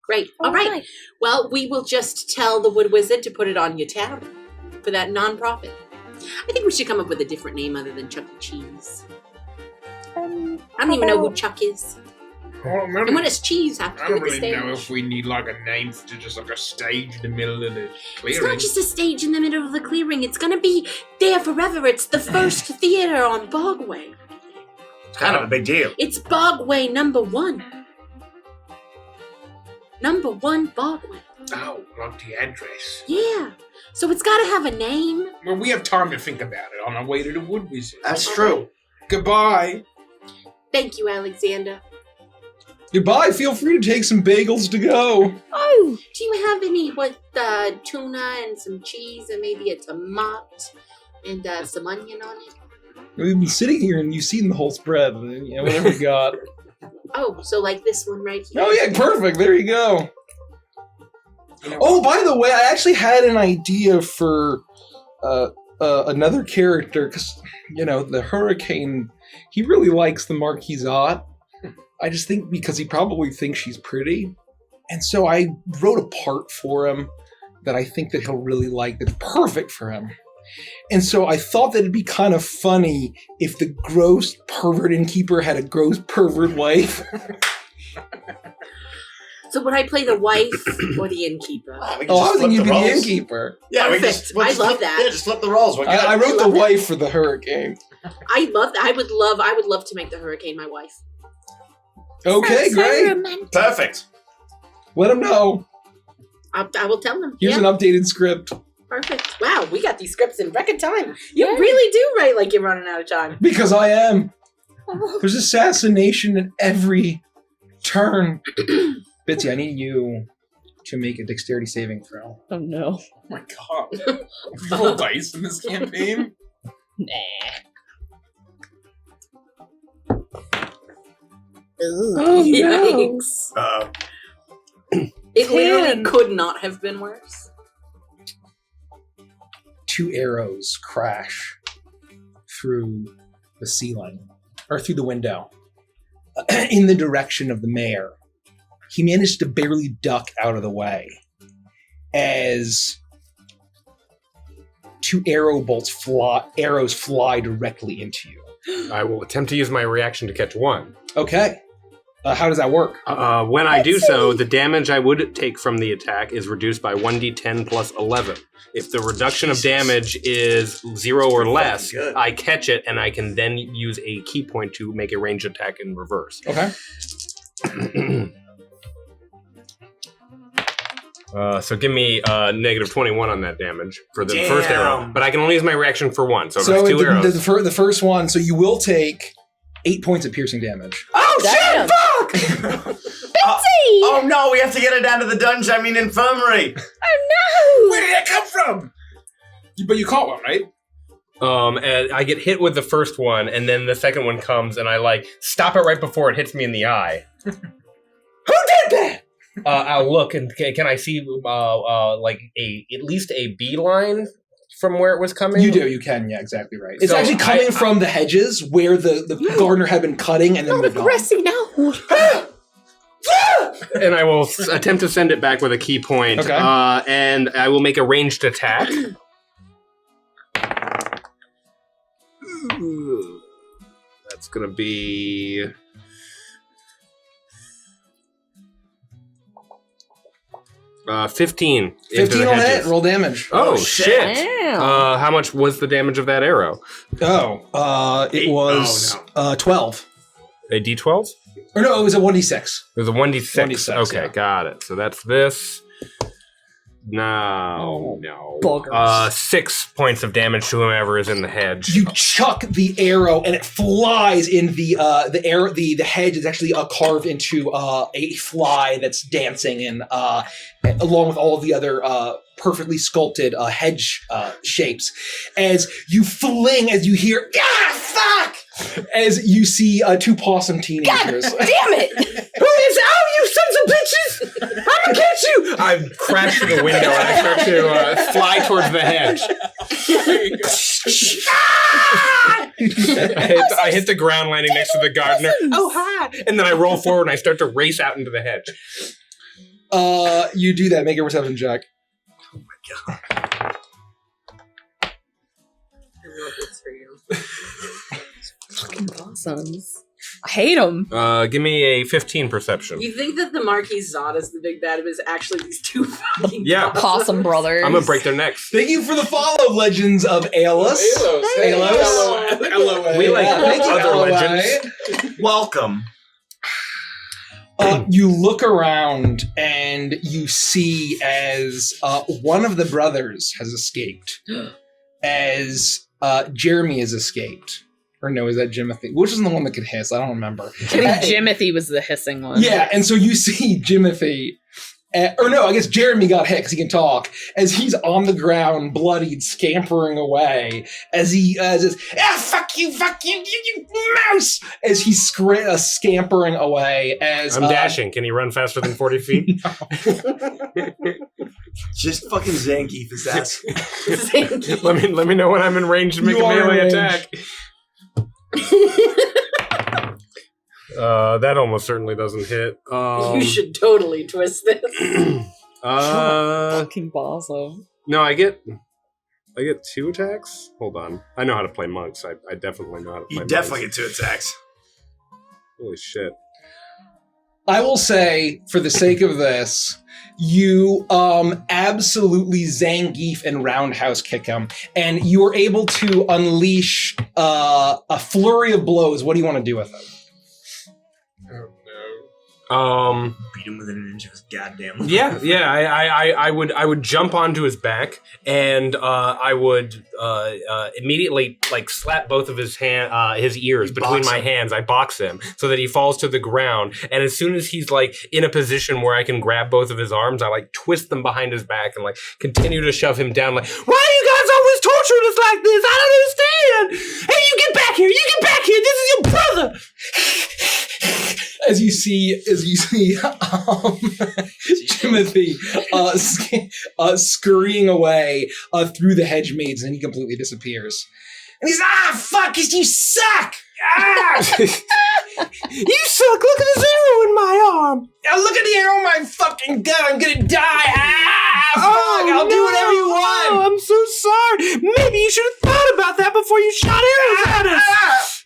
Great. All right. Well, we will just tell the wood wizard to put it on your tab for that non-profit. I think we should come up with a different name other than Chuck E. Cheese. I don't even know who Chuck is. And what does cheese have to I do don't with the really stage? know if we need like a name to just like a stage in the middle of the clearing. It's not just a stage in the middle of the clearing. It's going to be there forever. It's the first theater on Bogway. It's kind of a big deal. It's Bogway #1. #1 Bogway. Oh, like the address. Yeah. So it's got to have a name. Well, we have time to think about it on our way to the wood wizard. That's true. Goodbye. Thank you, Alexander. Goodbye. Feel free to take some bagels to go. Oh, do you have any with tuna and some cheese and maybe a tomato and some onion on it? We've been sitting here and you've seen the whole spread. You know, whatever we got. Oh, so like this one right here. Oh, yeah, perfect. There you go. Oh, by the way, I actually had an idea for another character because, you know, the Hurricane, he really likes the Marquisate. I just think because he probably thinks she's pretty. And so I wrote a part for him that I think that he'll really like that's perfect for him. And so I thought that it'd be kind of funny if the gross pervert innkeeper had a gross pervert wife. So would I play the wife or the innkeeper? Oh, I was thinking you'd be the innkeeper. Yeah, Perfect. I love that. Yeah, just flip the roles. We're good. I wrote the love it. wife for the Hurricane. I love that. I would love to make the Hurricane my wife. Okay, So great. romantic. Perfect. Let him know. I will tell them. Here's Yeah, an updated script. perfect. Wow, we got these scripts in record time. You really do write like you're running out of time. Because I am. Oh, There's assassination at every turn. Bitsy, I need you to make a dexterity saving throw. Oh no. Oh my god. We roll dice in this campaign? Oh no. Yikes. It literally could not have been worse. 2 arrows crash through the ceiling, or through the window, in the direction of the mayor. He managed to barely duck out of the way as 2 arrows fly directly into you. I will attempt to use my reaction to catch one. Okay. How does that work? When I do so, the damage I would take from the attack is reduced by 1d10 plus 11. If the reduction of damage is 0 or less, good. I catch it, and I can then use a key point to make a ranged attack in reverse. Okay. So give me negative 21 on that damage for the Damn. first arrow. But I can only use my reaction for one, so, So it's 2 arrows. the first one, so you will take 8 points of piercing damage. Oh, Damn. shit! Fuck! Oh no, we have to get her down to the dungeon, infirmary! Where did that come from? But you caught one, right? And I get hit with the first one, and then the second one comes, and I like stop it right before it hits me in the eye. Who did that? I'll look, and can I see like at least a beeline from where it was coming? You do. You can. Yeah, exactly right. It's So actually coming from the hedges where the gardener had been cutting, and then moved on. now. And I will attempt to send it back with a key point. Okay. And I will make a ranged attack. Ooh, that's gonna be 15. 15 on hit. Roll damage. Oh shit! Damn. How much was the damage of that arrow? It was 12. A D12? Or no, it was a 1d6. It was a 1d6. 1d6, Okay, yeah. got it. So that's this. No. Buggers. 6 points of damage to whomever is in the hedge. You chuck the arrow, and it flies in the arrow. The hedge is actually carved into a fly that's dancing, and along with all of the other perfectly sculpted hedge shapes. As you fling, as you hear, fuck! As you see two possum teenagers. God damn it! Who is you sons of bitches? I'm gonna get you! I crash through the window and I start to fly towards the hedge. I hit the ground landing next to the gardener. Oh, hi! And then I roll forward and I start to race out into the hedge. You do that. Make a perception check. I love this for you. Fucking possums. I hate them. Give me a 15 perception. You think that the Marquis Zod is the big bad, but it's actually these two fucking Yeah. Possum brothers. I'm gonna break their necks. Thank you for the follow, Legends of Aeolus. Aeolus. We like Thank you, other LOA. legends. Welcome. You look around and you see as one of the brothers has escaped, as Jeremy has escaped. Or no, is that Jimothy? Which is the one that could hiss? I don't remember. I think Jimothy was the hissing one. Yeah, and so you see Jimothy, or no, I guess Jeremy got hit because he can talk, as he's on the ground, bloodied, scampering away, as he says, fuck you, you mouse! As he's scampering away, as... I'm dashing. Can he run faster than 40 feet? Just fucking Zangief his ass. let me know when I'm in range to make a melee attack. That almost certainly doesn't hit. You should totally twist this. Fucking possum. No, I get 2 attacks. Hold on, I know how to play monks. I definitely know how to play. You definitely get 2 attacks. Holy shit! I will say, for the sake of this, you absolutely Zangief and roundhouse kick him, and you are able to unleash a flurry of blows. What do you want to do with him? Beat him within an inch of his goddamn life. Yeah. I would jump onto his back, and I would immediately like slap both of his ears between my hands. I box him so that he falls to the ground, and as soon as he's like in a position where I can grab both of his arms, I like twist them behind his back and like continue to shove him down. Like, why are you guys always torturing us like this? I don't understand. Hey, you get back here! You get back here! This is your brother. As you see Timothy scurrying away through the hedge maze, and he completely disappears. And he's fuck, you suck! You suck! Look at this arrow in my arm! Now look at the arrow in my fucking gun! I'm gonna die! Fuck! I'll do whatever you want! Oh, I'm so sorry! Maybe you should have thought about that before you shot arrows at us!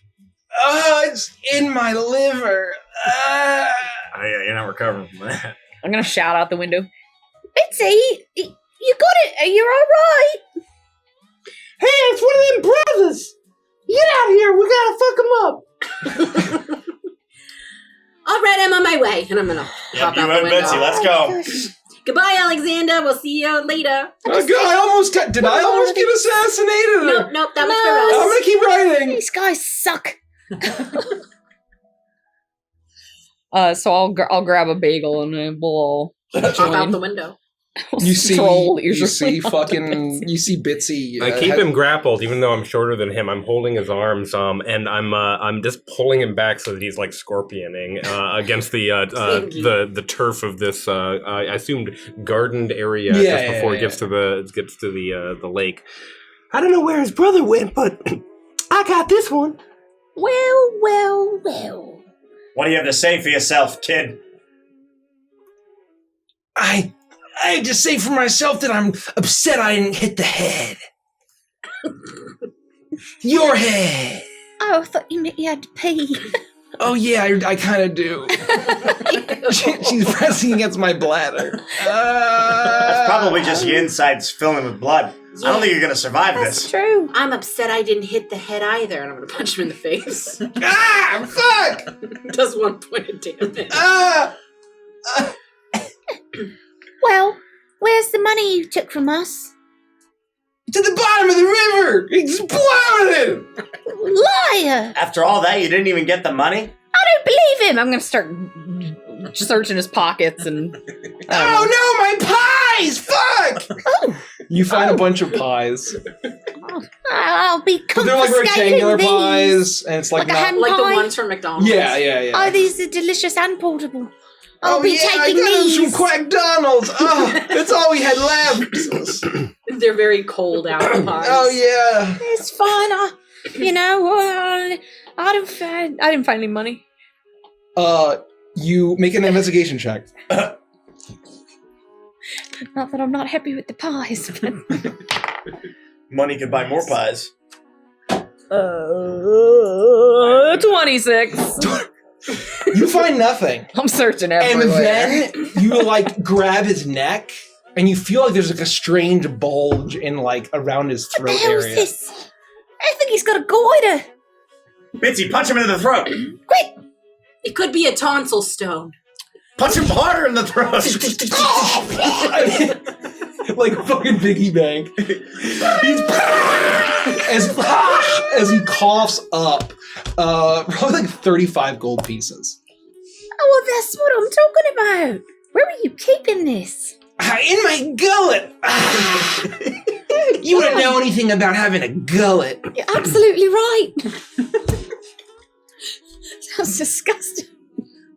It's in my liver. Oh, yeah, you're not recovering from that. I'm gonna shout out the window. Bitsy, you got it. You're all right. Hey, it's one of them brothers. Get out here. We gotta fuck him up. All right, I'm on my way, and I'm gonna hop out the window. Betsy, let's go. Goodbye, Alexander. We'll see you later. Did I almost get assassinated? Nope, that was for us. I'm gonna keep writing. These guys suck. So I'll grab a bagel and we'll hop out the window. You see, Troll, you usually see fucking, you see Bitsy. I keep him grappled, even though I'm shorter than him. I'm holding his arms, and I'm just pulling him back so that he's like scorpioning against the turf of this I assumed gardened area before he gets to the lake. I don't know where his brother went, but I got this one. Well, well, well. What do you have to say for yourself, kid? I have to say for myself that I'm upset I didn't hit the head. Your head. Oh, I thought you meant you had to pee. Oh yeah, I kind of do. She's pressing against my bladder. That's probably just your insides filling with blood. I don't think you're gonna survive That's this. true. I'm upset I didn't hit the head either, and I'm gonna punch him in the face. Fuck! Does 1 point of damage. Well, where's the money you took from us? To the bottom of the river! Exploded! Liar! After all that, you didn't even get the money? I don't believe him. I'm gonna start searching his pockets and. Oh no, my pies! Fuck! Oh, You find a bunch of pies. I'll be But they're like confiscating rectangular these. pies, and it's like Like a not. hand Like the pie? ones from McDonald's. Yeah. Oh, these are delicious and portable. I'll Oh be yeah, I taking got them these. from Quackdonald's. Oh, that's all we had left. They're very cold apple pies. Oh yeah. It's fine. I didn't find any money. You make an investigation check. Not that I'm not happy with the pies, but Money could buy more pies. 26. You find nothing. I'm searching And everywhere. then you like grab his neck, and you feel like there's like a strange bulge in like around his what the throat hell is area. this? I think he's got a goiter. Bitsy, punch him in the throat! Quick! It could be a tonsil stone. Punch him harder in the throat! Like fucking piggy bank. as he coughs up, probably like 35 gold pieces. Oh, well, that's what I'm talking about. Where were you keeping this? In my gullet. You wouldn't know anything about having a gullet. You're absolutely right. Sounds disgusting.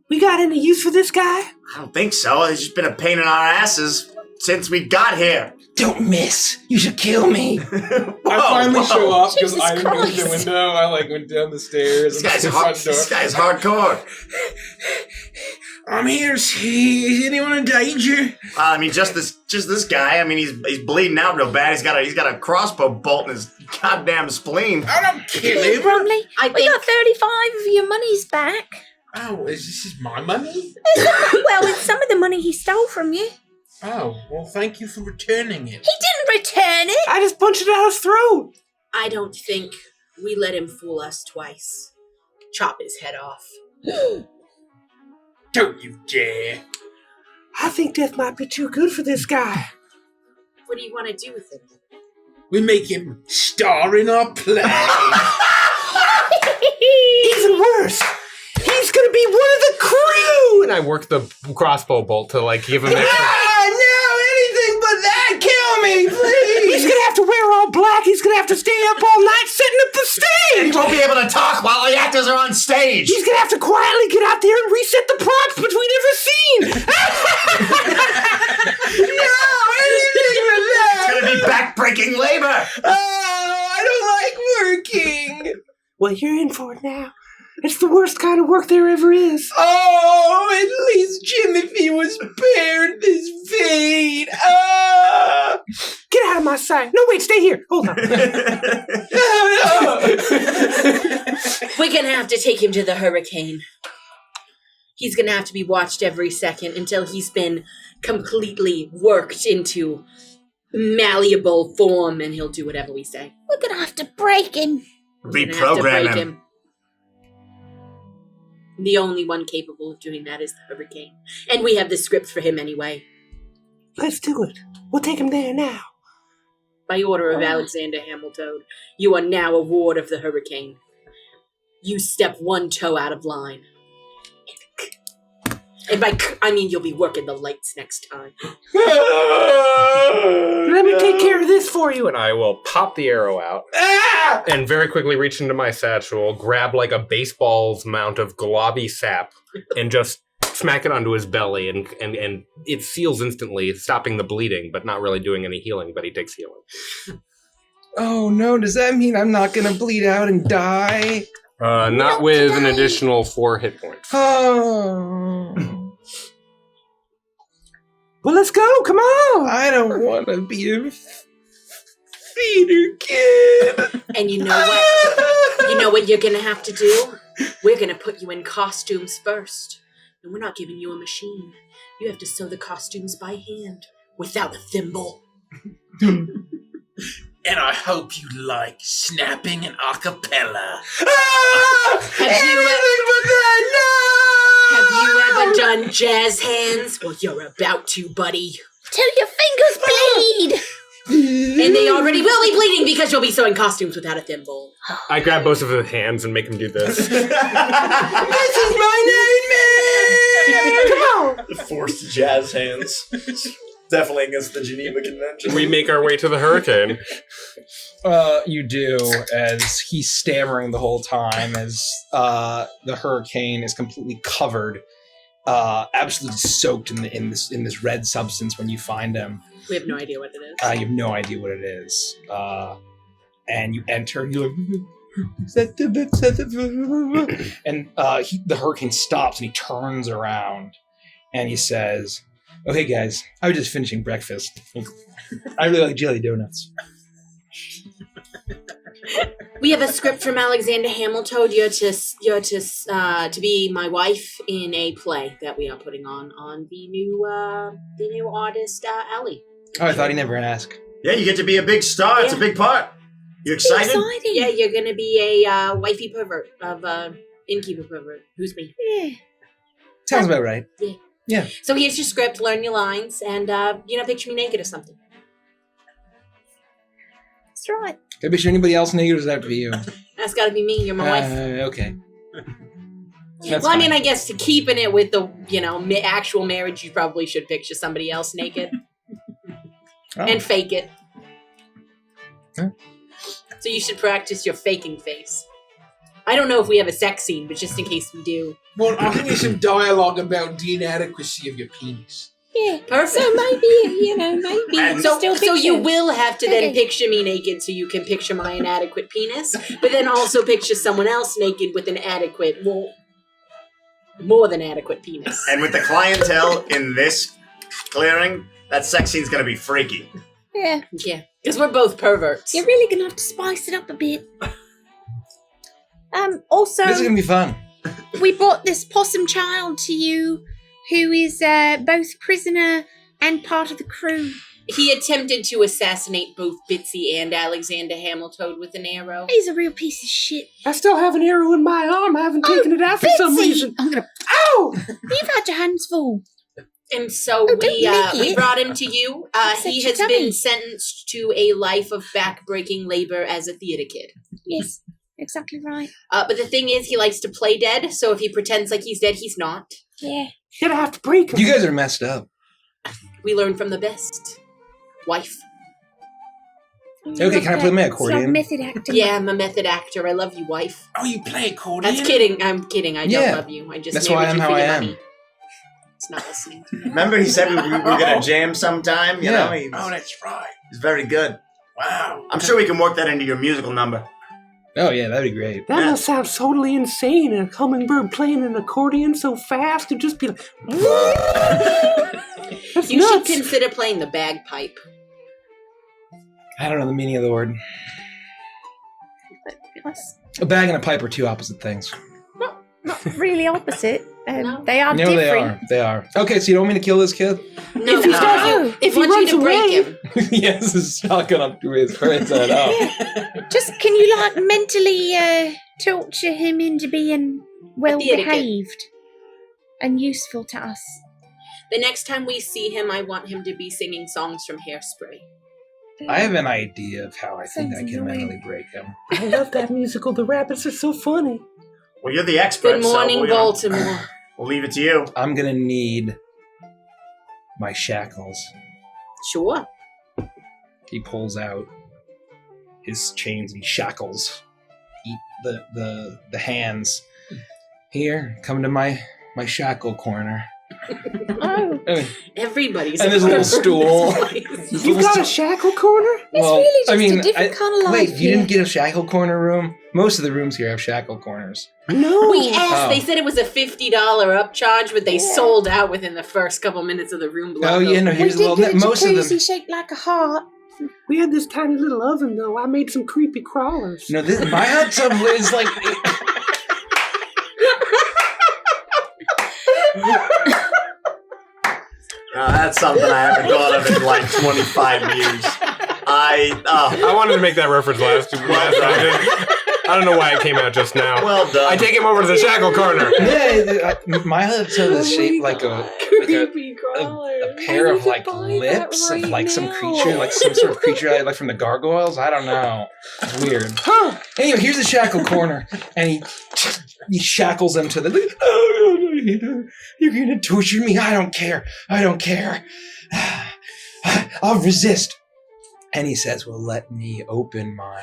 We got any use for this guy? I don't think so. It's just been a pain in our asses since we got here. Don't miss. You should kill me. I finally show up because Jesus I didn't go to the Christ. window. I like went down the stairs. This and guy's, the front door. this guy's hardcore. I'm here. Is anyone in danger? I mean, just this guy. I mean, he's bleeding out real bad. He's got a crossbow bolt in his goddamn spleen. I don't kill him. Probably. I We think got 35 of your money's back. Oh, this is my money? Well, it's some of the money he stole from you. Oh, well, thank you for returning it. He didn't return it. I just punched it out his throat. I don't think we let him fool us twice. Chop his head off. Don't you dare. I think death might be too good for this guy. What do you want to do with him? We make him star in our play. Even worse, he's gonna be one of the crew. And I work the crossbow bolt to like give him extra. No, anything but that. Kill me, please. He's gonna have to wear all black. He's gonna have to stay up all night setting up the And he stage. won't be able to talk while the actors are on stage. He's gonna have to quietly get out there and reset the props between every scene. No, anything but that. It's gonna be back-breaking labor. Oh, I don't like working. Well, you're in for it now. It's the worst kind of work there ever is. Oh, at least Jimothy was spared this fate. Ah. Get out of my sight. No, wait, stay here. Hold on. We're gonna have to take him to the hurricane. He's gonna have to be watched every second until he's been completely worked into malleable form, and he'll do whatever we say. We're gonna have to break him. We're gonna have to Reprogram break him. The only one capable of doing that is the hurricane. And we have the script for him anyway. Let's do it. We'll take him there now. By order of Alexander Hamilton, you are now a ward of the hurricane. You step one toe out of line. And I mean you'll be working the lights next time. Let me take care of this for you. And I will pop the arrow out and very quickly reach into my satchel, grab like a baseball's amount of globby sap, and just smack it onto his belly, and it seals instantly, stopping the bleeding, but not really doing any healing, but he takes healing. Oh no, does that mean I'm not gonna bleed out and die? Not with an additional 4 hit points. Oh. Well, let's go. Come on. I don't want to be a theater kid. And you know what? You know what you're gonna have to do? We're gonna put you in costumes first. And we're not giving you a machine. You have to sew the costumes by hand, without a thimble. And I hope you like snapping and acapella. Have you ever done jazz hands? Well, you're about to, buddy. Till your fingers bleed! And they already will be bleeding because you'll be sewing costumes without a thimble. I grab both of his hands and make him do this. This is my nightmare! Come on. The forced jazz hands. Definitely against the Geneva Convention. We make our way to the hurricane. You do, as he's stammering the whole time, as the hurricane is completely covered, absolutely soaked in this red substance when you find him. We have no idea what it is. You have no idea what it is. And you enter, and you're like, and the hurricane stops, and he turns around, and he says, "Okay, guys, I was just finishing breakfast. I really like jelly donuts." We have a script from Alexander Hamilton. You're to be my wife in a play that we are putting on the new artist Alley. Oh, I thought he never asked. Yeah, you get to be a big star. It's a big part. You excited? Exciting. Yeah, you're gonna be a wifey pervert of innkeeper pervert. Who's me? Yeah. Sounds about right. Yeah. So here's your script. Learn your lines, and picture me naked or something. That's right. Can I picture anybody else naked, or does that have to be you? That's got to be me. You're my wife. Okay. Well, I mean, I guess to keeping it with the actual marriage, you probably should picture somebody else naked and fake it. Huh? So you should practice your faking face. I don't know if we have a sex scene, but just in case we do. Well, I'll give you some dialogue about the inadequacy of your penis. Yeah. Perfect. So maybe, maybe. So you will have to then picture me naked so you can picture my inadequate penis, but then also picture someone else naked with an adequate, more than adequate penis. And with the clientele in this clearing, that sex scene's gonna be freaky. Yeah. Yeah, because we're both perverts. You're really gonna have to spice it up a bit. Also, This is gonna be fun. we brought this possum child to you, who is both prisoner and part of the crew. He attempted to assassinate both Bitsy and Alexander Hamilton with an arrow. He's a real piece of shit. I still have an arrow in my arm. I haven't taken it out for some Bitsy! reason. I'm gonna. Ow! You've had your hands full. And so don't lick we it. brought him to you. Upset He your has tummy. been sentenced to a life of back-breaking labor as a theater kid. Yes, exactly right. But the thing is, he likes to play dead, so if he pretends like he's dead, he's not. Yeah. You're gonna have to break him. You guys are messed up. We learn from the best. Wife. Okay, can I play my accordion? Method acting. Yeah, I'm a method actor. I love you, wife. Oh, you play accordion? That's kidding. I'm kidding. I don't Yeah. love you. I just That's why married I'm you how for I your am. money. It's not listening to me. Remember he said we were gonna jam sometime? You Yeah. know, Oh, that's right. he's very good. Wow. I'm sure we can work that into your musical number. Oh yeah, that'd be great. That must sound totally insane. A hummingbird playing an accordion so fast, it'd just be like. That's You nuts. should consider playing the bagpipe. I don't know the meaning of the word. That's A bag and a pipe are two opposite things. not really opposite. No. They are No, different. they are. Okay, so you don't want me to kill this kid? No, If he no. starts- if he want runs you to break away- him. Yes, this shotgun up to his head up. Just can you mentally torture him into being well theater kid. behaved and useful to us? The next time we see him, I want him to be singing songs from Hairspray. I have an idea of how I think I Sounds can annoying. mentally break him. I love that musical. The rabbits are so funny. Well, you're the expert. Good morning, so Baltimore. We'll leave it to you. I'm gonna need my shackles. Sure. He pulls out his chains and he shackles the hands. Here, come to my shackle corner. Oh, Everybody's And there's a little stool. You've got a shackle corner? it's really just a different kind of life. Wait, you here. didn't get a shackle corner room? Most of the rooms here have shackle corners. No. We asked. Oh. They said it was a $50 upcharge, but they sold out within the first couple minutes of the room block. Oh yeah, no. We Here's a did little. get a Most of jacuzzi them. shaped like a heart. We had this tiny little oven, though. I made some creepy crawlers. No, my hot tub is like. That's something I haven't thought of in like 25 years. I wanted to make that reference last time. I don't know why it came out just now. Well done. I take him over to the shackle corner. Yeah, my hot tub is shaped like a pair of like buy lips that of right like some now. creature, like some sort of creature like from the gargoyles. I don't know. It's weird. Anyway, here's the shackle corner, and he shackles him to the. Oh, you're gonna torture me. I don't care. I'll resist. And he says, "Well, let me open my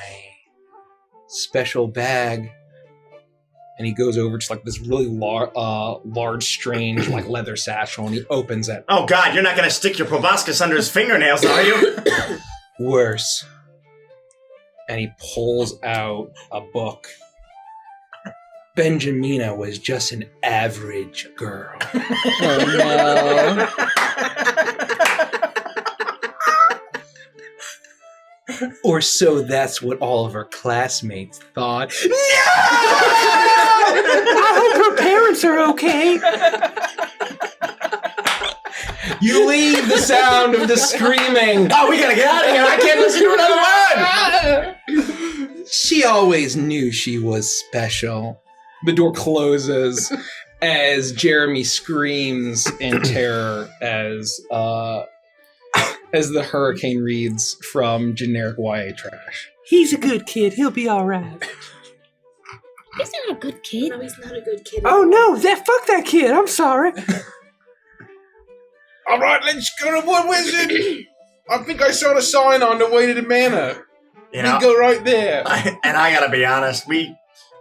special bag." And he goes over to like this really large, strange, like leather satchel, and he opens it. Oh God, you're not gonna stick your proboscis under his fingernails, are you? Worse. And he pulls out a book. Benjamina was just an average girl. Oh no. Or so that's what all of her classmates thought. I hope her parents are okay. You leave the sound of the screaming. Oh, we gotta get out of here. I can't listen to another word. She always knew she was special. The door closes as Jeremy screams in terror as the hurricane reads from generic YA trash. He's a good kid. He'll be all right. He's not a good kid. No, he's not a good kid. Oh no, fuck that kid. I'm sorry. All right, let's go to Wood Wizard. I think I saw the sign on the way to the manor. You We know, go right there. and I gotta be honest,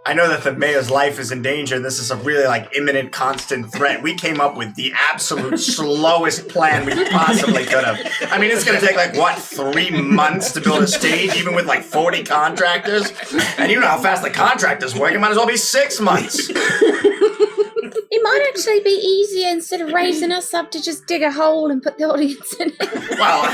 I know that the mayor's life is in danger. This is a really like imminent, constant threat. We came up with the absolute slowest plan we possibly could have. I mean, it's gonna take like what 3 months to build a stage, even with like 40 contractors. And you know how fast the contractors work. It might as well be 6 months. It might actually be easier instead of raising us up to just dig a hole and put the audience in it. Well,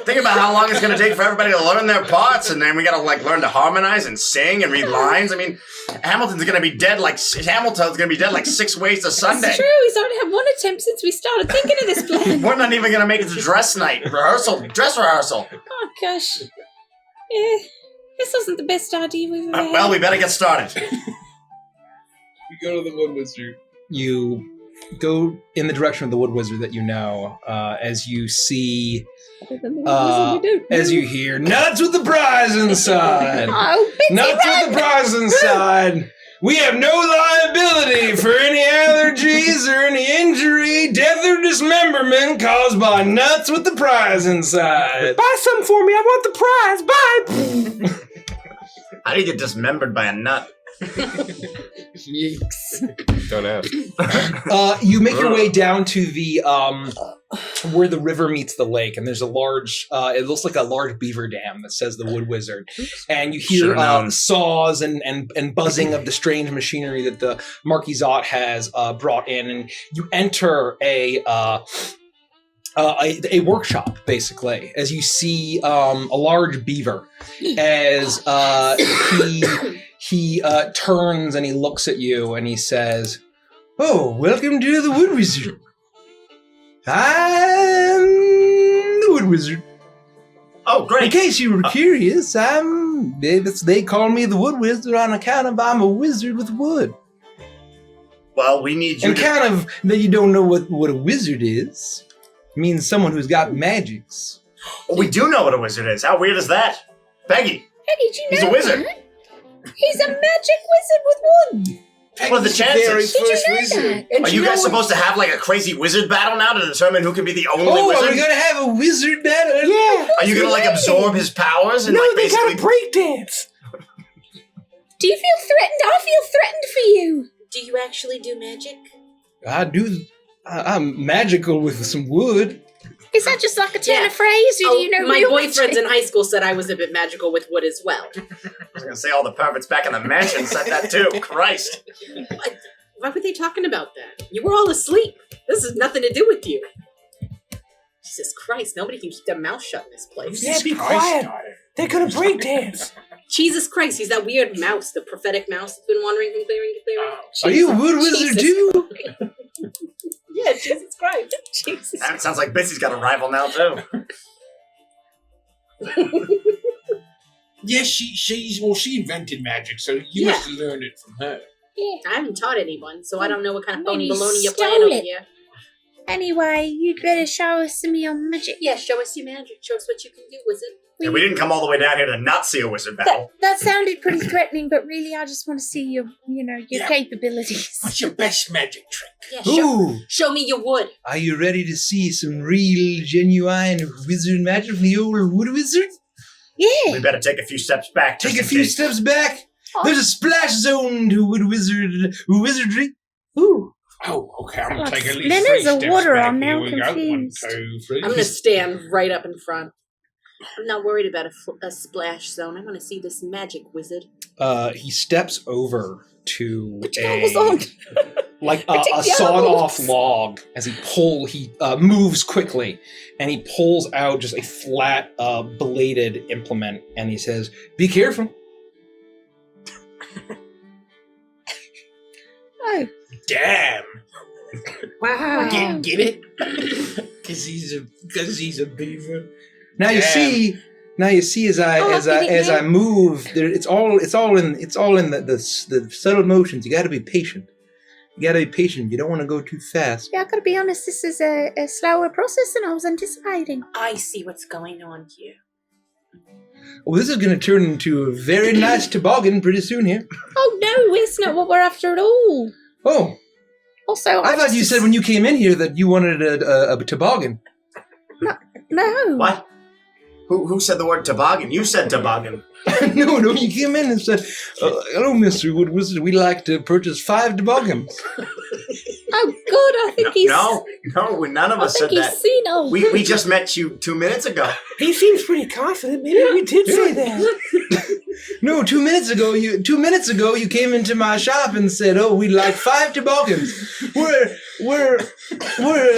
think about how long it's gonna take for everybody to learn their parts, and then we gotta like learn to harmonize and sing and read lines. I mean, Hamilton's gonna be dead like 6 ways to Sunday. That's true. He's only had one attempt since we started thinking of this plan. We're not even gonna make it to dress rehearsal. Oh gosh. Yeah, this wasn't the best idea we've ever had. Well, we better get started. We go to the Wood Wizard. You go in the direction of the Wood Wizard that you know, as you see, as you hear, nuts with the prize inside! Oh, Bitsy, Nuts run! with the prize inside! We have no liability for any allergies or any injury, death, or dismemberment caused by nuts with the prize inside. Buy something for me. I want the prize. Bye. How do you get dismembered by a nut? Yikes. Don't ask. You make your way down to the where the river meets the lake, and there's a large it looks like a large beaver dam that says the Wood Wizard. And you hear saws and buzzing of the strange machinery that the Marquisate has brought in, and you enter a workshop, basically, as you see a large beaver as he turns and he looks at you and he says, "Oh, welcome to the Wood Wizard. I'm the Wood Wizard. Oh, great. In case you were curious, they call me the Wood Wizard on account of I'm a wizard with wood. Well, we need you And kind of that you don't know what a wizard is. It means someone who's got magics. Oh, we do know what a wizard is. How weird is that? Peggy. How did you know He's a wizard. that? He's a magic wizard with wood. What are the chances? Very Did you first know wizard. that? Are you guys supposed to have like a crazy wizard battle now to determine who can be the only wizard? Are we gonna have a wizard battle? Yeah. Are you gonna like absorb his powers and No, like they basically? gotta break dance. Do you feel threatened? I feel threatened for you. Do you actually do magic? I do. I'm magical with some wood. Is that just like a turn Yeah. of phrase? Or do you know my real boyfriends magic? in high school said I was a bit magical with wood as well. I was gonna say all the perverts back in the mansion said that too. Christ. Why were they talking about that? You were all asleep. This has nothing to do with you. Jesus Christ, nobody can keep their mouth shut in this place. Yeah, be quiet. They're gonna break dance. Jesus Christ, he's that weird mouse, the prophetic mouse that's been wandering from clearing to clearing. Are you a wood wizard too? Yeah, Jesus Christ. Jesus. That sounds like Bissy's got a rival now too. Yes, she invented magic, so you must have learned it from her. Yeah. I haven't taught anyone, so I don't know what kind of phony Maybe baloney you're stole playing over it. here. Anyway, you'd better show us some of your magic. Yeah, show us your magic. Show us what you can do, wizard. Yeah, we didn't come all the way down here to not see a wizard battle. That sounded pretty threatening, but really, I just want to see your, your capabilities. What's your best magic trick? Yeah, Ooh, show me your wood. are you ready to see some real, genuine wizard magic from the old wood wizard? Yeah. We better take a few steps back. Take just a in few case. steps back. There's a splash zone to wood wizardry. Ooh. Oh, okay. I'm Like gonna take at least splinters 3 of steps water, back. I'm Here now we go. 1, confused. 2, 3. I'm gonna stand right up in front. I'm not worried about a splash zone. I want to see this magic, wizard. He steps over to Goggles on. like a Take the sawed-off goggles. log as he moves quickly, and he pulls out just a flat bladed implement, and he says, "Be careful." Oh. Damn. Wow. Get it? Because he's a beaver. Now you see as I move, it's all in the subtle motions. You got to be patient. You don't want to go too fast. Yeah, I gotta be honest, this is a slower process than I was anticipating. I see what's going on here. Well, this is going to turn into a very nice toboggan pretty soon here. Oh no, it's not what we're after at all. Oh, Also, I thought you said when you came in here that you wanted a toboggan. No. What? Who said the word toboggan? You said toboggan. No, you came in and said, "Hello, Mr. Wood Wizard. We'd like to purchase 5 toboggans." Oh God, I think he's. No, none of I us think said he's that. senile. We just met you 2 minutes ago. He seems pretty confident. Maybe we did say that. No, 2 minutes ago you came into my shop and said, "Oh, we'd like 5 toboggans. We're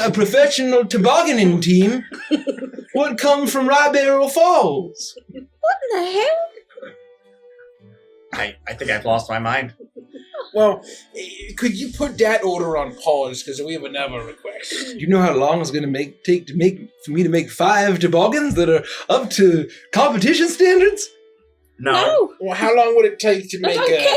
a professional tobogganing team. What come from Rye Barrel Falls?" What in the hell? I think I've lost my mind. Well, could you put that order on pause because we have another request? Do you know how long it's going to take for me to make 5 toboggans that are up to competition standards? No. Well, how long would it take to I make don't care.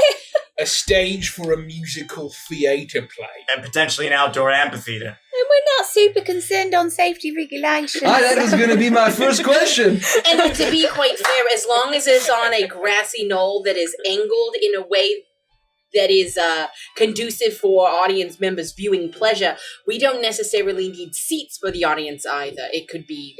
a stage for a musical theatre play? And potentially an outdoor amphitheater. And we're not super concerned on safety regulations. That was going to be my first question. And to be quite fair, as long as it's on a grassy knoll that is angled in a way that is conducive for audience members' viewing pleasure, we don't necessarily need seats for the audience either. It could be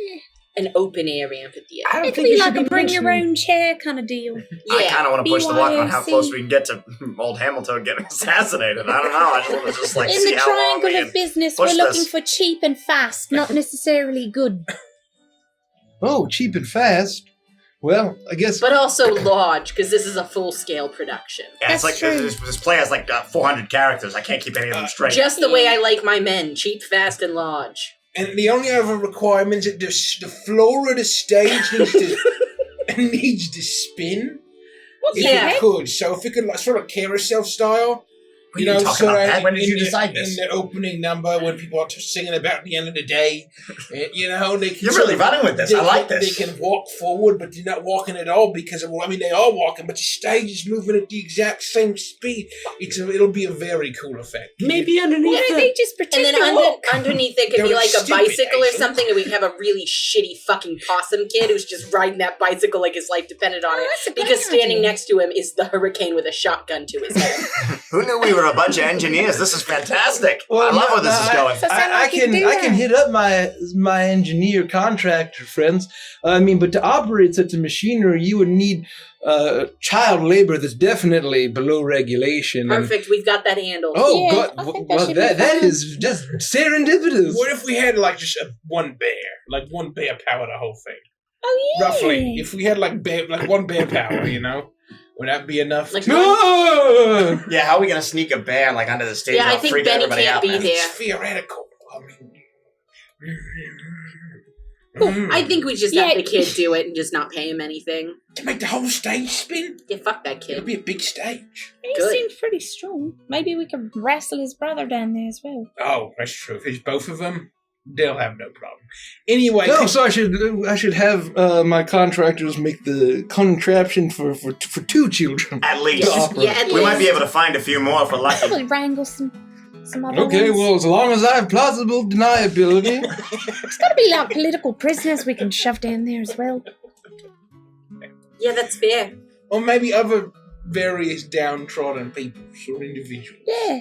an open air amphitheater. I don't It could think be you like should a be bring your mentioning- own chair kind of deal. I kind of want to push the luck on how BYOC. close we can get to old Hamilton getting assassinated. I don't know. I just want to just like In see the how long we triangle can of business, push we're looking this. for cheap and fast, not necessarily good. Oh, cheap and fast. Well, I guess. But also large, because this is a full-scale production. Yeah, it's That's like true. this play has like 400 characters. I can't keep any of them straight. Just the way I like my men, cheap, fast, and large. And the only other requirement is that the floor of the stage needs to spin. If Yeah. it could. So if it could, like, sort of carousel style. What are you talking about that? When did you decide In this? the opening number, when people are singing about the end of the day, they can. You're sort really of- running with this. They I like can- this. They can walk forward, but they're not walking at all because they are walking, but the stage is moving at the exact same speed. It'll be a very cool effect. Maybe underneath Why don't the... they just And pretend then to walk? underneath there could be They're like a stupid, bicycle or actually. something, and we have a really shitty fucking possum kid who's just riding that bicycle like his life depended on Oh, it. that's a great Because standing idea. next to him is the hurricane with a shotgun to his head. Who knew we were a bunch of engineers. This is fantastic. I love where this is going. I can hit up my engineer contractor friends. I mean, but to operate such a machinery, you would need child labor that's definitely below regulation. Perfect. We've got that handled. Oh, Yeah, God. I think Well, that should be that fine. is just serendipitous. What if we had like just one bear? Like one bear power the whole thing? Oh yeah. Roughly. If we had like one bear power, you know? Would that be enough? Like, No! Yeah, how are we gonna sneak a bear like under the stage? Yeah, and I I'll think freak Benny everybody can't out, be man? there. It's theoretical. I mean, I think we just Yeah. have the kid do it and just not pay him anything. to make the whole stage spin, Yeah, fuck that it'll kid. be a big stage. He Good. seems pretty strong. Maybe we could wrestle his brother down there as well. Oh, that's true. If it's both of them, they'll have no problem. Anyway, No, so I should have my contractors make the contraption for two children. At least. Yeah, at We might least. be able to find a few more if we're lucky. Probably wrangle some other Okay, ones. well, as long as I have plausible deniability. It's gotta be like political prisoners we can shove down there as well. Yeah, that's fair. or maybe other various downtrodden peoples or individuals. Yeah.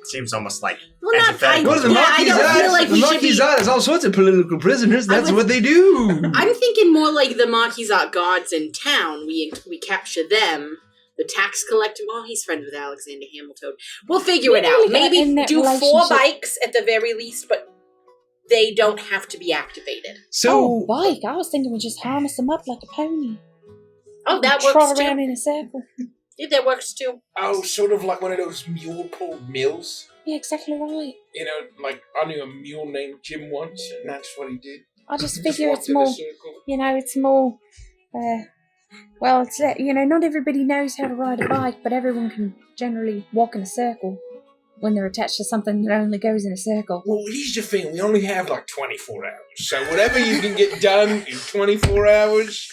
Seems almost like Well, not I. What are the Yeah, I Marquis don't feel like the we should Marquis be. There's all sorts of political prisoners. That's what they do. I'm thinking more like the Marquisat guards in town. We capture them. The tax collector. Well, he's friends with Alexander Hamilton. We'll figure it out. really got in Maybe that do 4 relationship. bikes at the very least, but they don't have to be activated. Oh, bike. I was thinking we just harness them up like a pony. Oh, that Trot works around too. in a circle. Yeah, that works too. Oh, sort of like one of those mule-pulled mills. Yeah, exactly right. You know, like I knew a mule named Jim once, and that's what he did. I just Just figure walked it's in a more, circle. you know, it's more, well, it's, you know, not everybody knows how to ride a bike, but everyone can generally walk in a circle when they're attached to something that only goes in a circle. Well, here's the thing. We only have like 24 hours. So whatever you can get done in 24 hours,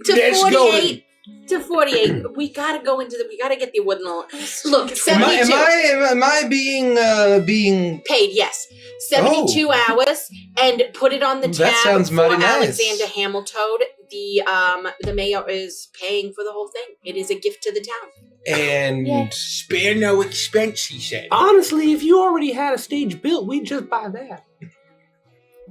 To let's 48. To 48. We gotta go into we gotta get the Woodland. Look, 72. Am I being Paid, yes. 72 hours, and put it on the That tab sounds for mighty nice. Alexander Hamilton. The mayor is paying for the whole thing. It is a gift to the town. and Yeah. spare no expense, he said. Honestly, if you already had a stage built, we'd just buy that.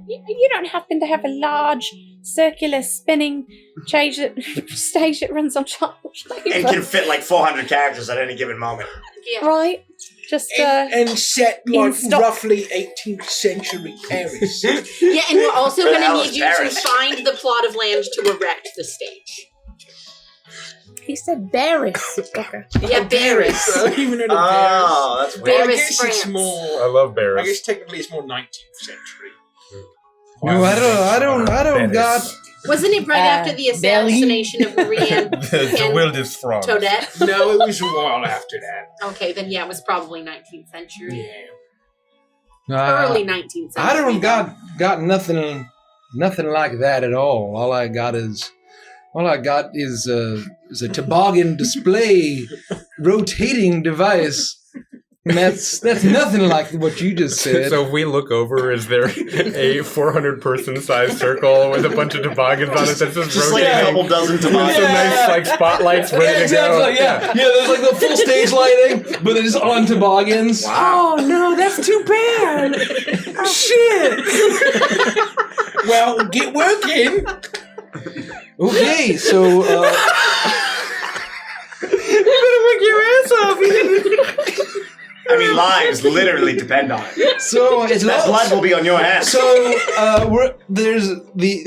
You don't happen to have a large circular spinning stage that runs on childish and labour, can fit like 400 characters at any given moment. Yeah. right? Just And set in like stock. roughly 18th century Paris. Yeah, and we're also Where the going hell to is need you to Paris? find the plot of land to erect the stage. he said Barris. Okay. Yeah, Barris. So even in a Oh, that's Paris. weird. I Paris, guess France. it's more. I love I bears. guess technically it's more 19th century. no, I don't got. Wasn't it right after the assassination of Marie-Anne The wildest frog. Toadette? No, it was a while after that. Okay, then yeah, it was probably 19th century. Uh, Early 19th century. I don't though. got nothing like that at all. All I got is a toboggan display rotating device. And that's nothing like what you just said. So if we look over, is there a 400-person size circle with a bunch of toboggans on it that's just like a rotating? couple dozen With some toboggans. nice like spotlights ready to exactly, go. yeah. There's like the full stage lighting, but it's on toboggans. Oh no, that's too bad. Shit. Well, get working. Okay, so I mean, lives literally depend on it. so it's That blood will be on your hands. So there's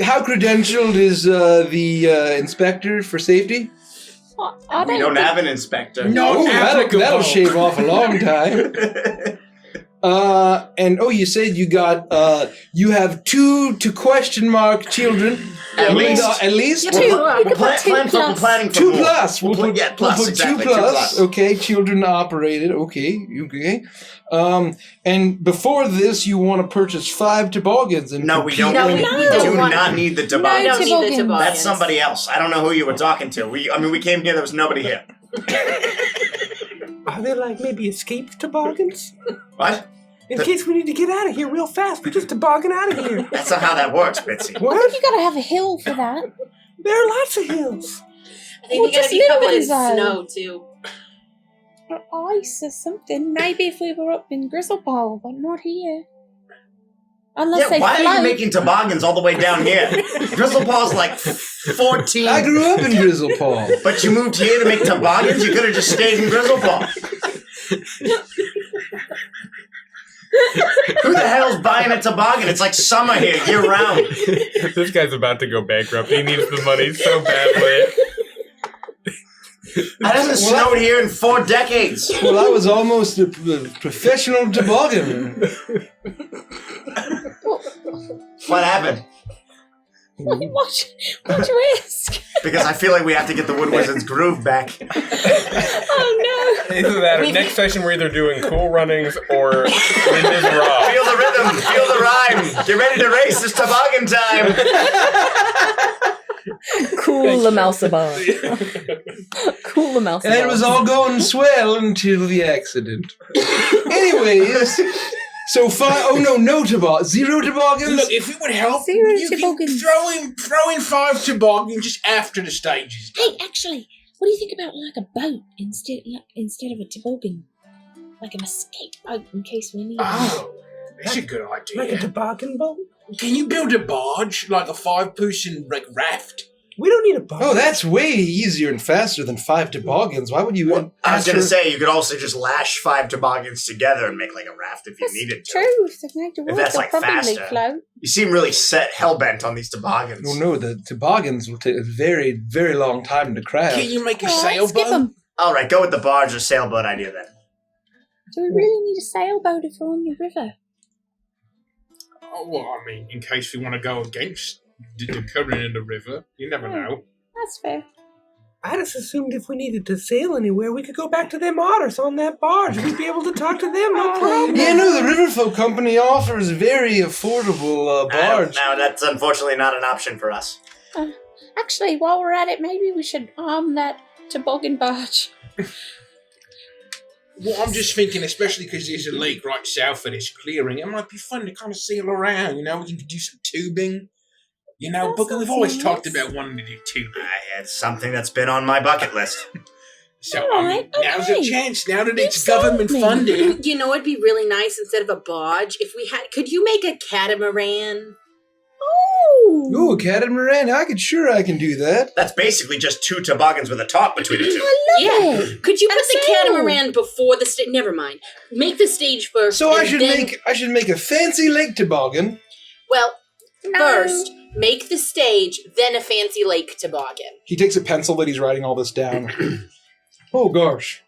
how credentialed is the inspector for safety? I we don't have an inspector. No, That'll shave off a long time. And you said you have 2 question mark children. At least. At least. Yeah, We're, two. we're planning for 2 more. plus. We'll put plus, 2 exactly, 2 plus. plus. Okay, children operated. Okay. And before this, you want to purchase 5 toboggans and No, we compete don't. No, in- we We don't do want- not need the We toboggan. don't need the Toboggans. toboggans. That's somebody else. I don't know who you were talking to. We came here, there was nobody here. Are there like maybe escape toboggans? What? In case we need to get out of here real fast, we just toboggan out of here. That's not how that works, Bitsy. I What? think you gotta have a hill for that. There are lots of hills. I think Well, we gotta just be little covered in ones, though. snow too. or ice or something. Maybe if we were up in Grizzleball, but not here. Unless they why float. are you making toboggans all the way down here? Grizzlepaw's like 14. I grew up in Grizzlepaw. But you moved here to make toboggans? You could have just stayed in Grizzlepaw. Who the hell's buying a toboggan? It's like summer here, year round. This guy's about to go bankrupt. He needs the money so badly. It hasn't snowed here in 4 decades. Well, I was almost a professional toboggan. What happened? What you ask? Because I feel like we have to get the Wood Wizard's groove back. Oh no! Either that or next session we're either doing cool runnings or Linda's Raw. Feel the rhythm, feel the rhyme. Get ready to race, it's toboggan time. Cool the mouse about. Cool the mouse And it was all going swell until the accident. Anyways, so no toboggans. 0 toboggans? Look, if it would help, Zero you toboggans. can throw in 5 toboggans just after the stage is done. Hey, actually, what do you think about like a boat instead of a toboggan? Like an escape boat in case we need it. Oh, that's a good idea. Like a toboggan boat? Can you build a barge, like a 5-person raft? We don't need a boat. Oh, that's way easier and faster than 5 toboggans. Why would you... I was going to say, you could also just lash 5 toboggans together and make like a raft if you needed to. True, if they make the If that's water like probably faster. float. You seem really hell-bent on these toboggans. Oh, no, the toboggans will take a very, very long time to craft. Can you make a Let's give sailboat? 'em. All right, go with the barge or sailboat idea then. Do we really need a sailboat if we're on the river? Oh, well, I mean, in case we want to go against the current in the river, you never know. That's fair. I just assumed if we needed to sail anywhere, we could go back to them otters on that barge. We'd be able to talk to them, no problem. Yeah, no, the Riverfolk Company offers very affordable barge. Now, that's unfortunately not an option for us. Actually, while we're at it, maybe we should arm that toboggan barge. Well, I'm just thinking, especially because there's a lake right south of this clearing, it might be fun to kind of sail around, you know? We can do some tubing. You know, That Booker, we've sounds always nice. talked about wanting to do tubing. It's something that's been on my bucket list. So, Alright, now's okay. a chance, now that You it's sold government me. funded. You know, it'd be really nice instead of a barge if we had. Could you make a catamaran? Oh, a catamaran. I can do that. That's basically just 2 toboggans with a top between the 2. I love it. Could you And put the sail. catamaran before the stage? Never mind. Make the stage first. So I and should then- make a fancy lake toboggan. Well, No. first make the stage, then a fancy lake toboggan. He takes a pencil that he's writing all this down. Oh gosh.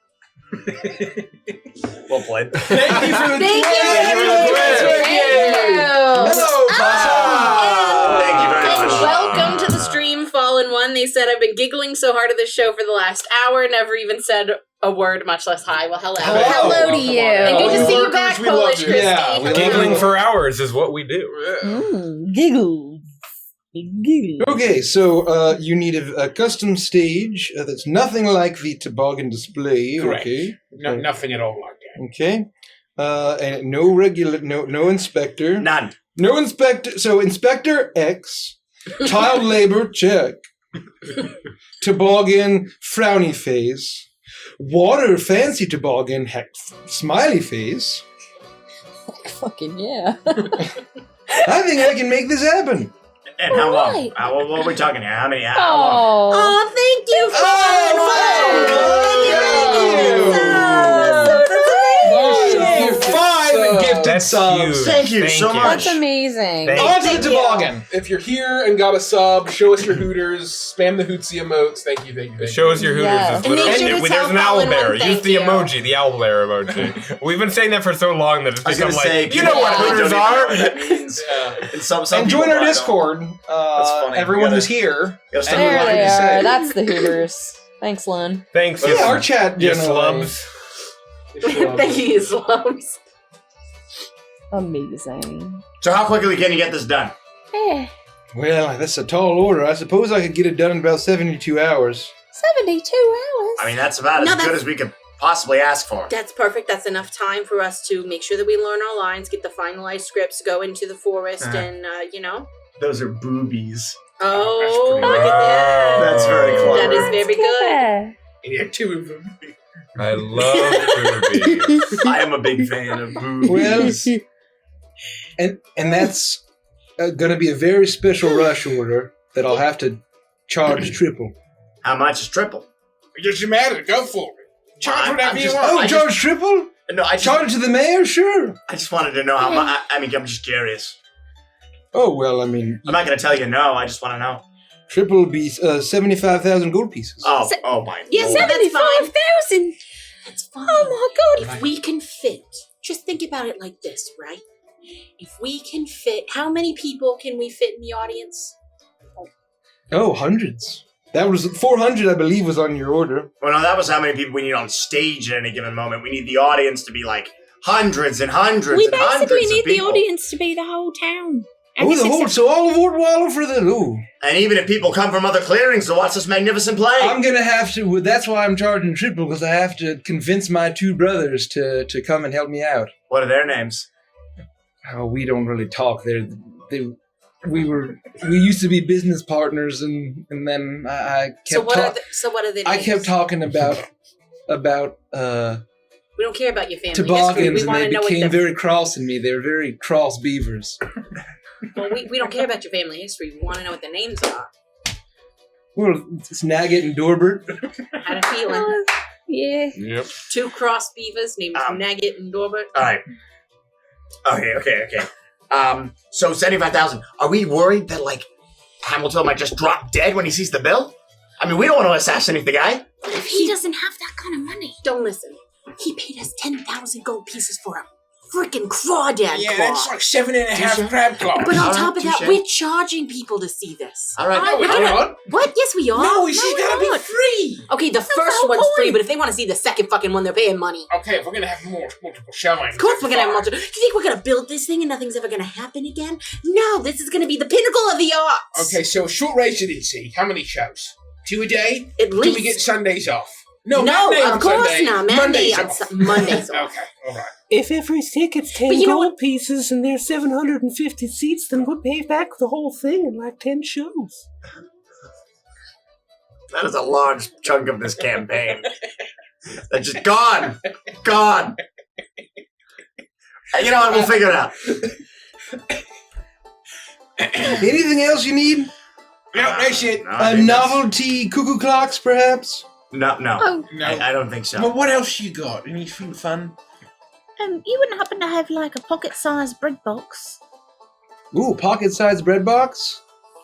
Well played. Thank you for the Thank you. Hello, Thank you very And much. welcome to the stream, Fallen One. They said I've been giggling so hard at this show for the last hour, never even said a word, much less hi. Well, hello. Hello to you. And good to see you Workers, back, we love Polish you. Christy. Yeah, we love Hello. Giggling for hours is what we do. Giggles. Giggles. Okay, so you need a custom stage that's nothing like the toboggan display. Correct. Okay. Nothing at all like that. Okay. And no inspector. None. No inspector. So inspector X, child labor check, toboggan frowny face, water fancy toboggan heck smiley face. Fucking yeah. I think I can make this happen. And how long? Alright. What are we talking here? How many? How long? Oh. Oh, thank you, Oh, Fallen One. You're 5 gifted That's subs. huge. Thank you so much. That's amazing. Thank On to Thank the you. toboggan. If you're here and got a sub, show us your Hooters, spam the Hootsy emotes. Thank you, thank you, thank Show us your Hooters. Yeah. Is And make literally- sure to there's tell an owl Fallen bear. One Use thank the you. emoji, the owl bear emoji. We've been saying that for so long that it's I was become gonna like, say, you know what people Hooters don't even know are? what that means. Yeah. And some And people join our don't. Discord. That's funny. Everyone We who's gotta- here. Gotta start There reminding they you. are. That's the Hooters. Thanks, Lynn. Thanks, Yeah, our chat you generally. slubs. Thank you, slums. Amazing. So how quickly can you get this done? Yeah, Well, that's a tall order. I suppose I could get it done in about 72 hours. 72 hours. I mean, that's about No, as good that's- as we could possibly ask for. That's perfect. That's enough time for us to make sure that we learn our lines, get the finalized scripts, go into the forest, and, Those are boobies. Oh, pretty look at that. That's very clever. That is very good. Clever. And you had 2 of them. I love boobies. I am a big fan of boobies. Well, and that's going to be a very special rush order that I'll have to charge triple. How much is triple? It doesn't matter. Go for it. Charge whatever you want. Oh, charge triple? No, I charge to the mayor? Sure. I just wanted to know how much. I mean, I'm just curious. Oh, well, I mean... I'm not going to tell you no. I just want to know. Triple would be 75,000 gold pieces. Oh my. Yeah, Lord. 75,000! That's fine. Oh my god! If we can fit, just think about it like this, right? If we can fit, how many people can we fit in the audience? Oh, hundreds. That was 400, I believe, was on your order. Well, no, that was how many people we need on stage at any given moment. We need the audience to be like hundreds and hundreds We and hundreds basically of need the people. audience to be the whole town. Oh, the whole, so all of Wardwallow for the... Ooh. And even if people come from other clearings to watch this magnificent play. I'm going to have to... That's why I'm charging triple, because I have to convince my two brothers to come and help me out. What are their names? Oh, we don't really talk. We used to be business partners, and then I kept... So what are the names? I kept talking about we don't care about your family toboggans, history. We and they became very cross in me. They're very cross beavers. Well, we don't care about your family history. We want to know what the names are. Well, it's Nagget and Dorbert. Had a feeling. Yeah. Yep. Two cross beavers named Nagget and Dorbert. All right. Okay. So 75,000. Are we worried that like Hamilton might just drop dead when he sees the bill? I mean, we don't want to assassinate the guy. If he doesn't have that kind of money. Don't listen. He paid us 10,000 gold pieces for a freaking crawdad Yeah, claw. that's like 7.5 crab claws. But on All top right, of that, touche. we're charging people to see this. All right. No, we're not. What? Yes, we are. No, she's we're gotta be not. free. Okay, the first whole one's free, point. but if they want to see the second fucking one, they're paying money. Okay, if we're gonna have multiple showings. Of course we're gonna have fine. multiple. You think we're gonna build this thing and nothing's ever gonna happen again? No, this is gonna be the pinnacle of the arts. Okay, so short residency. How many shows? 2 a day? At Do least. we get Sundays off? No, Monday of on course Sunday. not. Mondays on off. Mondays off. Okay, all right. If every ticket's 10 But you know gold pieces and there's 750 seats, then we'll pay back the whole thing in like 10 shows. That is a large chunk of this campaign. That's just gone. Gone. You know what? We'll figure it out. Anything else you need? No, that's it. No, I think Novelty cuckoo clocks, perhaps? No. Oh, No. I don't think so. Well, what else you got? Anything fun? you wouldn't happen to have like a pocket-sized bread box? Ooh, pocket-sized bread box?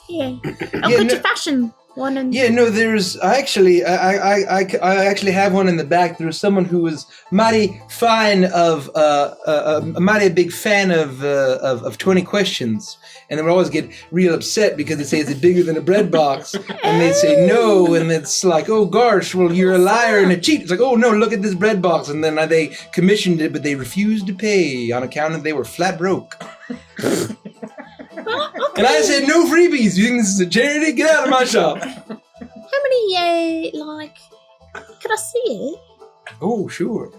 Yeah. Yeah, Good no- to fashion one and Yeah, no, there's I actually have one in the back. There's someone who was mighty fine of a mighty big fan of 20 questions, and they would always get real upset because they say is it bigger than a bread box, and they'd say no, and it's like, oh gosh, well you're a liar and a cheat. It's like, oh no, look at this bread box, and then they commissioned it, but they refused to pay on account of they were flat broke. And I said, no freebies. You think this is a charity? Get out of my shop. How many, could I see it? Oh, sure.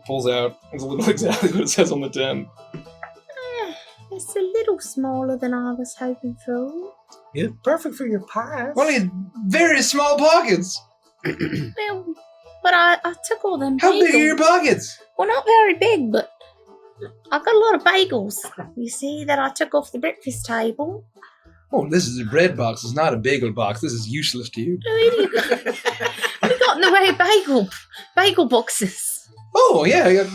Pulls out. It's a little exactly what it says on the tin. It's a little smaller than I was hoping for. It's perfect for your pies. Only very small pockets. Well, but I took all them How bagels. big are your pockets? Well, not very big, but I've got a lot of bagels. You see that I took off the breakfast table. Oh, this is a bread box. It's not a bagel box. This is useless to you. We got in the way of bagel boxes. Oh, yeah. I got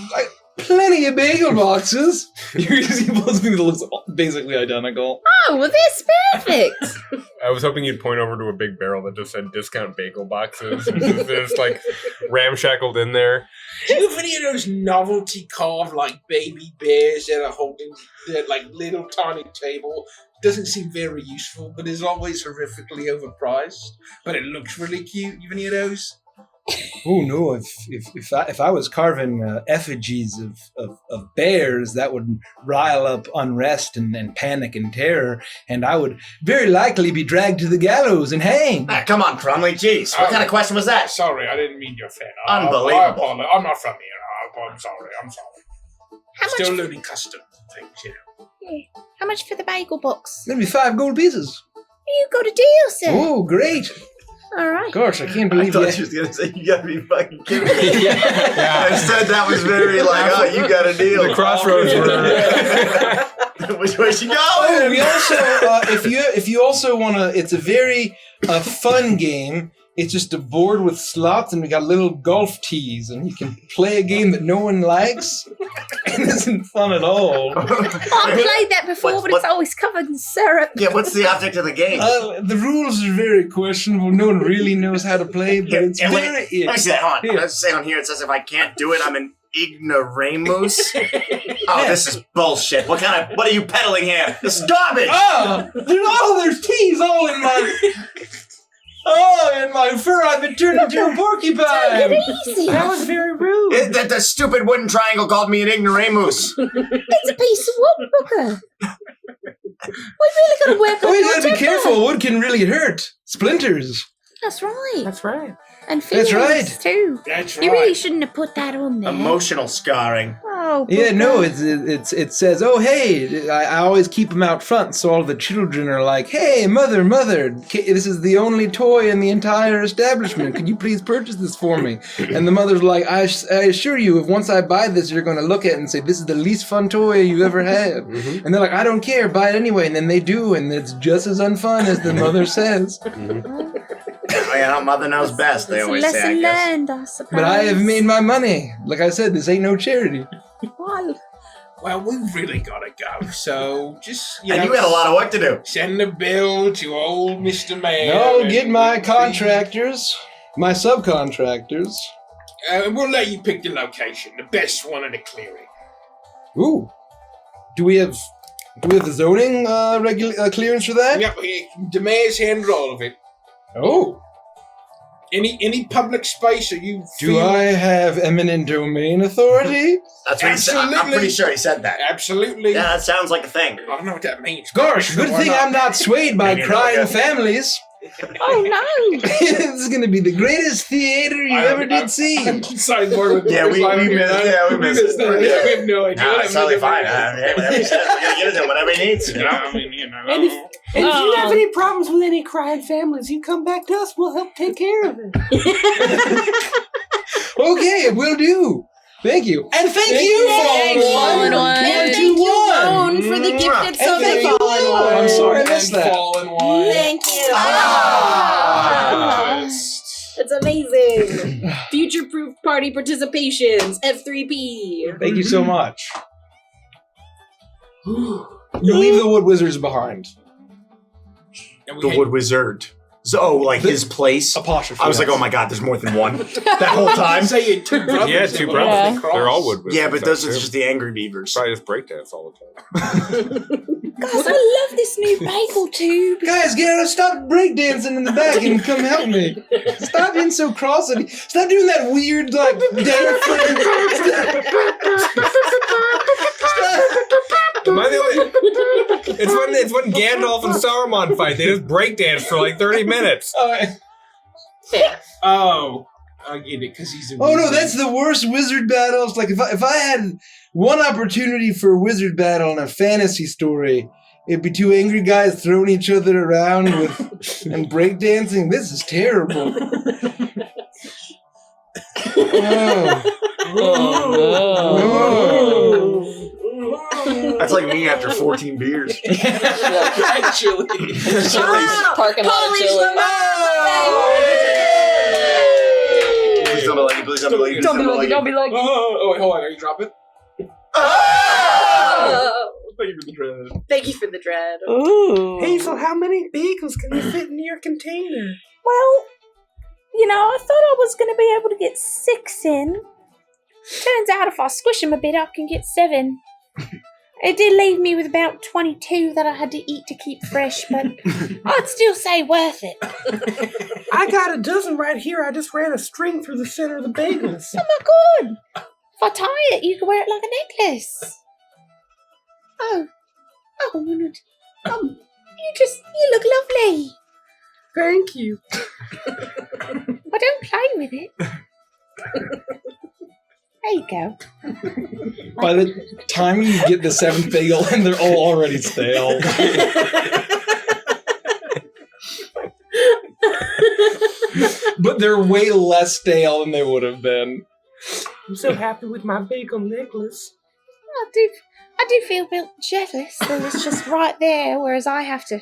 plenty of bagel boxes. You see both things that looks basically identical. Oh, well, this perfect. I was hoping you'd point over to a big barrel that just said discount bagel boxes. There's like ramshackled in there. Do you have any of those novelty carved like baby bears that are holding that like little tiny table? Doesn't seem very useful, but is always horrifically overpriced. But it looks really cute. You have any of those? Oh no! If I was carving effigies of bears, that would rile up unrest and panic and terror, and I would very likely be dragged to the gallows and hanged. Ah, come on, Crumley. Jeez, what kind of question was that? Sorry, I didn't mean your fan. Unbelievable. I apologize. I'm not from here. I'm sorry. How Still much? learning custom things, you know. Yeah. How much for the bagel box? That'd be 5 gold pieces. You got a deal, sir. Oh, great! All right. Gosh, I can't I believe thought she was gonna say, "You gotta be fucking kidding me." Yeah. Instead, that was very like, "Oh, you got a deal." The crossroads were. Which way she Oh, going? we also, if you also want to, it's a very fun game. It's just a board with slots, and we got little golf tees, and you can play a game that no one likes. It isn't fun at all. I've played that before, but it's always covered in syrup. Yeah, what's the object of the game? The rules are very questionable. No one really knows how to play, but it's Yeah, very. let me see that. Hold on. Here. Let's say on here it says if I can't do it, I'm an ignoramus. Oh, this is bullshit. What are you peddling here? This is garbage! There's tees all in my. Oh, in my fur, I've been turned into a porcupine. That was very rude. The stupid wooden triangle called me an ignoramus. It's a piece of wood, Booker. We really got to work on Oh, you your gotta be temper. careful. Wood can really hurt. Splinters. That's right. That's right. And That's feelings, right. too. That's You really shouldn't have put that on there. Emotional scarring. Oh, Yeah, Booker. no, it says, oh, hey, I always keep them out front, so all the children are like, hey, mother, this is the only toy in the entire establishment. Could you please purchase this for me? And the mother's like, I assure you, if once I buy this, you're going to look at it and say, this is the least fun toy you've ever had. Mm-hmm. And they're like, I don't care, buy it anyway. And then they do, and it's just as unfun as the mother says. Oh, yeah, mother knows best, they It's a always say, I lesson guess. learned, I suppose. But I have made my money. Like I said, this ain't no charity. Well, we've really got to go, so just, And you got a lot of work to do. Send a bill to old Mr. Mayor. No, and get my contractors, my subcontractors. We'll let you pick the location, the best one in the clearing. Ooh. Do we have the zoning clearance for that? Yep, the mayor's handled all of it. Oh. Any public space or you Do I have eminent domain authority? That's what he said. I'm pretty sure he said that. Absolutely. Yeah, that sounds like a thing. I don't know what that means. Gosh, good thing I'm not swayed by Maybe not, crying yeah. families. Oh, no. This is going to be the greatest theater you ever did see. Sidebar with Yeah, we missed that. it. We have no idea. No, it's totally fine. Hey, whatever he says, we're going to give him whatever he needs. You know? I mean, you know. And if you have any problems with any crying families, you come back to us. We'll help take care of it. Okay, will do. Thank you. And thank you, Thanks, Fallen Fallen One. One. And One, thank two, you, one. Lone, for the gifted And sub thank you, Fallen Lone. One. I'm sorry I And missed that. Fallen One. Thank you. Ah. It's amazing. Future-proof party participations. F3P. Thank you so much. You leave the Wood Wizards behind. The Wood Wizard. So, like his place. Apostrophe. I was like, oh my god, there's more than one. That whole time. I'm saying two brothers. Yeah, two that brothers. were crossed. They're all wood wizards. Yeah, but those are too. just the angry beavers. Probably just breakdance all the time. Guys, I love this new bagel tube. Guys, stop breakdancing in the back and come help me. Stop being so cross at me. Stop doing that weird, like, dance Am I the only... It's when Gandalf and Saruman fight. They just breakdance for like 30 minutes. Oh, I get it, because he's a Oh no, wizard. that's the worst wizard battles. Like if I had one opportunity for a wizard battle in a fantasy story, it'd be two angry guys throwing each other around with and breakdancing. This is terrible. That's like me after 14 beers. Actually. Parking lot of Chili. Please don't be like, please don't be like, Don't be like, don't be like. Oh, wait, hold on. Are you dropping? Oh. Thank you for the dread. Thank you for the dread. Ooh. Hazel, how many bagels can you fit in your container? Well, I thought I was going to be able to get 6 in. Turns out if I squish them a bit, I can get 7. It did leave me with about 22 that I had to eat to keep fresh, but I'd still say worth it. I got a dozen right here. I just ran a string through the center of the bagels. Oh my god! If I tie it, you can wear it like a necklace. Oh, Woodland. You look lovely. Thank you. I don't play with it. There you go. By the time you get the 7th bagel, and they're all already stale. but they're way less stale than they would have been. I'm so happy with my bagel necklace. I do feel a bit jealous that it's just right there, whereas I have to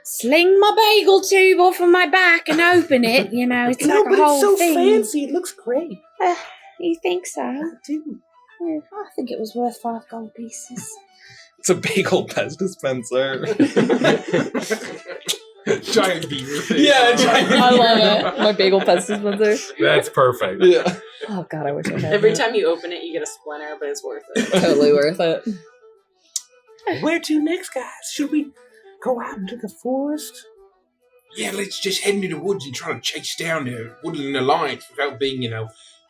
sling my bagel tube off of my back and open it. It's No, like but a whole it's so thing. fancy. It looks great. You think so? I do. Well, I think it was worth 5 gold pieces. It's a bagel pest dispenser. Giant beaver thing. Yeah, giant I love it. My bagel pest dispenser. That's perfect. Yeah. Oh god, I wish I had Every that. time you open it, you get a splinter, but it's worth it. Totally worth it. Where to next, guys? Should we go out into the forest? Yeah, let's just head into the woods and try to chase down the Woodland Alliance without being,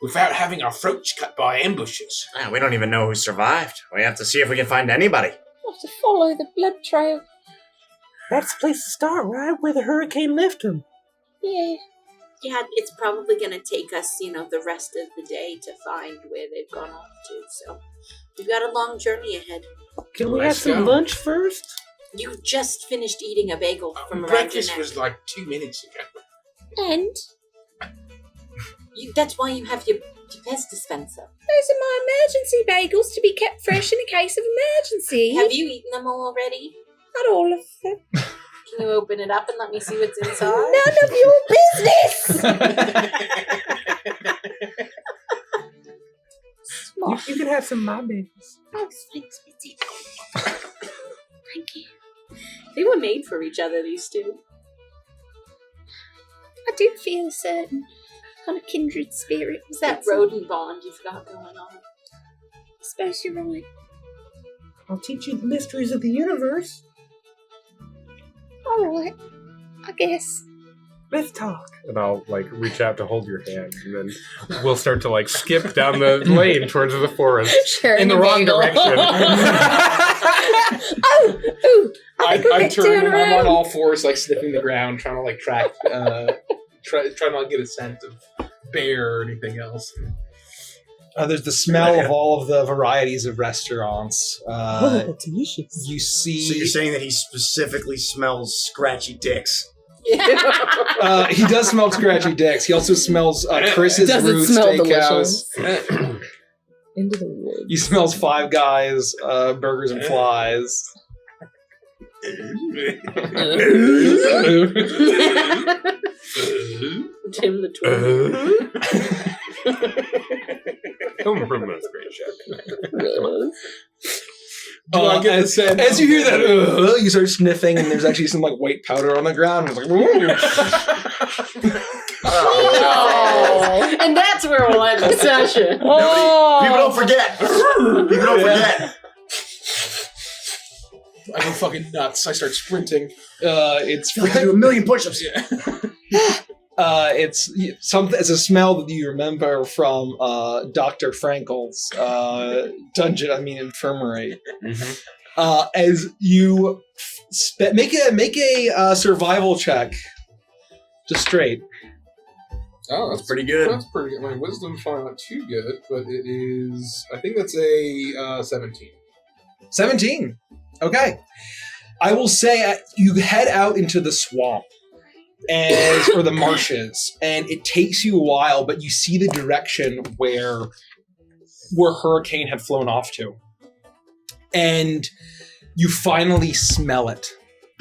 without having our throats cut by ambushes. We don't even know who survived. We have to see if we can find anybody. We'll have to follow the blood trail. That's the place to start, right? Where the hurricane left him. Yeah. Yeah, it's probably going to take us, the rest of the day to find where they've gone off to. So we've got a long journey ahead. Can we have Let's some go. lunch first? You just finished eating a bagel from around your Breakfast neck. was like 2 minutes ago. And That's why you have your pest dispenser. those are my emergency bagels to be kept fresh in a case of emergency. Have you eaten them all already? Not all of them. Can you open it up and let me see what's inside? None of your business! Smart. You can have some of my bagels. Oh, thanks, Mitzi. Thank you. They were made for each other, these two. I do feel a certain kind of kindred spirit. It's that rodent bond you've got going on. I suppose you're right. I'll teach you the mysteries of the universe. All right. I guess. Let's talk. And I'll reach out to hold your hand, and then we'll start to skip down the lane towards the forest Sharing in the a wrong bagel. direction. Ooh! I turn turn and I'm on around. all fours, sniffing the ground, trying to track, trying to get a scent of bear or anything else. There's the smell of all of the varieties of restaurants. That's delicious. You see. So you're saying that he specifically smells scratchy dicks? He does smell scratchy dicks. He also smells Chris's Does it Root smell Steakhouse. Into the woods. He smells Five Guys, burgers and flies. Tim the Twin. Home improvement is great, Jack. As you hear that, you start sniffing, and there's actually some white powder on the ground. It's Oh. And that's where we'll end the session. People don't forget. People don't forget. I go fucking nuts. I start sprinting. It's You do a million push-ups. it's a smell that you remember from Dr. Frankel's infirmary. Mm-hmm. As you make a survival check, just straight. Oh, that's Pretty good. That's pretty good. My wisdom's probably not too good, but it is. I think that's a 17. 17. Okay. I will say you head out into the swamp or the marshes, and it takes you a while, but you see the direction where Hurricane had flown off to. And you finally smell it.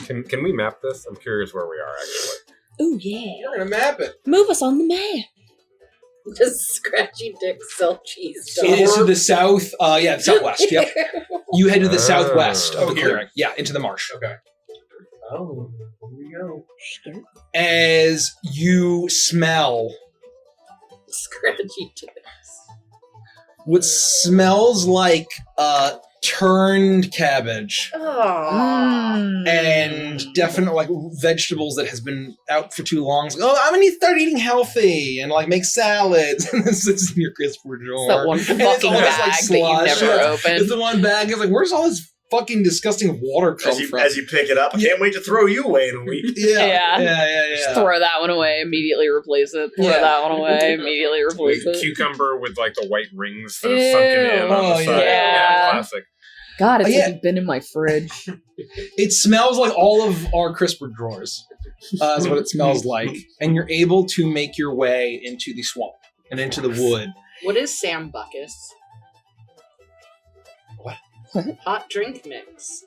Can we map this? I'm curious where we are, actually. Ooh, yeah. You're gonna map it. Move us on the map. Just scratchy dick sell cheese. It is to the south, southwest, yep. You head to the southwest of the here? clearing. Yeah, into the marsh. Okay. Oh, here we go. As you smell Scratchy dicks. what smells like turned cabbage Oh. and definitely vegetables that has been out for too long. It's like, I'm gonna start eating healthy and make salads. And this is in your crisper drawer. It's that one And it's fucking all this, bag that you slush. never It's opened. the one bag. It's where's all this fucking disgusting water come from? As you pick it up, I can't wait to throw you away in a week. Yeah. Just throw that one away, immediately replace it. Throw that one away, immediately replace it. Cucumber with the white rings that are sunken in on the side. Yeah. Classic. God, it's like been in my fridge. It smells like all of our crisper drawers. is what it smells like. And you're able to make your way into the swamp and into the wood. What is Sam Buckus? What? Hot drink mix.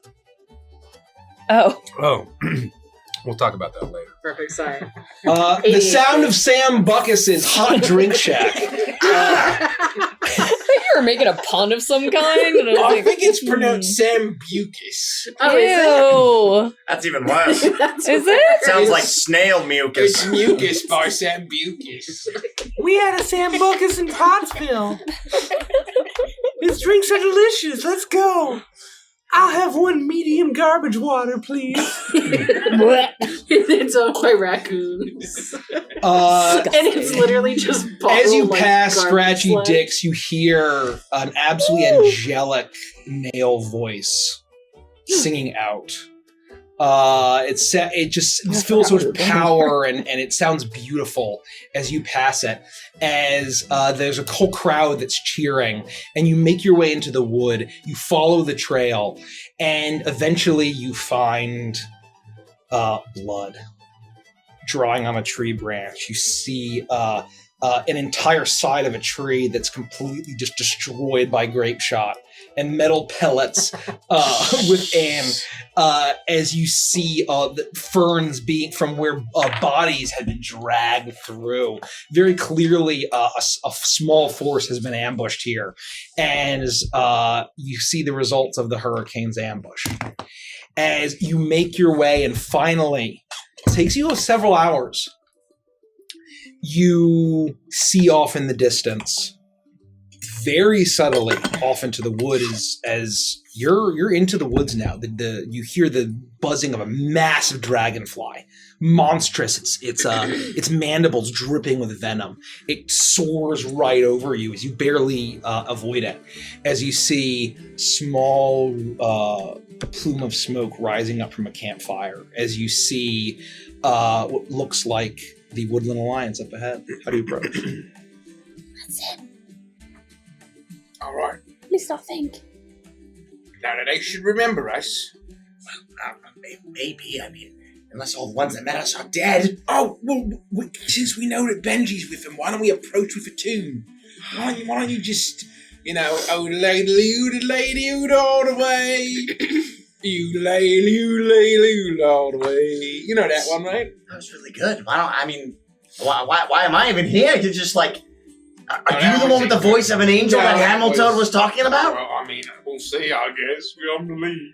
Oh. Oh, we'll talk about that later. Perfect, sorry. The sound of Sam Buckus's hot drink shack. I thought you were making a pun of some kind. And I think it's pronounced Sambucus. Oh, Ew. That's even worse. Is it? Sounds like snail mucus. It's mucus by Sambucus. We had a Sam Buckus in Pottsville. His drinks are delicious. Let's go. I'll have one medium garbage water, please. It's owned by raccoons. And it's literally just as you bottled, pass garbage Scratchy sludge. Dicks, you hear an absolutely angelic male voice singing out. It just fills with power and it sounds beautiful as you pass it. As there's a whole crowd that's cheering, and you make your way into the wood. You follow the trail, and eventually you find blood drawing on a tree branch. You see an entire side of a tree that's completely just destroyed by grape shot and metal pellets within. As you see the ferns being from where bodies had been dragged through. Very clearly, a small force has been ambushed here, as you see the results of the hurricane's ambush. As you make your way, and finally, it takes you several hours. You see off in the distance, very subtly off into the wood, as you're into the woods now. You hear the buzzing of a massive dragonfly, monstrous. Its mandibles dripping with venom. It soars right over you as you barely avoid it. As you see small plume of smoke rising up from a campfire. As you see what looks like the Woodland Alliance up ahead. How do you approach? That's it. All right. At least I think. Now that they should remember us. Maybe. I mean, unless all the ones that met us are dead. Oh, well, since we know that Benji's with them, why don't we approach with a tune? Why don't you just, oh, lady, all the way. All the way. You know that one, right? That was really good. Why am I even here? You're just like, are you the one with the voice of an angel that Hamilton was talking about? Well, I mean, we'll see, I guess. I'm the lead,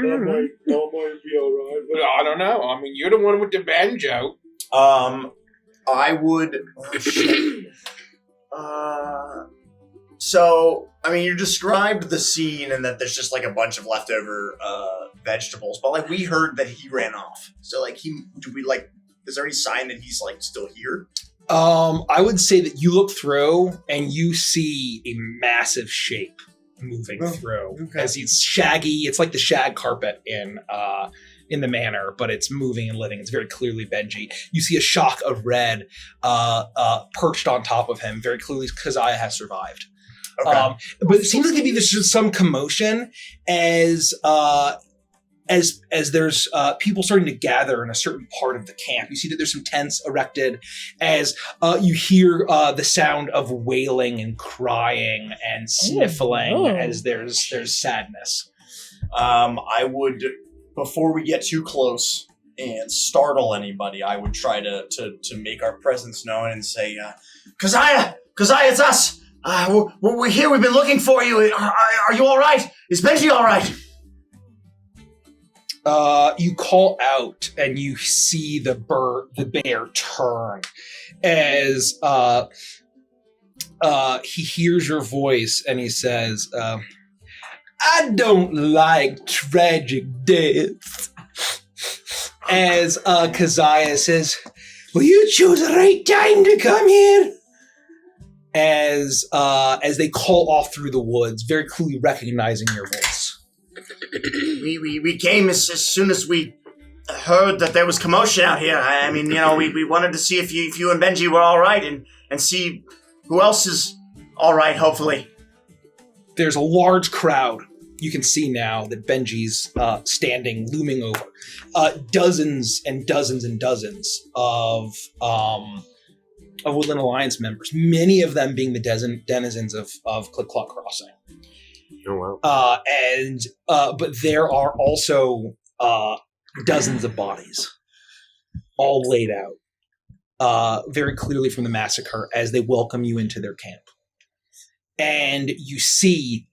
that might be alright. But I don't know. I mean, you're the one with the banjo. I would. So, I mean, you described the scene and that there's just like a bunch of leftover vegetables, but like we heard that he ran off. So, like, is there any sign that he's like still here? I would say that you look through and you see a massive shape moving through. Okay. As it's shaggy. It's like the shag carpet in the manor, but it's moving and living. It's very clearly Benji. You see a shock of red perched on top of him. Very clearly, Keziah has survived. Okay. But it seems like maybe there's just some commotion as there's people starting to gather in a certain part of the camp. You see that there's some tents erected as you hear the sound of wailing and crying and sniffling as there's sadness. I would, before we get too close and startle anybody, I would try to make our presence known and say, Keziah, it's us. We're here. We've been looking for you. Are you all right? Is Benji all right? You call out and you see the bear turn as he hears your voice and he says, I don't like tragic deaths. As Keziah says, well, you chose the right time to come here. As they call off through the woods, very clearly recognizing your voice. We came as soon as we heard that there was commotion out here. I mean, we wanted to see if you and Benji were all right and see who else is all right, hopefully. There's a large crowd. you can see now that Benji's standing, looming over. Dozens and dozens and dozens of Woodland Alliance members, many of them being the denizens of Click Clock Crossing. Oh wow! But there are also dozens of bodies, all laid out, very clearly from the massacre, as they welcome you into their camp. And you see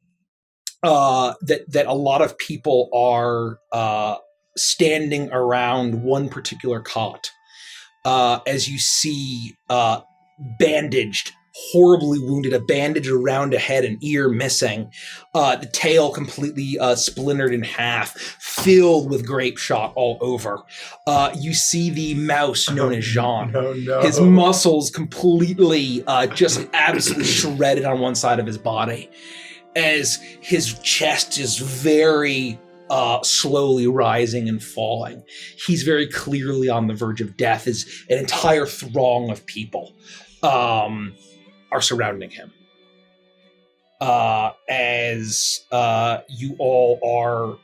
that a lot of people are standing around one particular cot, as you see bandaged, horribly wounded, a bandage around a head, an ear missing, the tail completely splintered in half, filled with grape shot all over. You see the mouse known as Jean. No. His muscles completely just absolutely shredded on one side of his body, as his chest is very slowly rising and falling. He's very clearly on the verge of death, as an entire throng of people are surrounding him. As you all are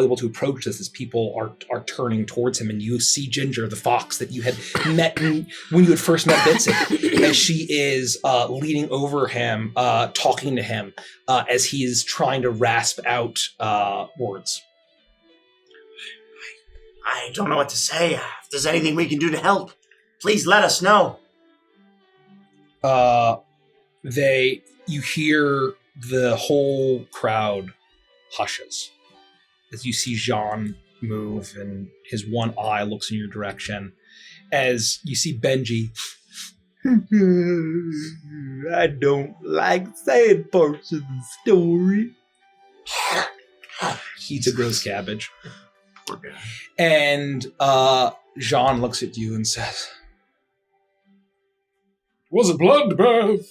able to approach this, as people are turning towards him, and you see Ginger, the fox that you had met when you had first met Bitsy, as she is leaning over him, talking to him, as he is trying to rasp out words. I don't know what to say. If there's anything we can do to help, please let us know. You hear the whole crowd hushes as you see Jean move, and his one eye looks in your direction. As you see Benji, I don't like saying parts of the story. He eats a gross cabbage. Poor guy. And Jean looks at you and says, It was a bloodbath.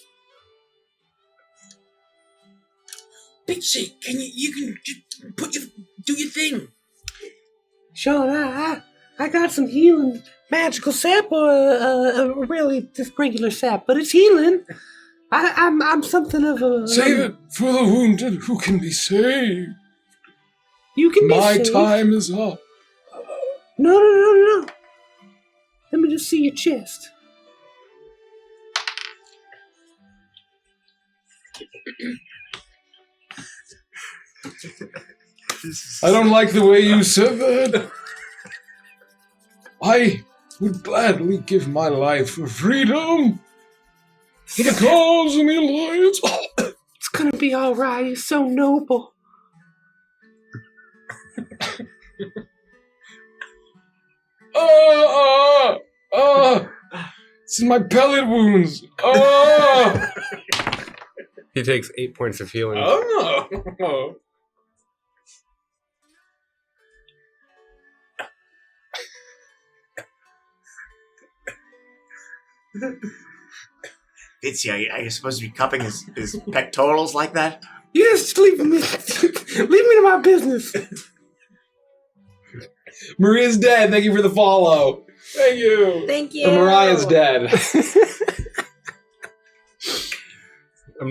Bitsy, you can do your thing. Sean, I got some healing magical sap, or really just regular sap, but it's healing. I'm something of a Save it for the wounded who can be saved. You can be My saved. time is up. No. Let me just see your chest. I don't like the way you said that. I would gladly give my life for freedom, for the cause and the alliance. It's gonna be all right. You're so noble. It's in my pellet wounds. He takes 8 points of healing. Oh. Bitsy, are you supposed to be cupping his pectorals like that? Yes, leave me to my business. Maria's dead. Thank you for the follow. Thank you. Thank you. Or Mariah's dead.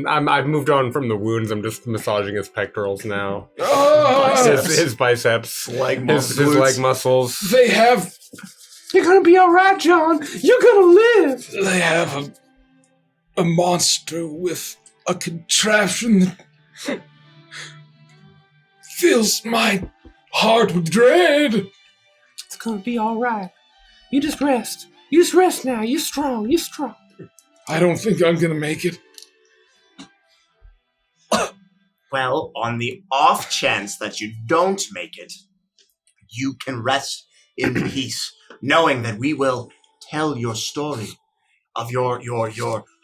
I've moved on from the wounds. I'm just massaging his pectorals now. His biceps, his leg muscles. They have. You're gonna be all right, John. You're gonna live. They have a monster with a contraption that fills my heart with dread. It's gonna be all right. You just rest. You just rest now. You're strong. You're strong. I don't think I'm gonna make it. Well, on the off chance that you don't make it, you can rest in peace, knowing that we will tell your story of your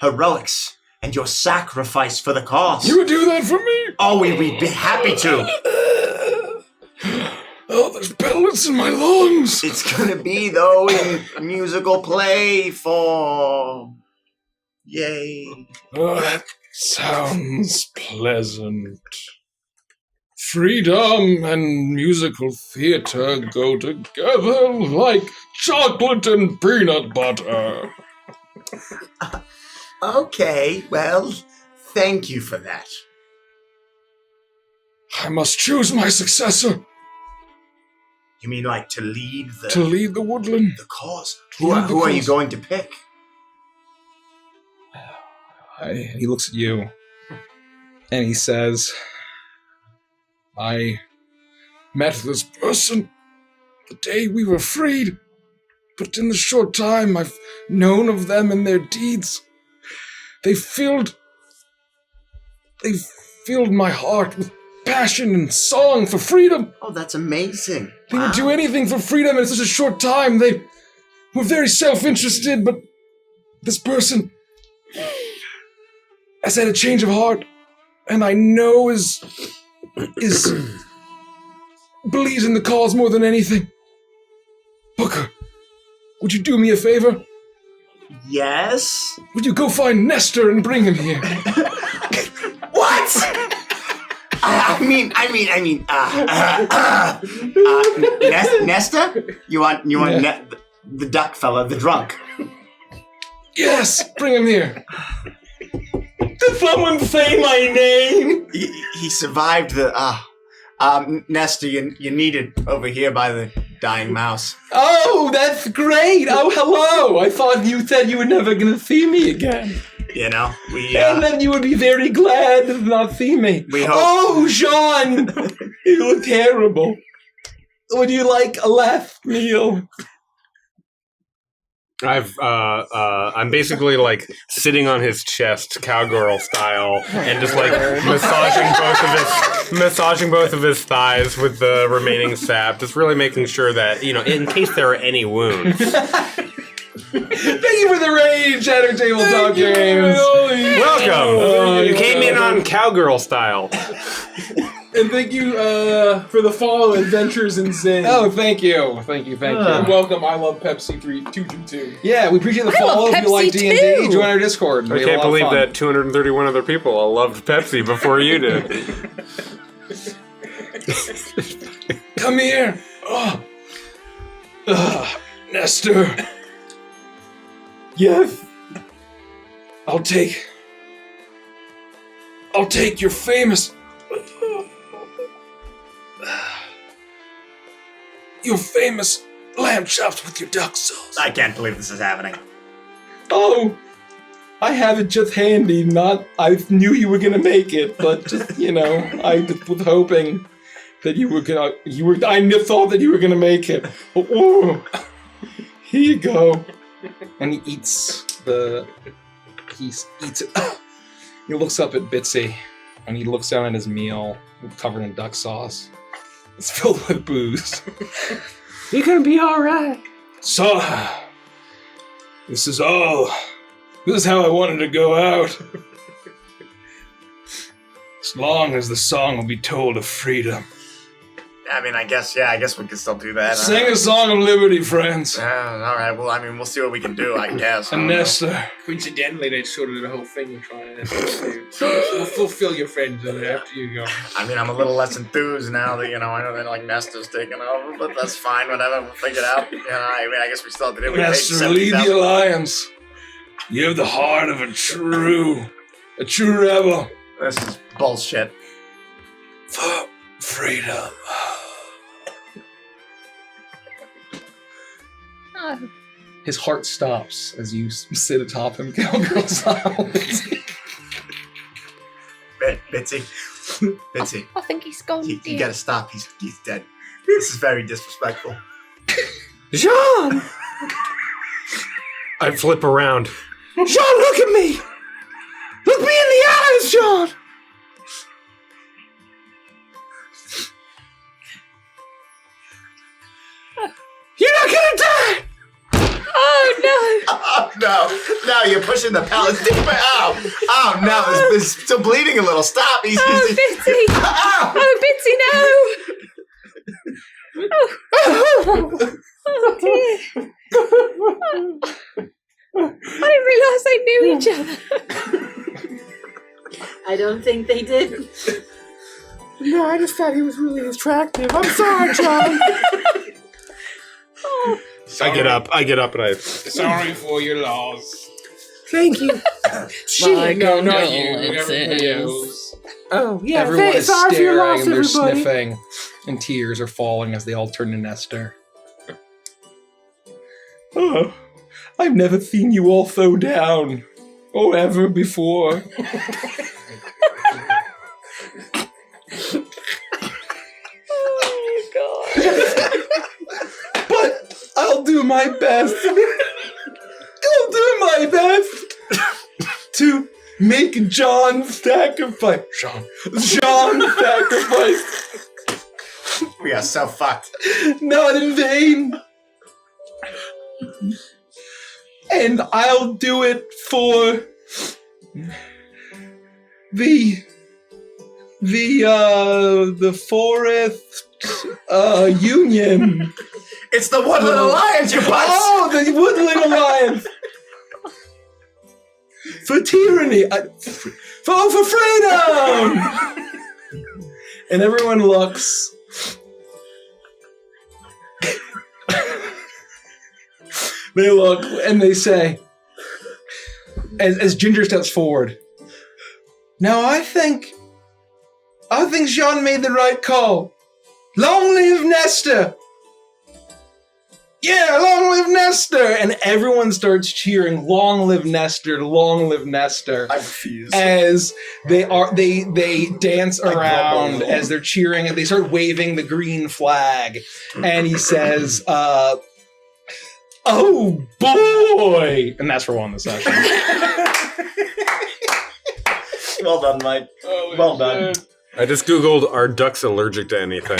heroics and your sacrifice for the cause. You would do that for me? Oh, we'd be happy to. Oh, there's pellets in my lungs. It's gonna be, though, in a musical play form. Yay. Oh, that sounds pleasant. Freedom and musical theater go together like chocolate and peanut butter. Okay, well, thank you for that. I must choose my successor You mean like to lead to lead the Woodland. the cause? Who are you going to pick? He looks at you and he says, I met this person the day we were freed, but in the short time I've known of them and their deeds, they filled my heart with passion and song for freedom. Oh, that's amazing. They would do anything for freedom in such a short time. They were very self-interested, but this person has had a change of heart, and I know is believes in the cause more than anything. Booker, would you do me a favor? Yes? Would you go find Nestor and bring him here? What? Nesta? You want the duck fella, the drunk? Yes, bring him here. Did someone say my name? He survived the Nesta, you needed over here by the dying mouse. Oh, that's great. Oh, hello. I thought you said you were never going to see me again. You know, and then you would be very glad to not see me. We hope. Oh, Sean, you look terrible. Would you like a last meal? I'm basically like sitting on his chest, cowgirl style, and just like massaging both of his thighs with the remaining sap, just really making sure that, you know, in case there are any wounds. Thank you for the Rage at our tabletop games. Welcome. You came in on cowgirl style. And thank you for the follow Adventures in Zen. Oh, thank you. Thank you. And welcome, I Love Pepsi 222. Yeah, we appreciate the follow. If you like D&D, join our Discord. I can't believe that 231 other people loved Pepsi before you did. Come here. Nestor. Yes. I'll take your famous lamb chops with your duck sauce. I can't believe this is happening. Oh, I have it just handy. I knew you were gonna make it, but just, you know, I was hoping that you were gonna. I thought that you were gonna make it. Oh, here you go. And he eats it. He looks up at Bitsy, and he looks down at his meal, covered in duck sauce. It's filled with booze. You're gonna be all right. So, this is how I wanted to go out. As long as the song will be told of freedom. I mean, I guess we can still do that. Sing a song of liberty, friends. All right, well, I mean, we'll see what we can do, I guess. And Nestor. Coincidentally, they sort of the whole thing and trying to fulfill your friends after you go. I mean, I'm a little less enthused now that, you know, I know that, like, Nestor's taking over, but that's fine, whatever, we'll figure it out. You know, I mean, I guess we still have to do it. Nestor, lead the alliance. You have the heart of a true rebel. This is bullshit. For freedom. His heart stops as you sit atop him, cowgirl style. Bitsy. I think he's gone. You gotta stop. He's dead. This is very disrespectful. Jean! I flip around. Jean, look at me! Look me in the eyes, Jean! You're not gonna die! Oh no! No, you're pushing the pellets deeper. Oh no! This is still bleeding a little. Stop! Bitsy! Oh, Bitsy, no! Oh dear! I didn't realise they knew each other. I don't think they did. No, I just thought he was really attractive. I'm sorry, John. Oh. I get up and I... Sorry for your loss. Thank you. My No, not you. condolences. Everybody else. Oh, yeah. Everyone is sorry for your staring loss, and they're everybody. sniffing, and tears are falling as they all turn to Nestor. Oh, I've never seen you all so down, or ever before. Oh my god. But I'll do my best. I'll do my best to make John sacrifice. John sacrifice. We are so fucked. Not in vain. And I'll do it for the Forest Union. It's the Woodland Alliance, you butts! Oh, the Woodland Alliance. For tyranny. For freedom! And everyone looks. They look and they say, as Ginger steps forward, now I think Jean made the right call. Long live Nestor! Yeah, long live Nestor! And everyone starts cheering, long live Nestor, long live Nestor. I refuse. As they dance around as they're cheering and they start waving the green flag. And he says, oh boy! And that's where we'll end the session. Well done, Mike. Well done. I just googled, are ducks allergic to anything?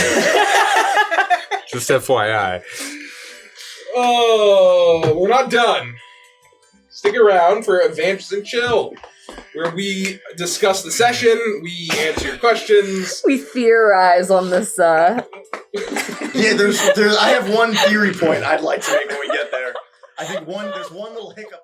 Just FYI. Oh, we're not done. Stick around for Adventures and Chill, where we discuss the session, we answer your questions. We theorize on this. Yeah, there's. I have one theory point I'd like to make when we get there. I think there's one little hiccup.